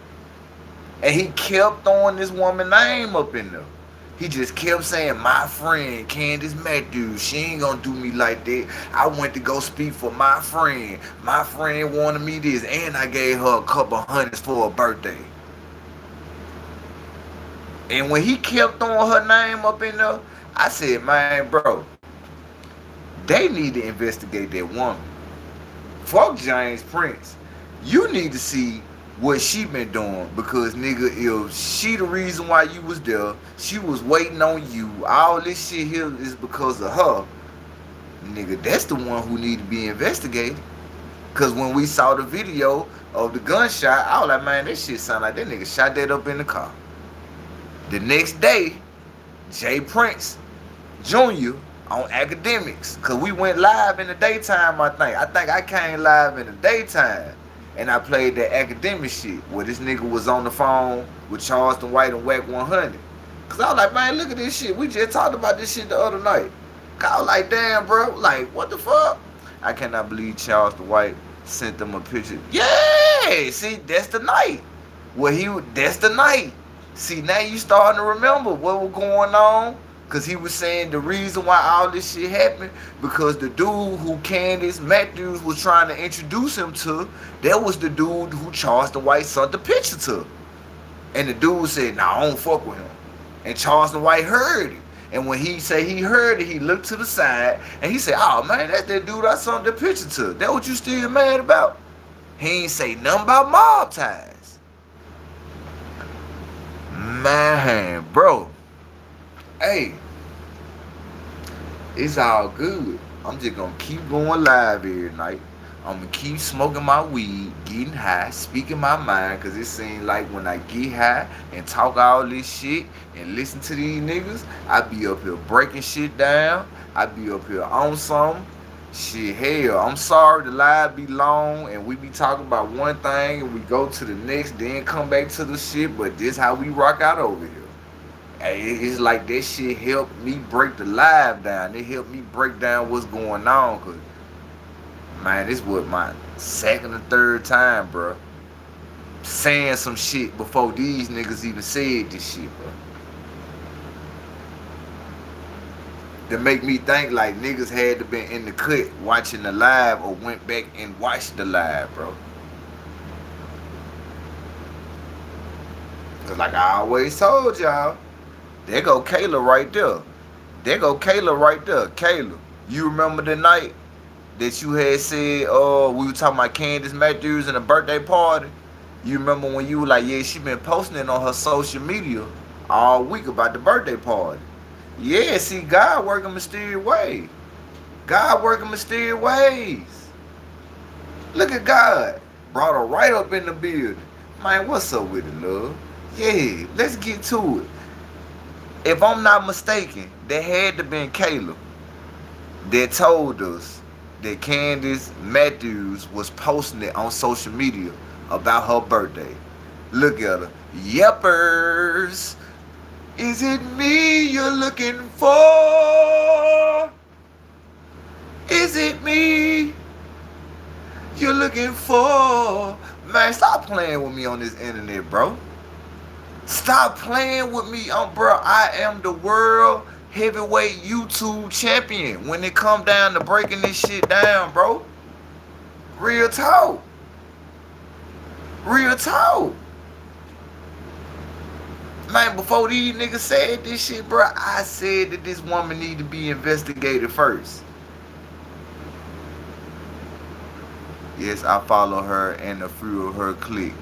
And he kept throwing this woman name up in there. He just kept saying, my friend, Candace Matthews, she ain't gonna do me like that. I went to go speak for my friend. My friend wanted me this, and I gave her a couple hundreds for her birthday. And when he kept throwing her name up in there, I said, man, bro, they need to investigate that woman. Fuck James Prince. You need to see what she been doing, because nigga, if she the reason why you was there, she was waiting on you, all this shit here is because of her, nigga, that's the one who need to be investigated. Because when we saw the video of the gunshot, I was like, man, that shit sound like that nigga shot that up in the car. The next day, Jay Prince Jr. on Academics, because we went live in the daytime, I think I came live in the daytime. And I played that academic shit where this nigga was on the phone with Charleston White and Whack 100. Cause I was like, man, look at this shit. We just talked about this shit the other night. I was like, damn, bro. Like, what the fuck? I cannot believe Charleston White sent them a picture. Yeah, see, that's the night. That's the night. See, now you starting to remember what was going on. Cause he was saying the reason why all this shit happened, because the dude who Candace Matthews was trying to introduce him to, that was the dude who Charleston White sent the picture to. And the dude said, nah, I don't fuck with him. And Charleston White heard it. And when he said he heard it, he looked to the side and he said, oh man, that's that dude I sent the picture to. That what you still mad about? He ain't say nothing about mob ties. Man, bro. Hey, it's all good. I'm just gonna keep going live every night. I'm gonna keep smoking my weed, getting high, speaking my mind, cause it seems like when I get high and talk all this shit and listen to these niggas, I be up here breaking shit down. I be up here on something. Shit, hell, I'm sorry the live be long and we be talking about one thing and we go to the next, then come back to the shit, but this how we rock out over here. It's like that shit helped me break the live down. It helped me break down what's going on. Cause man, this was my second or third time, bro, saying some shit before these niggas even said this shit, bro. To make me think like niggas had to been in the cut watching the live or went back and watched the live, bro. Cause like I always told y'all, there go Kayla right there. There go Kayla right there. Kayla, you remember the night that you had said, we were talking about Candace Matthews and a birthday party? You remember when you were like, yeah, she been posting it on her social media all week about the birthday party. Yeah, see, God working mysterious ways. God working mysterious ways. Look at God. Brought her right up in the building. Man, what's up with it, love? Yeah, let's get to it. If I'm not mistaken, there had to been Kayla that told us that Candace Matthews was posting it on social media about her birthday. Look at her. Yeppers. Is it me you're looking for? Is it me you're looking for? Man, stop playing with me on this internet, bro. Stop playing with me, bro. I am the world heavyweight YouTube champion when it come down to breaking this shit down, bro. Real talk. Real talk. Man, before these niggas said this shit, bro, I said that this woman need to be investigated first. Yes, I follow her and a few of her clique.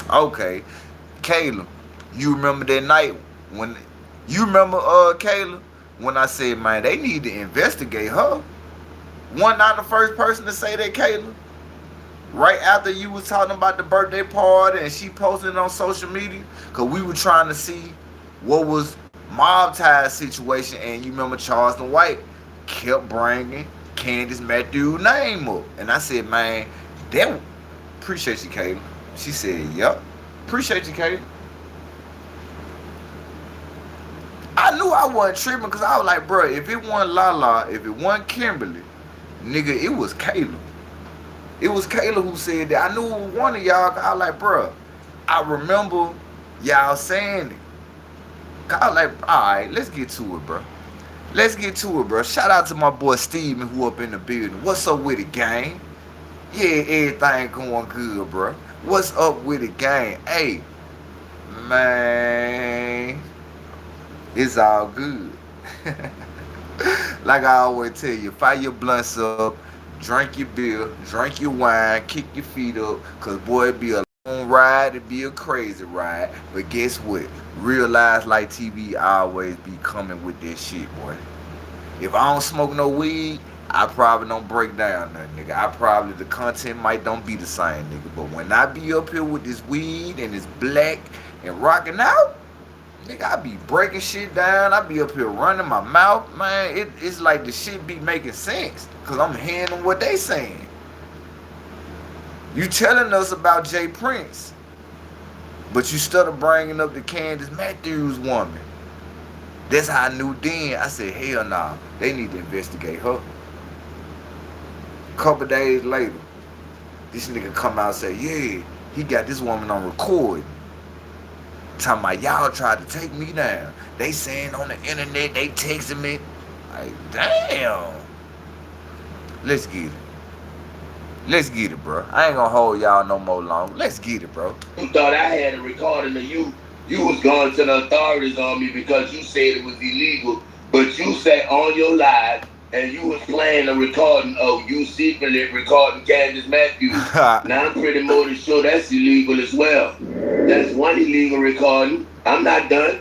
Okay. Kayla, you remember that night when Kayla, when I said, man, they need to investigate her. Wasn't I the first person to say that, Kayla? Right after you was talking about the birthday party and she posted it on social media, because we were trying to see what was mob tie situation, and you remember Charleston White kept bringing Candace Matthews' name up. And I said, man, that appreciate you, Kayla. She said, yep. Appreciate you, Kayla. I knew I wasn't tripping because I was like, bro, if it wasn't Lala, if it wasn't Kimberly, nigga, it was Kayla. It was Kayla who said that. I knew it was one of y'all. I was like, bro, I remember y'all saying it. I was like, all right, let's get to it, bro. Let's get to it, bro. Shout out to my boy Steven who up in the building. What's up with it, gang? Yeah, everything going good, bro. What's up with it, gang? Hey, man, it's all good. Like I always tell you, fire your blunts up, drink your beer, drink your wine, kick your feet up, cause boy, it be a long ride, it be a crazy ride. But guess what? Real Lives Like TV always be coming with that shit, boy. If I don't smoke no weed, I probably don't break down nothing, nigga. The content might don't be the same, nigga. But when I be up here with this weed and this black and rocking out, nigga, I be breaking shit down. I be up here running my mouth, man. It's like the shit be making sense, cause I'm hearing what they saying. You telling us about Jay Prince, but you started bringing up the Candace Matthews woman. That's how I knew then. I said, hell nah, they need to investigate her. Couple days later, this nigga come out and say, yeah, he got this woman on record. Talking about y'all tried to take me down. They saying on the internet, they texting me. Like, damn. Let's get it. Let's get it, bro. I ain't gonna hold y'all no more long. Let's get it, bro. You thought I had a recording of you. You was going to the authorities on me because you said it was illegal. But you sat on your live and you was playing a recording of you secretly recording Candace Matthews. Now I'm pretty more sure that's illegal as well. That's one illegal recording. I'm not done.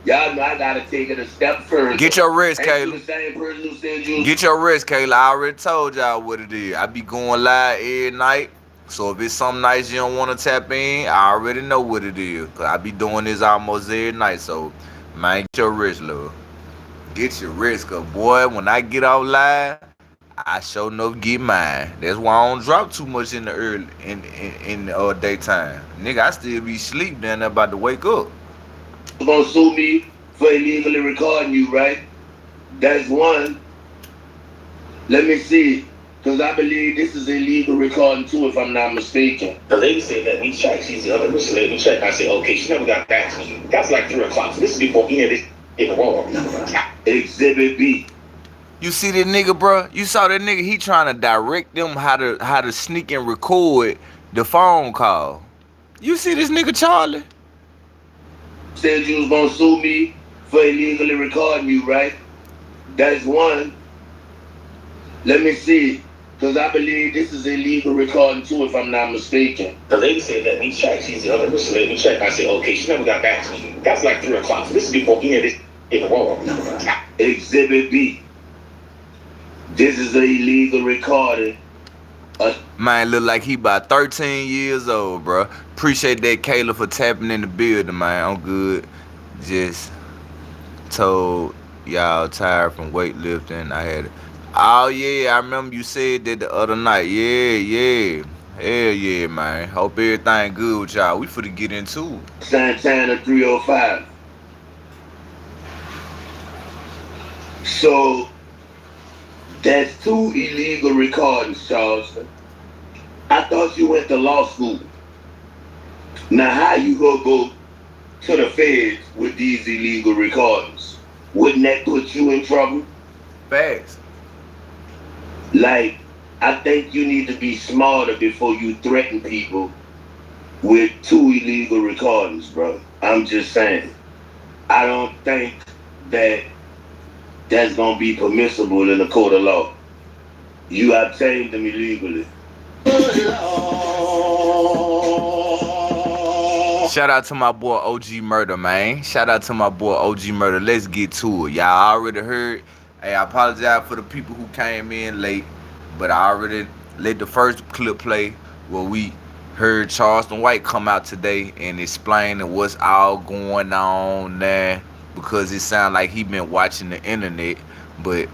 Y'all know I gotta take it a step further. Get your rest, Kayla. The same person who said you. Get your rest, Kayla. I already told y'all what it is. I be going live every night. So if it's some nights you don't want to tap in, I already know what it is. Cause I be doing this almost every night. So, man, get your rest, love. Get your rest, cause boy, when I get out live, I sure enough get mine. That's why I don't drop too much in the early in the daytime. Nigga, I still be asleep then about to wake up. You gonna sue me for illegally recording you, right? That's one. Let me see. Because I believe this is illegal recording too, if I'm not mistaken. The lady said, let me check. She's the other person. Let me check. I said, okay, she never got back to me. That's like 3 o'clock. So this is before any of this in the world. Exhibit B. You see that nigga, bro? You saw that nigga? He trying to direct them how to sneak and record the phone call. You see this nigga Charlie? Said you was gonna sue me for illegally recording you, right? That's one. Let me see. Because I believe this is illegal recording too, if I'm not mistaken. The lady said, let me check. She's the other person. Let me check. I said, okay, she never got back to me. That's like 3 o'clock. So this is before any of this in the world. Exhibit B. This is an illegal recording. Man, look like he about 13 years old, bro. Appreciate that, Kayla, for tapping in the building, man. I'm good. Just told y'all tired from weightlifting. I had it. Oh, yeah, I remember you said that the other night. Yeah. Hell yeah, man. Hope everything good with y'all. We finna get into it. Santana 305. So, that's 2 illegal recordings, Charleston. I thought you went to law school. Now, how you gonna go to the feds with these illegal recordings? Wouldn't that put you in trouble? Facts. Like, I think you need to be smarter before you threaten people with 2 illegal recordings, bro. I'm just saying. I don't think that that's gonna be permissible in a court of law. You obtained them illegally. Shout out to my boy OG Murder, man. Shout out to my boy OG Murder. Let's get to it. Y'all already heard. Hey, I apologize for the people who came in late, but I already let the first clip play where we heard Charleston White come out today and explain what's all going on there, because it sounds like he been watching the internet. But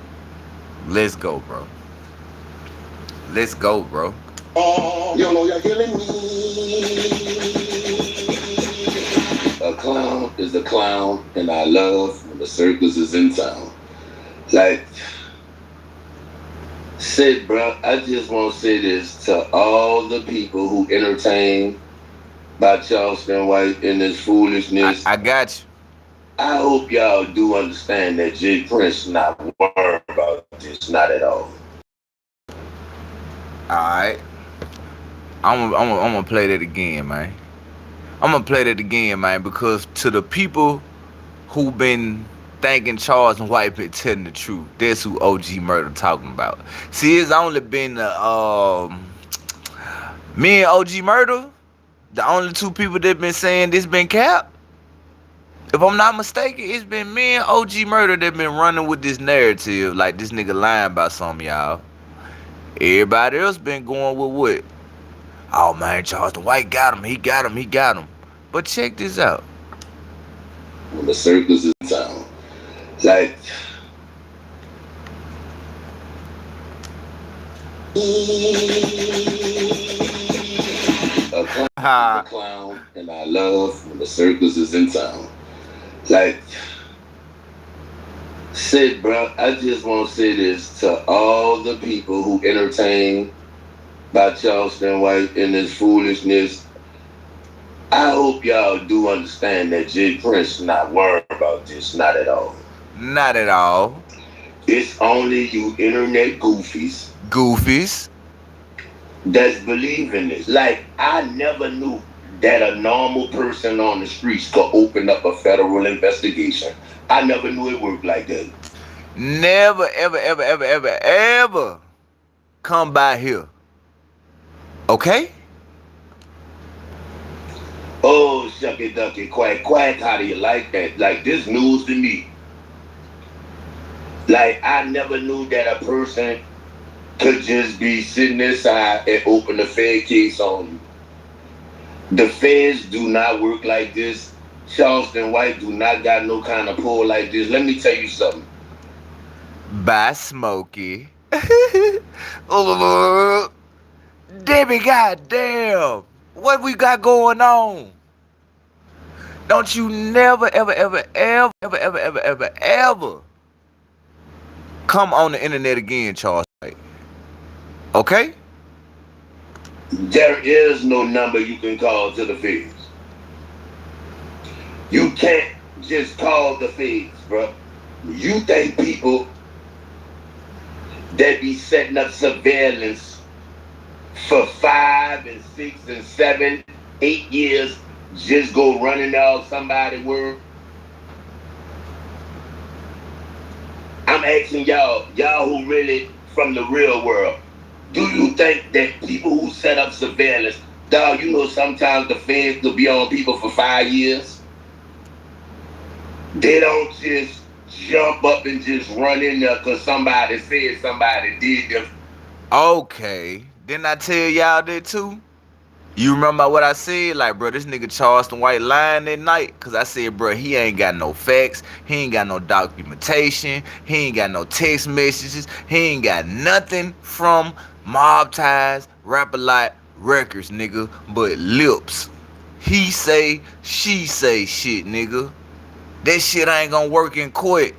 let's go, bro. Let's go, bro. You know you're killing me. A clown is a clown, and I love when the circus is in town. Like, Sid, bro, I just want to say this to all the people who entertained by Charleston White in this foolishness. I got you. I hope y'all do understand that Jay Prince not worried about this, not at all. Alright. I'm gonna play that again, man. I'm gonna play that again, man, because to the people who been thinking Charles White been telling the truth, that's who OG Murder talking about. See, it's only been me and OG Murder, the only 2 people that been saying this been cap. If I'm not mistaken, it's been me and OG Murder that been running with this narrative like this nigga lying about something, y'all. Everybody else been going with what? Oh man, Charleston White got him. He got him. But check this out. When the circus is in town. Like, a clown, and I love when the circus is in town. Like, Sid, bro, I just want to say this to all the people who entertain by Charleston White and this foolishness. I hope y'all do understand that Jay Prince not worried about this, not at all. Not at all. It's only you internet goofies Goofies. that's believing this. Like, I never knew that a normal person on the streets could open up a federal investigation. I never knew it worked like that. Never, ever, ever, ever, ever, ever come by here. Okay? Oh, shucky ducky, quack, quack, how do you like that? Like, this news to me. Like, I never knew that a person could just be sitting inside and open a Fed case on you. The feds do not work like this. Charleston White do not got no kind of pull like this. Let me tell you something. By Smokey. Debbie, goddamn. What we got going on? Don't you never, ever, ever, ever, ever, ever, ever, ever, ever come on the internet again, Charles. Okay? There is no number you can call to the feds. You can't just call the feds, bro. You think people that be setting up surveillance for 5 and 6 and 7, 8 years just go running out somebody's word? I'm asking y'all who really from the real world, do you think that people who set up surveillance, dog, you know sometimes the feds will be on people for 5 years? They don't just jump up and just run in there because somebody said somebody did them. Okay. Didn't I tell y'all that too? You remember what I said? Like, bro, this nigga Charleston White lying that night. Because I said, bro, he ain't got no facts. He ain't got no documentation. He ain't got no text messages. He ain't got nothing from Mob Ties, Rap-A-Lot Records, nigga, but lips. He say, she say shit, nigga. That shit ain't gonna work in court.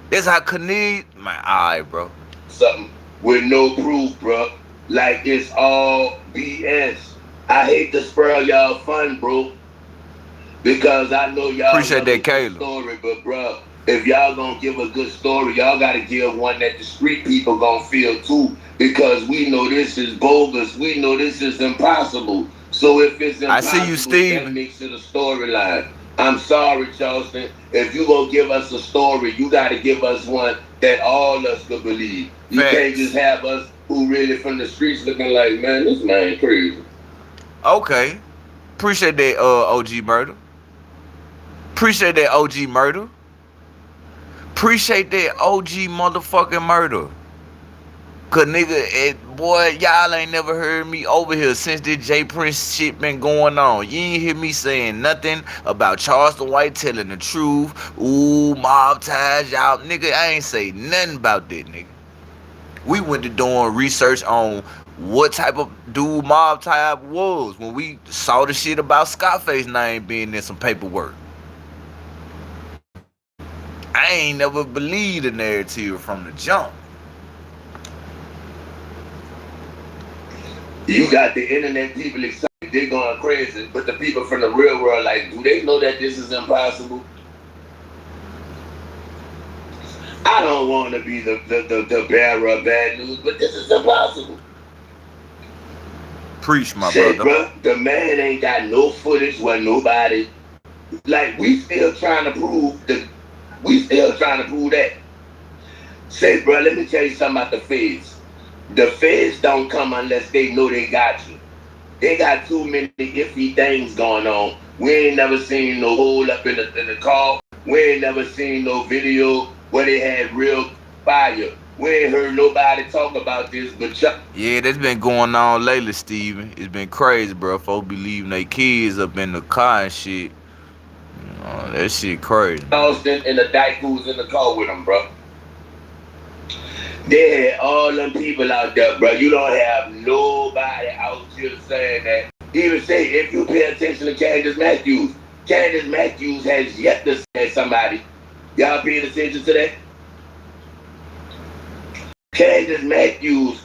That's how Khalid, man, alright, bro. Something with no proof, bro. Like it's all BS. I hate to spoil y'all fun, bro, because I know y'all appreciate that, Caleb. Story, but bro, if y'all gonna give a good story, y'all gotta give one that the street people gonna feel too, because we know this is bogus. We know this is impossible. So if it's impossible, I see you, Steve. That makes it a storyline. I'm sorry, Charleston. If you gonna give us a story, you gotta give us one that all of us could believe. You can't just have us who really from the streets looking like, man, this man crazy. Okay. Appreciate that, OG Murder. Appreciate that, OG Murder. Appreciate that, OG motherfucking Murder. Cause nigga, boy, y'all ain't never heard me over here since this J Prince shit been going on. You ain't hear me saying nothing about Charleston White telling the truth. Ooh, Mob Ties, y'all. Nigga, I ain't say nothing about that, nigga. We went to doing research on what type of dude Mob Tie was when we saw the shit about Scarface name being in some paperwork. I ain't never believed the narrative from the jump. You got the internet people excited, they're going crazy, but the people from the real world, like, do they know that this is impossible? I don't want to be the bearer of bad news, but this is impossible. Preach, my Shit, brother. Bro, the man ain't got no footage where nobody, like, we still trying to prove that. Say, bro, let me tell you something about the feds. The feds don't come unless they know they got you. They got too many iffy things going on. We ain't never seen no hole up in the car. We ain't never seen no video where they had real fire. We ain't heard nobody talk about this, but yeah, that's been going on lately, Steven. It's been crazy, bro. Folks be leaving their kids up in the car and shit. That shit crazy. Charleston and the dyke who's in the car with them, bro. They had all them people out there, bro. You don't have nobody out here saying that. Even say, if you pay attention to Candace Matthews has yet to say somebody Y'all paying attention to that? Candace Matthews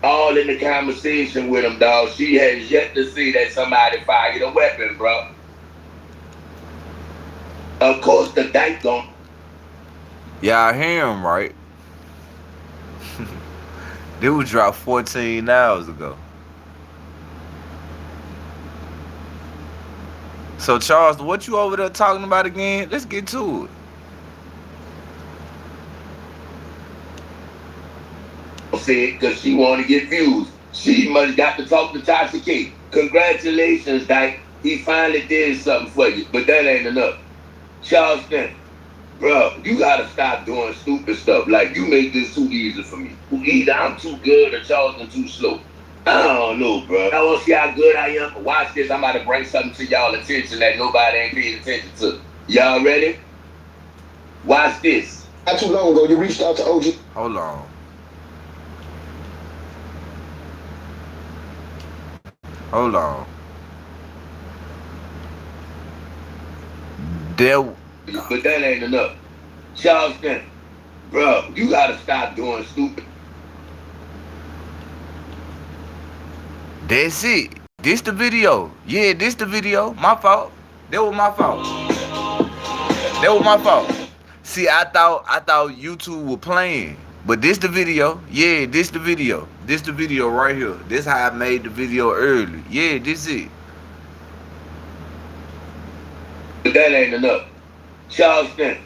all in the conversation with him, dog. She has yet to see that somebody fired a weapon, bro. Of course, the dyke gon'. Y'all hear him, right? They was dropped 14 hours ago. So, Charles, what you over there talking about again? Let's get to it. Said because she want to get views. She must got to talk to Tasha K. Congratulations, Dyke. He finally did something for you, but that ain't enough. Charleston, bro, you gotta stop doing stupid stuff. Like, you make this too easy for me. Either I'm too good or Charleston too slow. I don't know, bro. I want to see how good I am. Watch this. I'm about to bring something to y'all attention that nobody ain't paying attention to. Y'all ready? Watch this. Not too long ago, you reached out to OG. Hold on. Hold on. But that ain't enough. Charleston, bro, you gotta stop doing stupid. That's it. This the video. Yeah, this the video. My fault. That was my fault. That was my fault. See, I thought YouTube was playing. But this the video. Yeah, this the video. This the video right here. This how I made the video early. Yeah, this it. But that ain't enough. Charleston,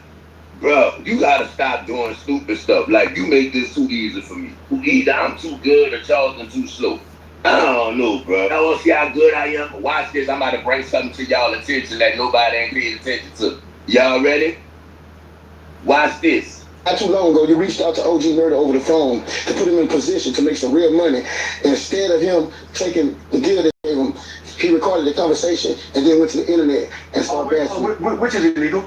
bro, you gotta stop doing stupid stuff. Like, you make this too easy for me. Either I'm too good or Charleston too slow. I don't know, bro. I want to see how good I am. Watch this. I'm about to bring something to y'all attention that nobody ain't paying attention to. Y'all ready? Watch this. Not too long ago, you reached out to OG Murder over the phone to put him in position to make some real money. Instead of him taking the deal that gave him, he recorded the conversation and then went to the internet and started bashing. Which is illegal?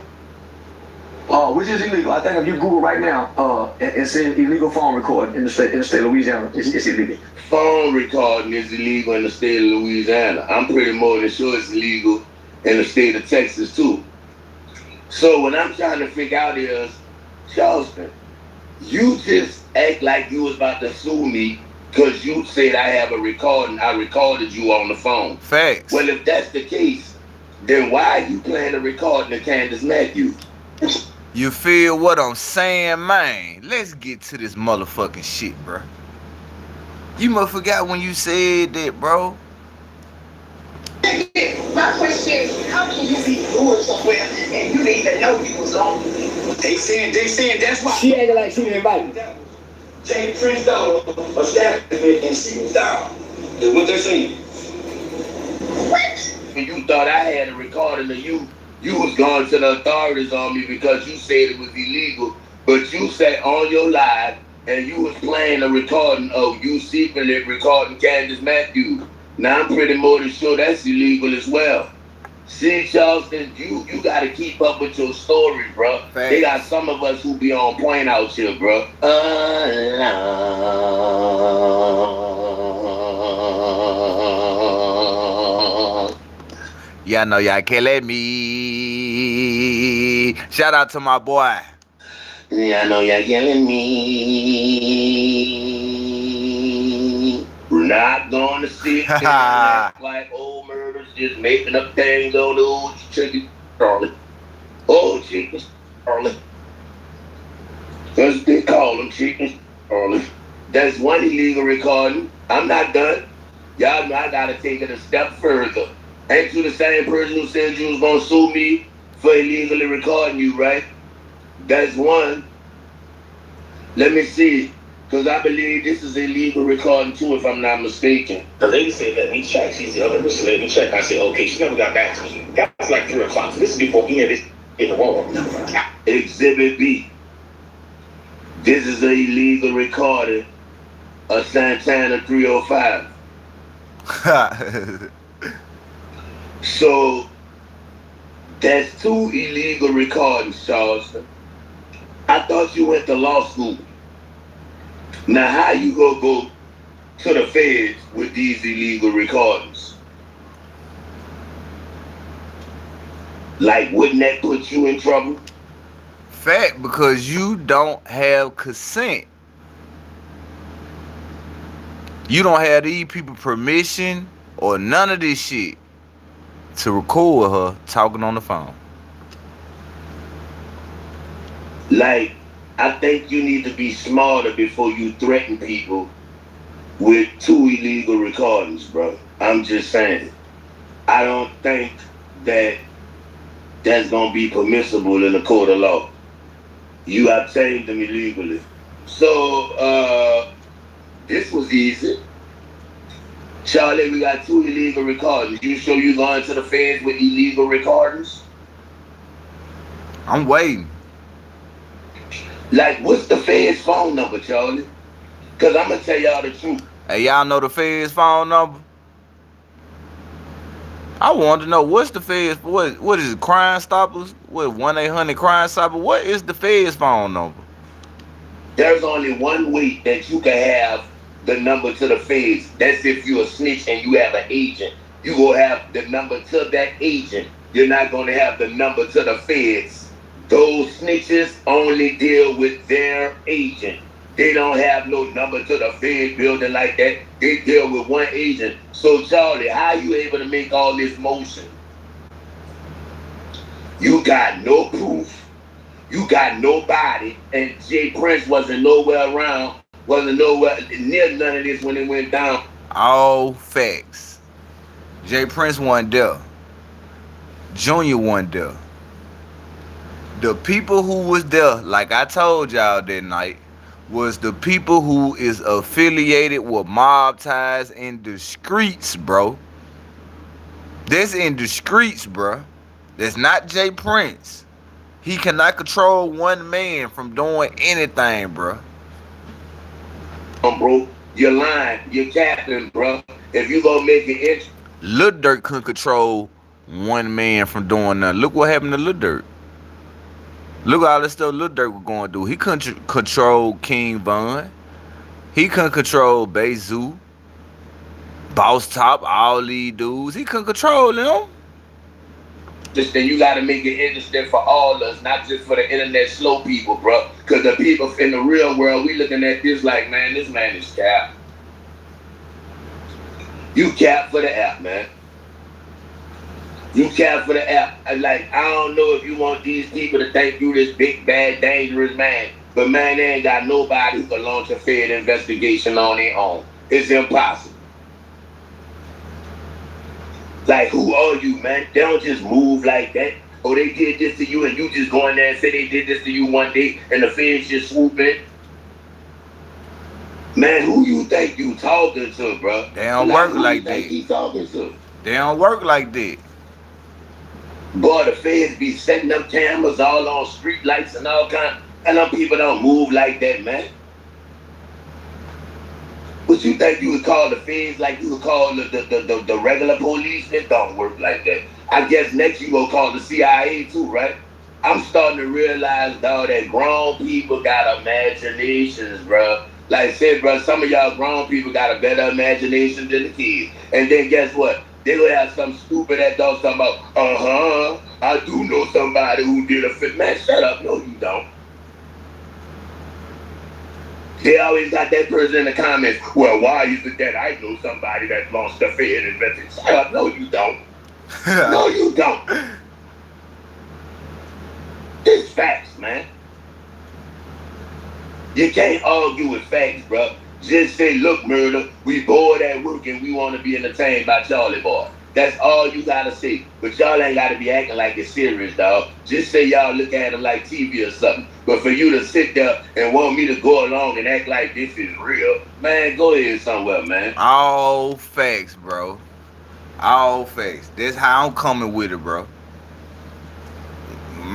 Which is illegal? I think if you Google right now, it's an illegal phone recording in the state of Louisiana. It's illegal. Phone recording is illegal in the state of Louisiana. I'm pretty more than sure it's illegal in the state of Texas too. So what I'm trying to figure out is, Charleston, you just act like you was about to sue me because you said I have a recording. I recorded you on the phone. Facts. Well, if that's the case, then why are you playing a recording of Candace Matthews? You feel what I'm saying, man? Let's get to this motherfucking shit, bro. You must forgot when you said that, bro. My question is, how can you be going somewhere and you didn't even know you was on? They saying that's why. She acted like she didn't invite me. Jane Prince Dollar establishment and she was down. That's what they're saying. What? And you thought I had a recording of you. You was going to the authorities on me because you said it was illegal. But you sat on your live and you was playing a recording of you secretly recording Candace Matthews. Now I'm pretty more than sure that's illegal as well. See, Charleston, you gotta keep up with your story, bro. Thanks. They got some of us who be on point out here, bro. Y'all know y'all killing me. Shout out to my boy. Yeah, I know y'all killing me. We're not gonna sit there and act like old murders just making up things on the old chicken Charlie. Old chicken Charlie. That's what they call them, chicken Charlie. That's one illegal recording. I'm not done. Y'all know I gotta take it a step further. Ain't you the same person who said you was gonna sue me for illegally recording you, right? That's one. Let me see, because I believe this is illegal recording too, if I'm not mistaken. The lady said, let me check. She said, okay, let me check. I said, okay. She never got back to me. That was like 3 o'clock. So this is before we had this in the wall. Exhibit B. This is an illegal recording of Santana 305. So, that's 2 illegal recordings, Charleston. I thought you went to law school. Now, how you gonna go to the feds with these illegal recordings? Like, wouldn't that put you in trouble? Fact, because you don't have consent. You don't have these people permission or none of this shit to record her talking on the phone. Like, I think you need to be smarter before you threaten people with 2 illegal recordings, bro. I'm just saying. I don't think that that's gonna be permissible in the court of law. You obtained them illegally. So, this was easy. Charlie, we got 2 illegal recordings. You sure you going to the feds with illegal recordings? I'm waiting. Like, what's the feds phone number, Charlie? Because I'm going to tell y'all the truth. Hey, y'all know the feds phone number? I wanted to know, what's the feds, what is it, Crime Stoppers? What, 1-800 Crime Stopper? What is the feds phone number? There's only one way that you can have the number to the feds. That's if you're a snitch and you have an agent. You will have the number to that agent. You're not going to have the number to the feds. Those snitches only deal with their agent. They don't have no number to the Fed building like that. They deal with one agent. So, Charlie, how you able to make all this motion? You got no proof. You got nobody. And Jay Prince wasn't nowhere around. Wasn't nowhere near none of this when it went down. All facts. Jay Prince wasn't there. Junior wasn't there. The people who was there, like I told y'all that night, was the people who is affiliated with mob ties in the streets, bro. That's in the streets, bro. That's not Jay Prince. He cannot control one man from doing anything, bro. Bro, you're lying. You're capping, bro. If you gonna make an inch. Lil Durk couldn't control one man from doing nothing. Look what happened to Lil Durk. Look at all the stuff Lil Durk was going to do. He couldn't control King Von. He couldn't control Bezoo, Boss Top, all these dudes. He couldn't control them. Just then you got to make it interesting for all of us, not just for the internet slow people, bro. Because the people in the real world, we looking at this like, man, this man is cap. You cap for the app, man. You cap for the app. Like, I don't know if you want these people to think you this big, bad, dangerous man. But, man, they ain't got nobody who can launch a Fed investigation on their own. It's impossible. Like, who are you, man? They don't just move like that. Or they did this to you and you just go in there and say they did this to you one day and the Feds just swoop in. Man, who you think you talking to, bro? They don't work like that. He talking to? They don't work like that. Boy, the feds be setting up cameras all on street lights and all kind. And them people don't move like that, man. But you think you would call the feds like you would call the regular police? It don't work like that. I guess next you gonna call the CIA too, right? I'm starting to realize, dog, that grown people got imaginations, bro. Like I said, bro, some of y'all grown people got a better imagination than the kids. And then guess what? They gonna have some stupid ass dog talking about, I do know somebody who did a fit. Man, shut up. No, you don't. They always got that person in the comments. Well, why is it that I know somebody that launched a Fed investigation? Shut up. No, you don't. No, you don't. It's facts, man. You can't argue with facts, bro. Just say, look, murder, we bored at work and we want to be entertained by Charlie Boy. That's all you got to say. But y'all ain't got to be acting like it's serious, dog. Just say y'all look at him like TV or something. But for you to sit there and want me to go along and act like this is real, man, go ahead somewhere, man. All facts, bro. All facts. That's how I'm coming with it, bro.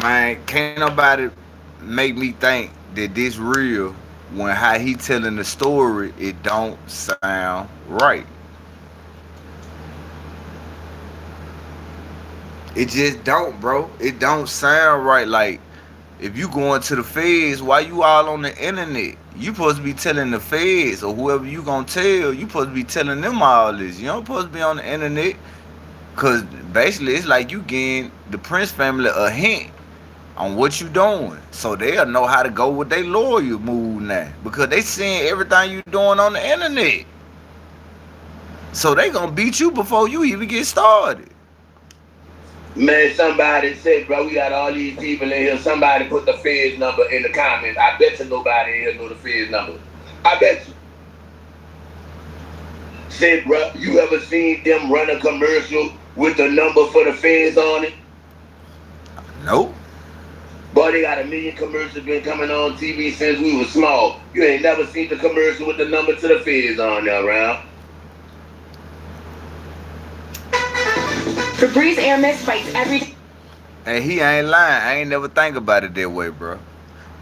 Man, can't nobody make me think that this real when how he telling the story, it don't sound right. It just don't, bro. It don't sound right. Like, if you going to the feds, why you all on the internet? You supposed to be telling the feds or whoever you gonna tell, you supposed to be telling them all this. You don't supposed to be on the internet. Cause basically it's like you getting the Prince family a hint on what you doing. So they'll know how to go with their lawyer move now. Because they seeing everything you doing on the internet. So they gonna beat you before you even get started. Man, somebody said, bro, we got all these people in here. Somebody put the Fed's number in the comments. I bet you nobody in here know the Fed's number. I bet you. Said, bro, you ever seen them run a commercial with the number for the Feds on it? Nope. Boy, they got a million commercials been coming on TV since we was small. You ain't never seen the commercial with the number to the Feds on there, around. Febreze Air Mist fights every day. And he ain't lying. I ain't never think about it that way, bro.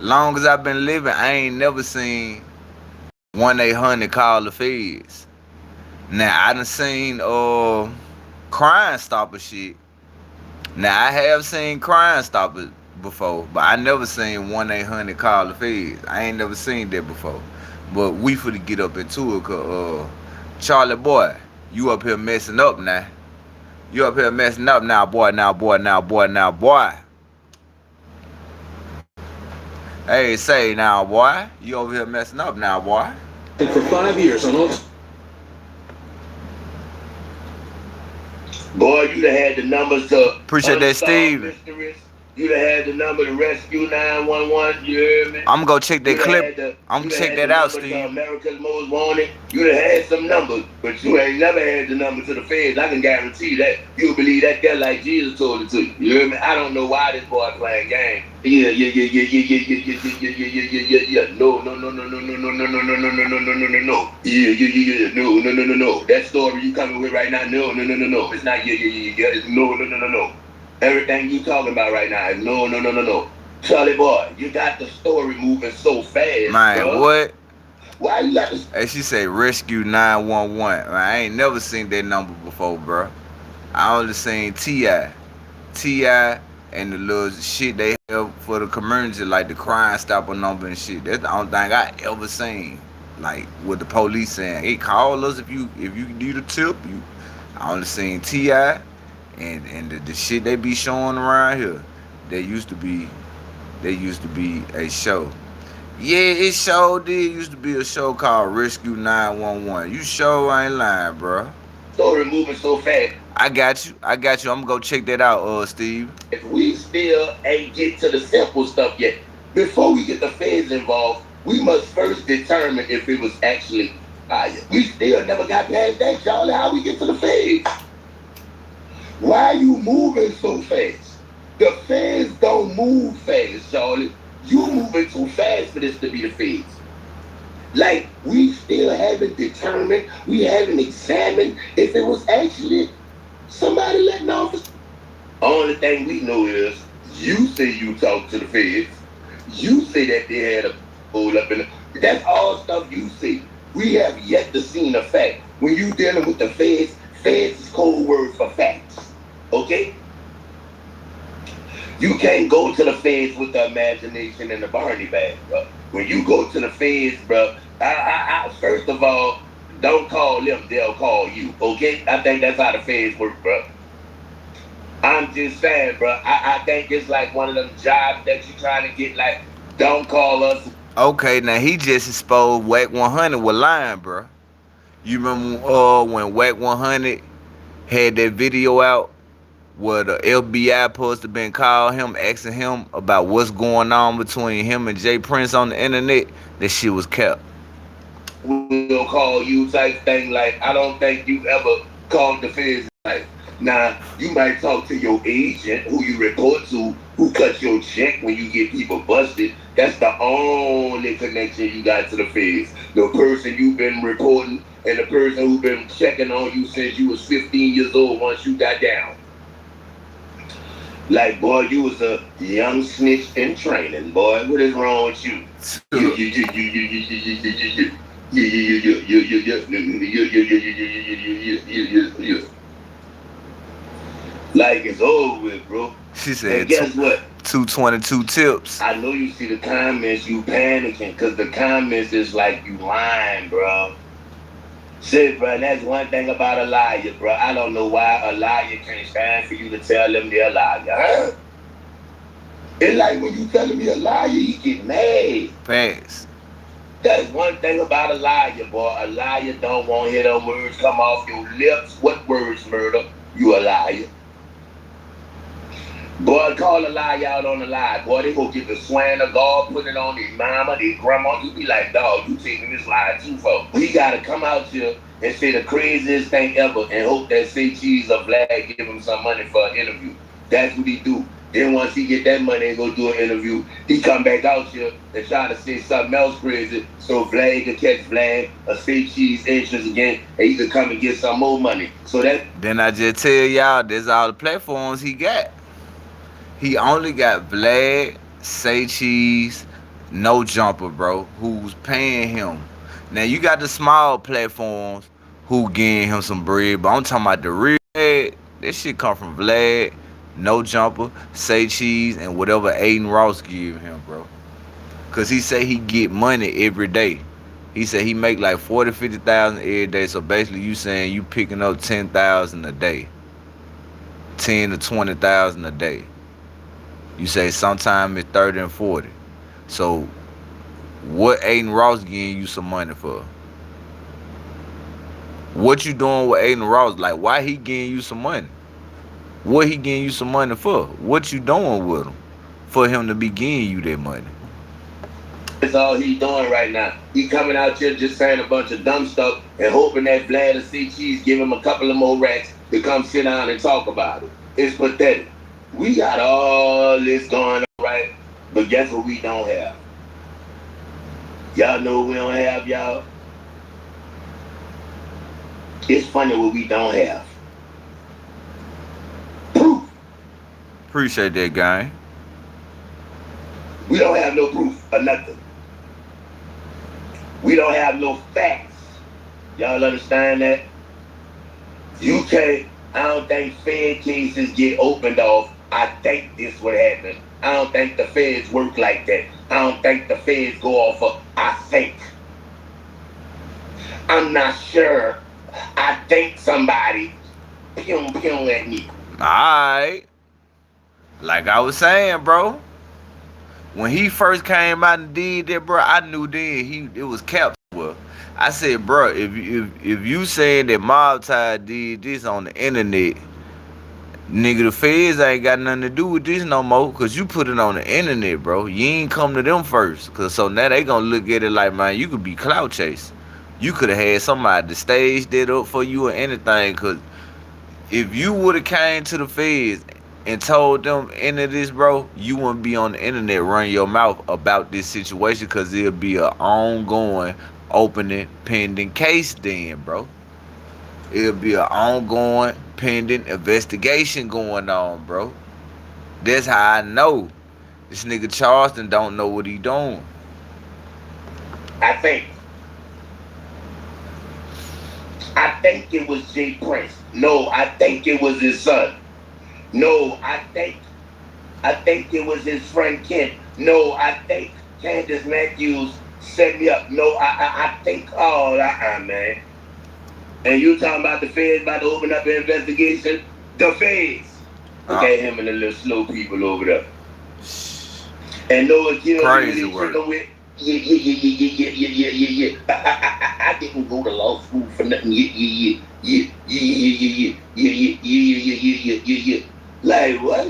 Long as I've been living, I ain't never seen 1-800 call the feds. Now I done seen Crime Stopper shit. Now I have seen Crime Stopper before, but I never seen 1-800 call the feds. I ain't never seen that before. But we finna get up into it, cause Charlie boy, you up here messing up now. You up here messing up now, boy, now, boy, now, boy, now, boy. Hey, say now, boy. You over here messing up now, boy. For 5 years on all. Boy, you done had the numbers to Appreciate that, Steve. mysteries. You done had the number to rescue 911. You hear me? I'm gonna check that clip. I'm gonna check that out, Steve. America's Most Wanted. You done had some numbers, but you ain't never had the number to the feds. I can guarantee that. You'll believe that guy like Jesus told it to you. You hear me? I don't know why this boy playing game. Yeah. No. Yeah. No. That story you coming with right now, no. It's not yeah. It's no. Everything you talking about right now is no. Charlie boy, you got the story moving so fast, Man, bro. what? Why you got this? Hey, she say rescue 911. Man, I ain't never seen that number before, bro. I only seen T.I. And the little shit they have for the community, like the Crime Stopper number and shit. That's the only thing I ever seen. Like with the police saying, "Hey, call us if you need a tip." I only seen T.I. and the shit they be showing around here. There used to be a show. Yeah, it sure did used to be a show called Rescue 911. You sure ain't lying, bro. Story moving so fast. I got you. I'm gonna go check that out, Steve. If we still ain't get to the simple stuff yet, before we get the feds involved, we must first determine if it was actually fire. We still never got past that, Charlie. How we get to the feds? Why you moving so fast? The feds don't move fast, Charlie. You moving too fast for this to be the feds. Like, we still haven't determined, we haven't examined if it was actually somebody letting off. Only thing we know is, you say you talked to the feds. You say that they had a hold up in the... That's all stuff you say. We have yet to see the fact. When you dealing with the feds is code word for facts. Okay? You can't go to the feds with the imagination and the Barney bag, bro. When you go to the feds, bro, I first of all, don't call them, they'll call you, okay? I think that's how the feds work, bro. I'm just saying, bro, I think it's like one of them jobs that you trying to get, like, don't call us. Okay, now he just exposed Whack 100 with lying, bro. You remember when Whack 100 had that video out where the FBI supposed to been calling him, asking him about what's going on between him and Jay Prince on the internet? That shit was kept. We'll call you type thing. Like, I don't think you ever called the feds. Like, now, you might talk to your agent who you report to, who cuts your check when you get people busted. That's the only connection you got to the feds. The person you've been reporting and the person who's been checking on you since you was 15 years old once you got down. Like, boy, you was a young snitch in training, boy. What is wrong with you? Like, it's over with, bro. She said, and guess what? 222 tips. I know you see the comments, you panicking, because the comments is like you lying, bro. Shit, bro, that's one thing about a liar, bro. I don't know why a liar can't stand for you to tell them they're a liar, huh? It's like when you telling me a liar, you get mad. Facts. That's one thing about a liar, boy. A liar don't want to hear them words come off your lips. What words, murder? You a liar. Boy, call a lie out on the lie. Boy, they go get the swang of God, put it on their mama, their grandma. You be like, dog, you taking this lie too far. We gotta come out here and say the craziest thing ever and hope that say cheese or Vlad give him some money for an interview. That's what he do. Then once he get that money and go do an interview, he come back out here and try to say something else crazy so Vlad can catch Vlad or say cheese interest again and he could come and get some more money. So that... Then I just tell y'all, there's all the platforms he got. He only got Vlad, Say Cheese, No Jumper, bro, who's paying him. Now, you got the small platforms who getting him some bread, but I'm talking about the real bread. This shit come from Vlad, No Jumper, Say Cheese, and whatever Aiden Ross give him, bro. Because he say he get money every day. He said he make like 40, 50,000 every day. So basically you saying you picking up 10,000 a day. 10 to 20,000 a day. You say sometime it's 30 and 40. So what Aiden Ross getting you some money for? What you doing with Aiden Ross? Like, why he getting you some money? What he getting you some money for? What you doing with him for him to be getting you that money? That's all he doing right now. He coming out here just saying a bunch of dumb stuff and hoping that Vlad or C Cheese give him a couple of more racks to come sit down and talk about it. It's pathetic. We got all this going on, right? But guess what we don't have? Y'all know what we don't have, y'all? It's funny what we don't have. Proof. Appreciate that, guy. We don't have no proof or nothing. We don't have no facts. Y'all understand that? You can't, I don't think Fed cases get opened off. I think this would happen. I don't think the feds work like that. I don't think the feds go off of, I think. I'm not sure. I think somebody pew at me. Alright. Like I was saying, bro. When he first came out and did that, bro, I knew then it was capped. Well, I said, bro, if you saying that Mob Tide did this on the internet, nigga, the feds ain't got nothing to do with this no more, because you put it on the internet, bro. You ain't come to them first. Cause so now they gonna look at it like, man, you could be clout chasing. You could have had somebody to stage that up for you or anything, because if you would have came to the feds and told them into this, bro, you wouldn't be on the internet running your mouth about this situation, because it'll be an ongoing, opening, pending case then, bro. It'll be an ongoing, pending investigation going on, bro. That's how I know this nigga Charleston don't know what he doing. I think it was Jay Prince. No, I think it was his son. No, I think it was his friend Kent. No, I think Candace Matthews set me up. No, I think, man. And you talking about the feds about to open up an investigation? The feds. Look at him and the little slow people over there. And Noah Kill crazy work. With. Yeah. I didn't go to law school for nothing. Yeah. Like what?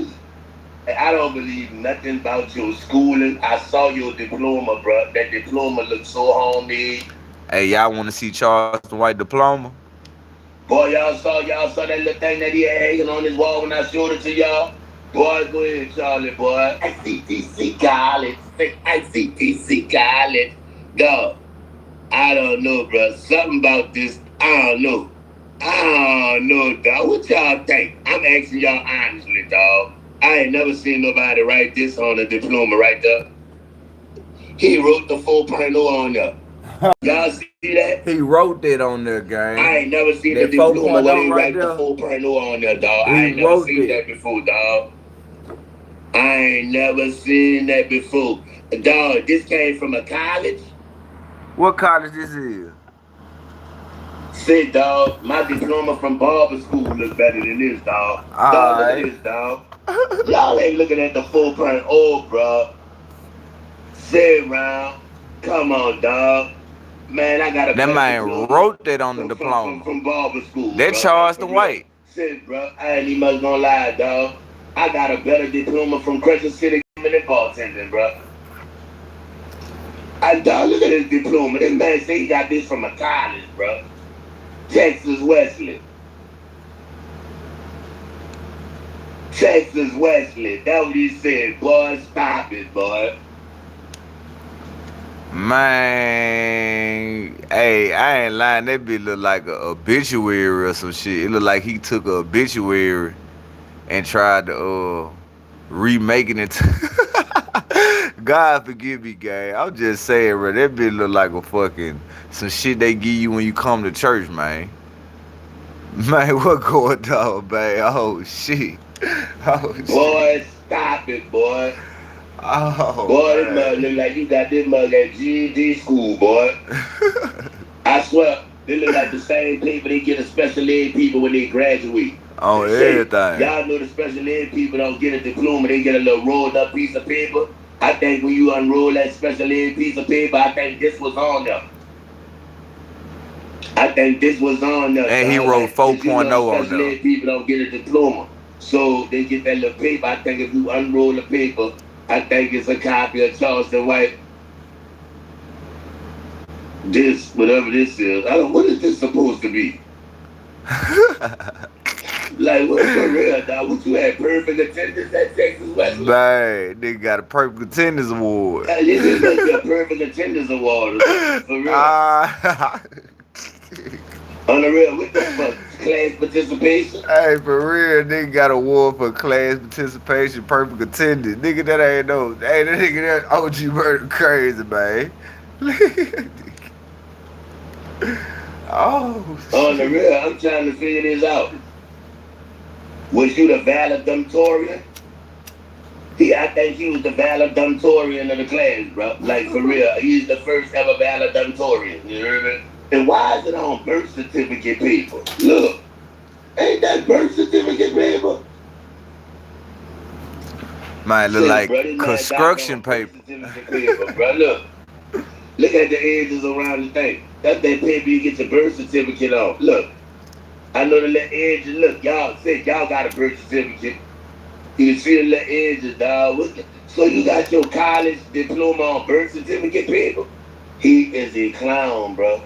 I don't believe nothing about your schooling. I saw your diploma, bro. That diploma looks so homemade. Hey, y'all want to see Charleston White diploma? Boy, y'all saw that little thing that he had hanging on his wall when I showed it to y'all? Boy, go ahead, Charlie, boy. ICTC college. Dog, I don't know, bro. Something about this, I don't know, dog. What y'all think? I'm asking y'all honestly, dog. I ain't never seen nobody write this on a diploma right there. He wrote the 4.0 on there. Y'all see that? He wrote that on there, gang. I ain't never seen the diploma where he write the 4.0 on there, dog. I ain't never seen that before, dog. I ain't never seen that before. Dog, this came from a college? What college this is? Say, dog, my diploma from barber school look better than this, dog. Dog, look at Alright. this, dog. Y'all ain't looking at the 4.0, bro. Say, round. Come on, dog. Man, I got a That better man diploma wrote that on the diploma. from barber school, That bro. Like, for Charleston real. White. Say, bro, I ain't even much gonna lie, dog. I got a better diploma from Crescent City than bartending, bro. Dog, look at this diploma. This man say he got this from a college, bro. Texas Wesley. Texas Wesley. That's what he said. Boy, stop it, boy. Man, hey, I ain't lying. That bitch look like a obituary or some shit. It look like he took a obituary and tried to remake it into. God forgive me, gang. I'm just saying, bro. That bitch look like a fucking some shit they give you when you come to church, man. Man, what going on, man? Oh shit. Oh shit. Boy, stop it, boy. Oh, Boy, this man. mug look like you got this mug at GED school, boy. I swear, they look like the same paper they get a special ed people when they graduate. On Say, everything. y'all know the special ed people don't get a diploma, they get a little rolled up piece of paper. I think when you unroll that special ed piece of paper, I think this was on there. I think this was on there. And he dog. wrote Like, 'cause you 4.0 know on special there. ed people don't get a diploma. So they get that little paper. I think if you unroll the paper, I think it's a copy of Charleston White. This, whatever this is. What is this supposed to be? Like, what for real, dog? What you had perfect attendance at Texas West? Man, they got a perfect attendance award. This is like a perfect attendance award. For real. On the real, what the fuck? Class participation? Hey, for real, nigga got an award for class participation, perfect attendance. Nigga, that ain't no. Hey, that nigga, that OG murder crazy, man. Oh, On the real, I'm trying to figure this out. Was you the valedictorian? I think he was the valedictorian of the class, bro. Like, for real. He's the first ever valedictorian. You hear me? And why is it on birth certificate paper? Look. Ain't that birth certificate paper? man, look Shit, like bro, this man construction got on birth paper. certificate paper, bro. Look at the edges around the thing. That's that paper you get your birth certificate on. Look. I know the little edges. Look, y'all said y'all got a birth certificate. You can see the little edges, dog. So you got your college diploma on birth certificate paper? He is a clown, bro.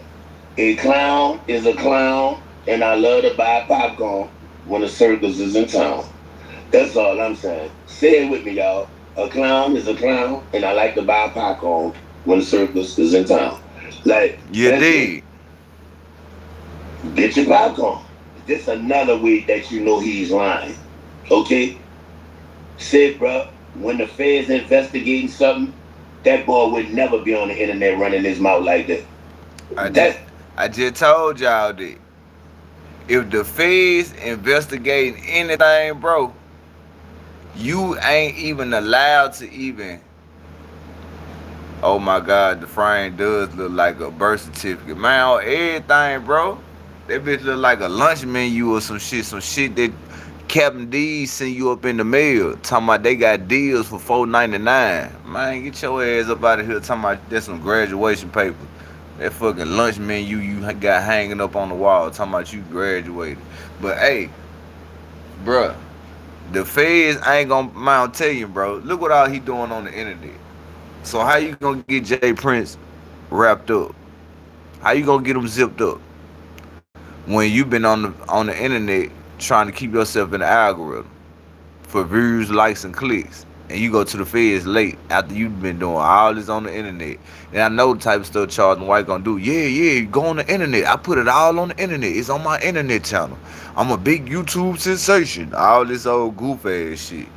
A clown is a clown, and I love to buy popcorn when the circus is in town. That's all I'm saying. Say it with me, y'all. A clown is a clown, and I like to buy popcorn when the circus is in town. Like, You that's did. it. Get your popcorn. This another way that you know he's lying. Okay? Say, bro, when the feds investigating something, that boy would never be on the internet running his mouth like that. I just told y'all that. If the feds investigating anything, bro, you ain't even allowed to even. Oh my God, the frame does look like a birth certificate. Man, on everything, bro. That bitch look like a lunch menu or some shit that Captain D's send you up in the mail. Talking about they got deals for $4.99. Man, get your ass up out of here talking about that's some graduation paper. That fucking lunch menu you got hanging up on the wall talking about you graduated. But hey, bruh, the feds ain't gonna mind tell you, bro. Look what all he doing on the internet. So how you gonna get Jay Prince wrapped up? How you gonna get him zipped up? When you been on the internet trying to keep yourself in the algorithm for views, likes, and clicks. And you go to the feds late after you've been doing all this on the internet. And I know the type of stuff Charleston White gonna do. Yeah, go on the internet. I put it all on the internet. It's on my internet channel. I'm a big YouTube sensation. All this old goof ass shit.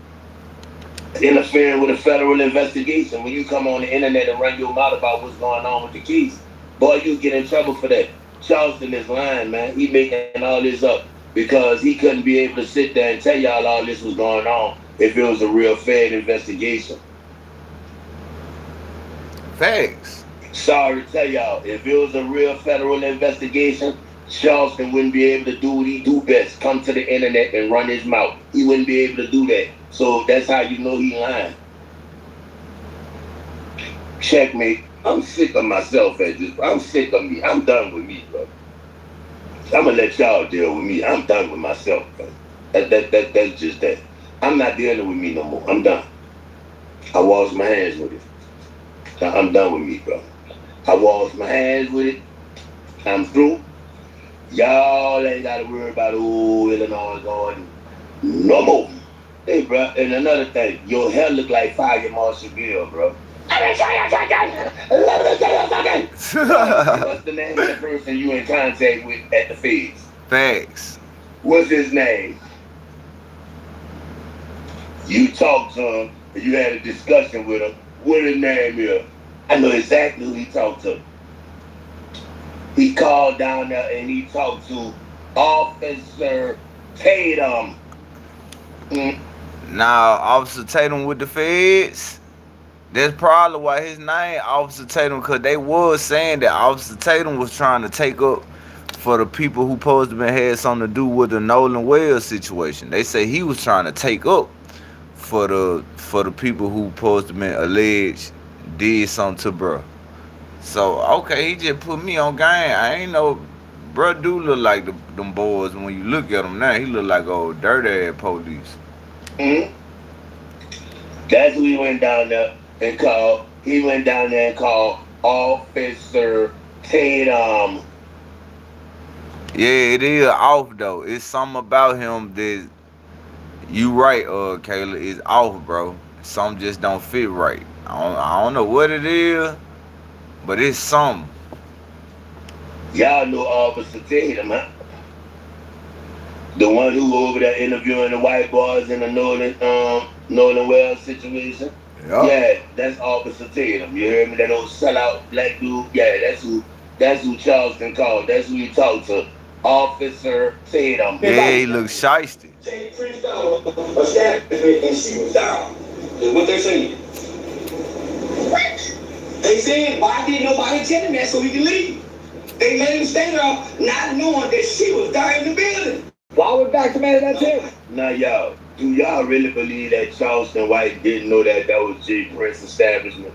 Interfering with a federal investigation. When you come on the internet and run your mouth about what's going on with the case, boy, you get in trouble for that. Charleston is lying, man. He making all this up because he couldn't be able to sit there and tell y'all all this was going on if it was a real Fed investigation. Facts. Sorry to tell y'all, if it was a real federal investigation, Charleston wouldn't be able to do what he do best, come to the internet and run his mouth. He wouldn't be able to do that. So that's how you know he lying. Checkmate. I'm sick of myself at this. I'm sick of me. I'm done with me, bro. I'm gonna let y'all deal with me. I'm done with myself, bro. That's just that. I'm not dealing with me no more. I'm done. I wash my hands with it. I'm done with me, bro. I wash my hands with it. I'm through. Y'all ain't gotta worry about Illinois going no more. Hey, bro, and another thing, your hair look like Fire Marshal Bill, bro. What's the name of the person you in contact with at the feds? Facts. What's his name? You talked to him, and you had a discussion with him. What his name is? I know exactly who he talked to. He called down there and he talked to Officer Tatum. Now, Officer Tatum with the feds. That's probably why his name Officer Tatum, because they was saying that Officer Tatum was trying to take up for the people who supposed to have had something to do with the Nolan Wells situation. They say he was trying to take up for the people who supposed to have been alleged did something to bro. So okay, he just put me on game. I ain't know, bro. Do look like them boys, and when you look at him now, he look like old dirty ass police. That's who he went down there and called. He went down there and called Officer Tatum. Yeah, it is off though. It's something about him that you right, Kayla, is off, bro. Something just don't fit right. I don't know what it is, but it's something. Y'all know Officer Tatum, huh? The one who over there interviewing the white boys in the Nolan Wells situation. Yep. Yeah, that's Officer Tatum. You hear me? That old sellout black dude. Yeah, that's who Charleston called. That's who he talked to. Officer Tatum. Yeah, he looks shiesty. Say Prince down establishment and she was down. Is what they're saying. What? They saying, why didn't nobody tell him that so he could leave? They let him stay there not knowing that she was there in the building. Why would Dr. Man not tell me? Now y'all, do y'all really believe that Charleston White didn't know that was J. Prince establishment?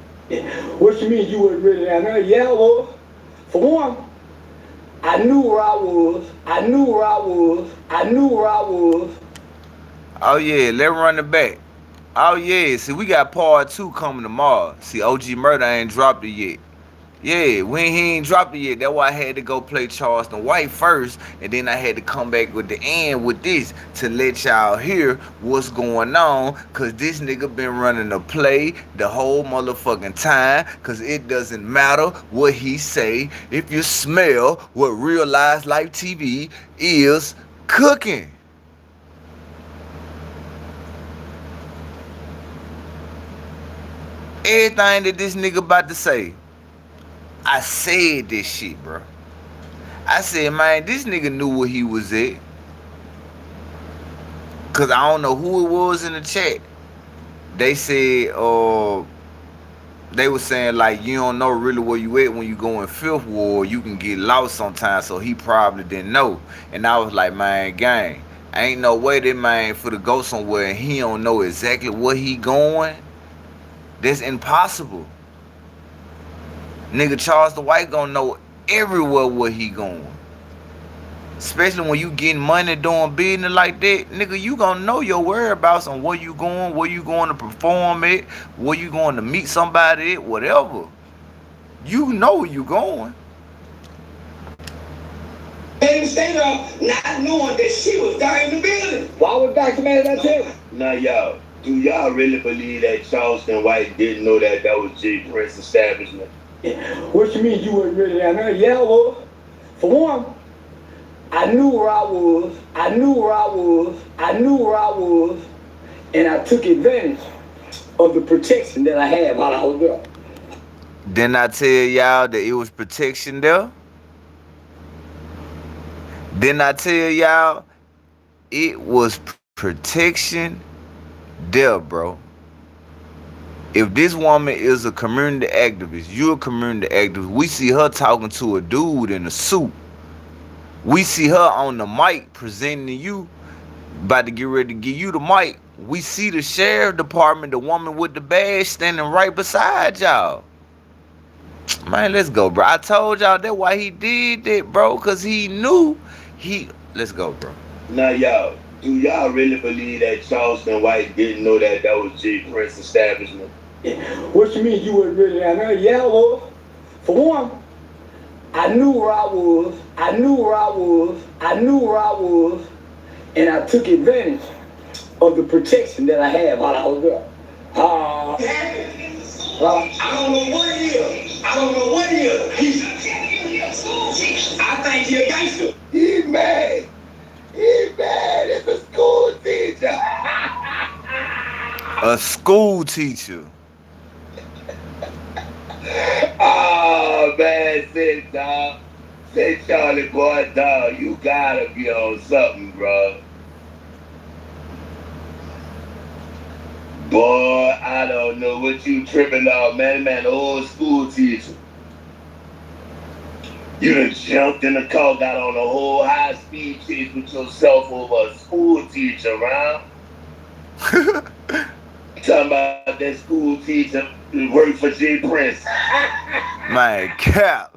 What you mean you wasn't really down there? Yeah, well, for one, I knew where I was. Oh yeah, let's run it back. Oh yeah, see we got part 2 coming tomorrow. See OG Murder ain't dropped it yet. Yeah, when he ain't dropped it yet, that's why I had to go play Charleston White first, and then I had to come back with the end with this to let y'all hear what's going on, cause this nigga been running the play the whole motherfucking time, cause it doesn't matter what he say if you smell what Real Lives Life TV is cooking. Everything that this nigga about to say, I said this shit, bro. I said, man, this nigga knew where he was at. Cause I don't know who it was in the chat. They said, they were saying like you don't know really where you at when you go in Fifth Ward. You can get lost sometimes, so he probably didn't know. And I was like, man, gang, ain't no way that man for to go somewhere and he don't know exactly where he going. That's impossible. Nigga, Charleston White gonna know everywhere where he going. Especially when you getting money doing business like that. Nigga, you gonna know your whereabouts on where you going to perform at, where you going to meet somebody at, whatever. You know where you going. Let him stay there not knowing that she was there in the building. Why would Dr. Man not tell me? Now y'all, do y'all really believe that Charleston White didn't know that was J. Prince establishment? What you mean you wasn't really down there? Yeah, well, for one, I knew where I was, and I took advantage of the protection that I had while I was there. Didn't I tell y'all that it was protection there? Didn't I tell y'all it was protection there, bro? If this woman is a community activist, you're a community activist, we see her talking to a dude in a suit We see her on the mic presenting to you, about to get ready to give you the mic. We see the sheriff department, the woman with the badge, standing right beside y'all. Man, let's go, bro. I told y'all that's why he did that, bro, because he knew he... Let's go, bro. Now, y'all, do y'all really believe that Charleston White didn't know that was J. Prince's establishment? What you mean you wasn't really down there? Yeah, Lord. For one, I knew where I was, and I took advantage of the protection that I had while I was there. I don't know what it is. I think he a gangster. He mad. It's a school teacher. A school teacher. Oh, man, sit dog. Say, Charlie, boy, dog, you gotta be on something, bro. Boy, I don't know what you tripping off, man. Man, old school teacher. You done jumped in the car, got on a whole high-speed chase with yourself over a school teacher, right? Talking about that school teacher who worked for J. Prince. Man, cap.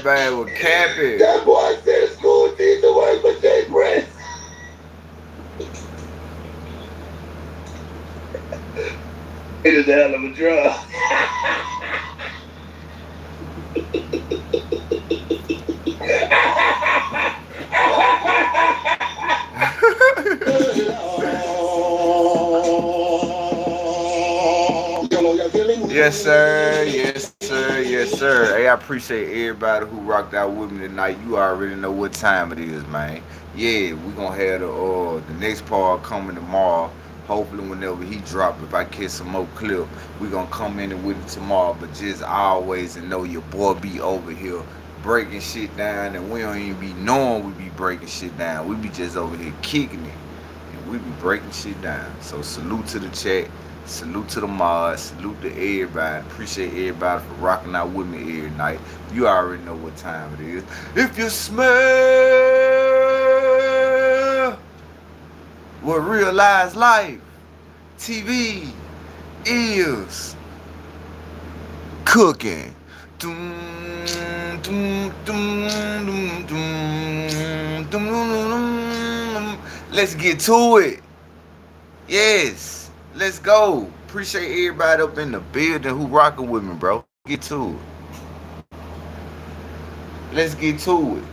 man, with capping. That boy said school teacher worked for J. Prince. It is a hell of a drug. Yes, sir. Hey, I appreciate everybody who rocked out with me tonight. You already know what time it is, man. Yeah, we gonna have the next part coming tomorrow. Hopefully, whenever he drop, if I catch some more clip, we gonna come in with it tomorrow. But just always and know your boy be over here breaking shit down, and we don't even be knowing we be breaking shit down. We be just over here kicking it, and we be breaking shit down. So salute to the chat, salute to the mods, salute to everybody. Appreciate everybody for rocking out with me every night. You already know what time it is. If you smell what realized life TV is cooking. Let's get to it. Yes, let's go. Appreciate everybody up in the building who rocking with me, bro. Get to it. Let's get to it.